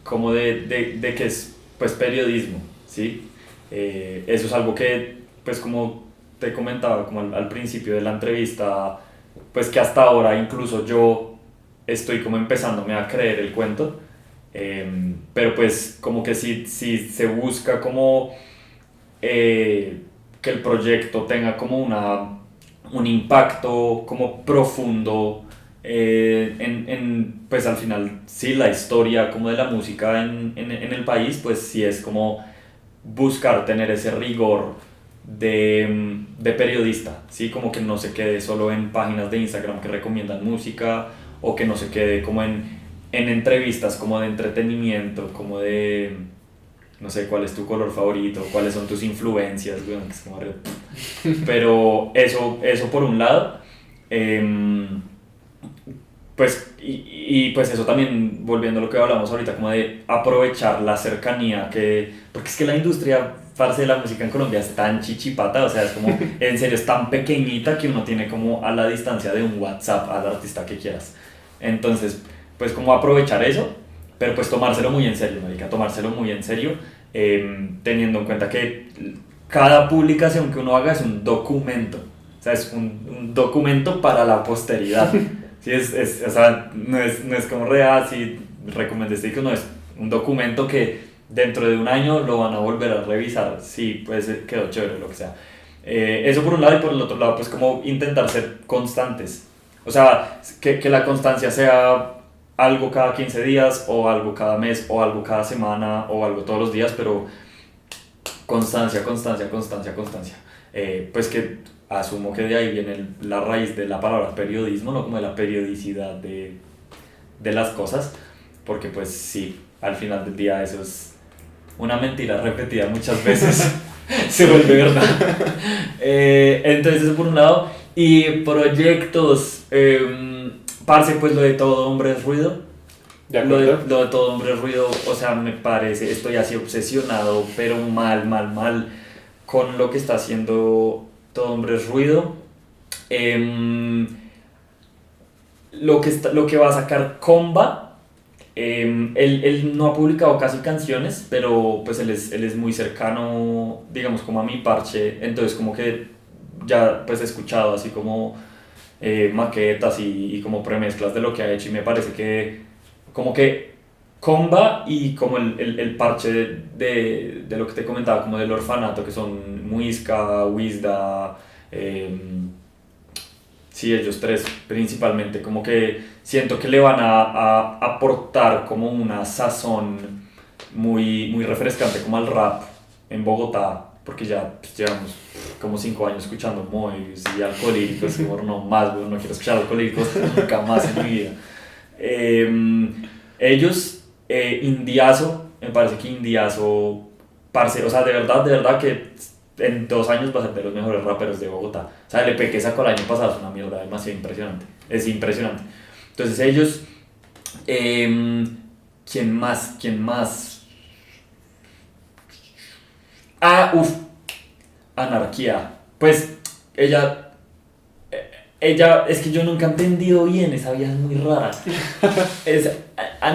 como de que es pues periodismo, ¿sí? Eso es algo que, pues como te comentaba como al principio de la entrevista, pues que hasta ahora incluso yo estoy como empezándome a creer el cuento, pero pues como que si se busca como que el proyecto tenga como un impacto como profundo pues al final sí la historia como de la música en el país, pues sí es como buscar tener ese rigor de periodista, ¿sí? Como que no se quede solo en páginas de Instagram que recomiendan música o que no se quede como en entrevistas como de entretenimiento, como de no sé cuál es tu color favorito, cuáles son tus influencias, weón, que es como pero eso por un lado, pues y pues eso también volviendo a lo que hablamos ahorita, como de aprovechar la cercanía porque es que la industria parce de la música en Colombia es tan chichipata, o sea, es como, en serio, es tan pequeñita que uno tiene como a la distancia de un WhatsApp al artista que quieras. Entonces, pues como aprovechar eso, pero pues tomárselo muy en serio, marica, tomárselo muy en serio, teniendo en cuenta que cada publicación que uno haga es un documento, o sea, es un documento para la posteridad. Sí, o sea, no es como real, si recomendé este no es un documento que dentro de un año lo van a volver a revisar, sí, pues quedó chévere, lo que sea. Eso por un lado y por el otro lado, pues como intentar ser constantes. O sea, que la constancia sea algo cada 15 días o algo cada mes o algo cada semana o algo todos los días, pero constancia, constancia, constancia, constancia. Pues que asumo que de ahí viene la raíz de la palabra periodismo, no como de la periodicidad de las cosas, porque pues sí, al final del día eso es una mentira repetida muchas veces, se vuelve verdad. Entonces eso por un lado, y proyectos, parce, pues lo de todo hombre es ruido. Lo de todo hombre es ruido, o sea, me parece, estoy así obsesionado, pero mal con lo que está haciendo todo hombre es ruido. Lo que va a sacar Comba, él no ha publicado casi canciones, pero pues él es muy cercano, digamos, como a mi parche, entonces como que ya pues he escuchado así como maquetas y como premezclas de lo que ha hecho y me parece que como que Comba y como el parche de lo que te comentaba, como del orfanato, que son Muisca, Wisda, sí, ellos tres principalmente, como que siento que le van a aportar como una sazón muy refrescante como al rap en Bogotá, porque ya pues, llevamos como 5 años escuchando Mois y Alcohólicos, como no más, no quiero escuchar Alcohólicos nunca más en mi vida. Ellos, Indiazo, me parece que Indiazo, parce, o sea, de verdad que en 2 años va a ser de los mejores raperos de Bogotá. O sea, el EP que sacó el año pasado es una mierda demasiado impresionante. Es impresionante. Entonces ellos, ¿quién más? ¿Quién más? Anarquía. Pues ella, es que yo nunca he entendido bien, esa vieja es muy rara.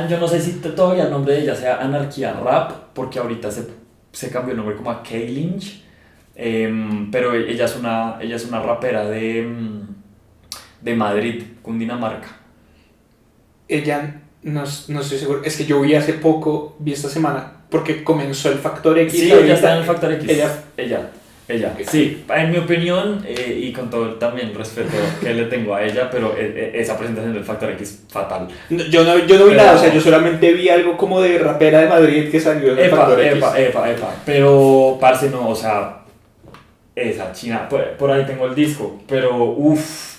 Yo no sé si todavía el nombre de ella sea Anarquía Rap, porque ahorita se cambió el nombre como a K-Lynch. Pero ella es una rapera de Madrid, Cundinamarca. Ella, no estoy seguro, es que yo vi hace poco, vi esta semana, porque comenzó el Factor X. Sí, ella está en el Factor X. Ella. Sí, en mi opinión, y con todo también respeto que le tengo a ella, pero esa presentación del Factor X fatal. Yo no vi nada, o sea, yo solamente vi algo como de rapera de Madrid que salió en el Factor X. Pero, parce, no, o sea, esa china, por ahí tengo el disco, pero uff,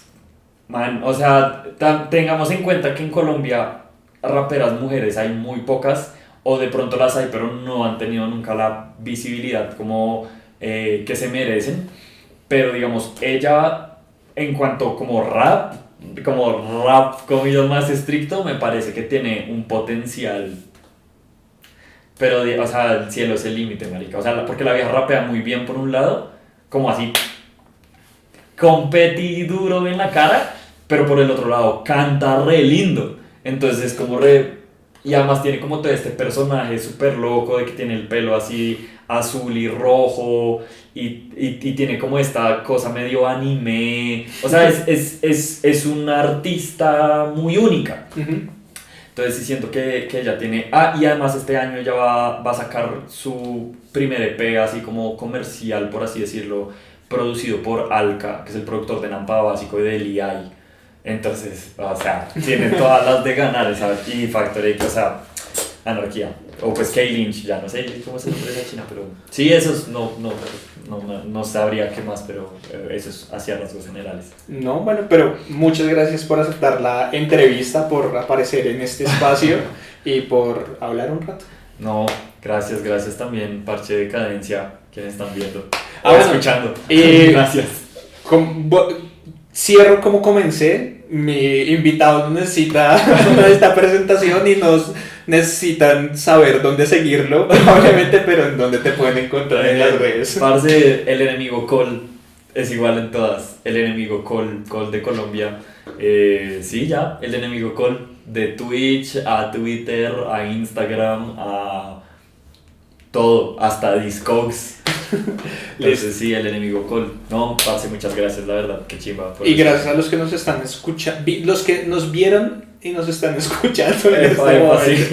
man, o sea, tengamos en cuenta que en Colombia raperas mujeres hay muy pocas, o de pronto las hay, pero no han tenido nunca la visibilidad como que se merecen, pero digamos, ella en cuanto como rap comillas más estricto, me parece que tiene un potencial, pero o sea, el cielo es el límite, marica, o sea, porque la vieja rapea muy bien por un lado, como así, competi duro en la cara, pero por el otro lado canta re lindo, entonces es como re, y además tiene como todo este personaje súper loco de que tiene el pelo así azul y rojo y tiene como esta cosa medio anime, o sea, es una artista muy única. Entonces sí siento que ella tiene... Ah, y además este año ella va a sacar su primer EP así como comercial, por así decirlo, producido por Alka, que es el productor de Nampa Básico y de L.I. Entonces, o sea, tiene todas las de ganar esa y Factory, o sea, anarquía. O pues K-Lynch, ya no sé cómo se llama esa china, pero... Sí, esos no sabría qué más, pero eso es hacia rasgos generales. No, bueno, pero muchas gracias por aceptar la entrevista, por aparecer en este espacio y por hablar un rato. No, gracias también, Parche de Cadencia, quienes están viendo o bueno, escuchando. Gracias. Cierro como comencé. Mi invitado necesita esta presentación y nos necesitan saber dónde seguirlo, probablemente, pero en dónde te pueden encontrar en las redes. Parce, el enemigo Col es igual en todas. El enemigo Col de Colombia. Sí, ya, el enemigo Col. De Twitch a Twitter a Instagram a todo, hasta Discogs. Entonces sí, el enemigo Col. No, parce, muchas gracias, la verdad, qué chimba. Y gracias a los que nos están escuchando, los que nos vieron y nos están escuchando en este momento. Sí.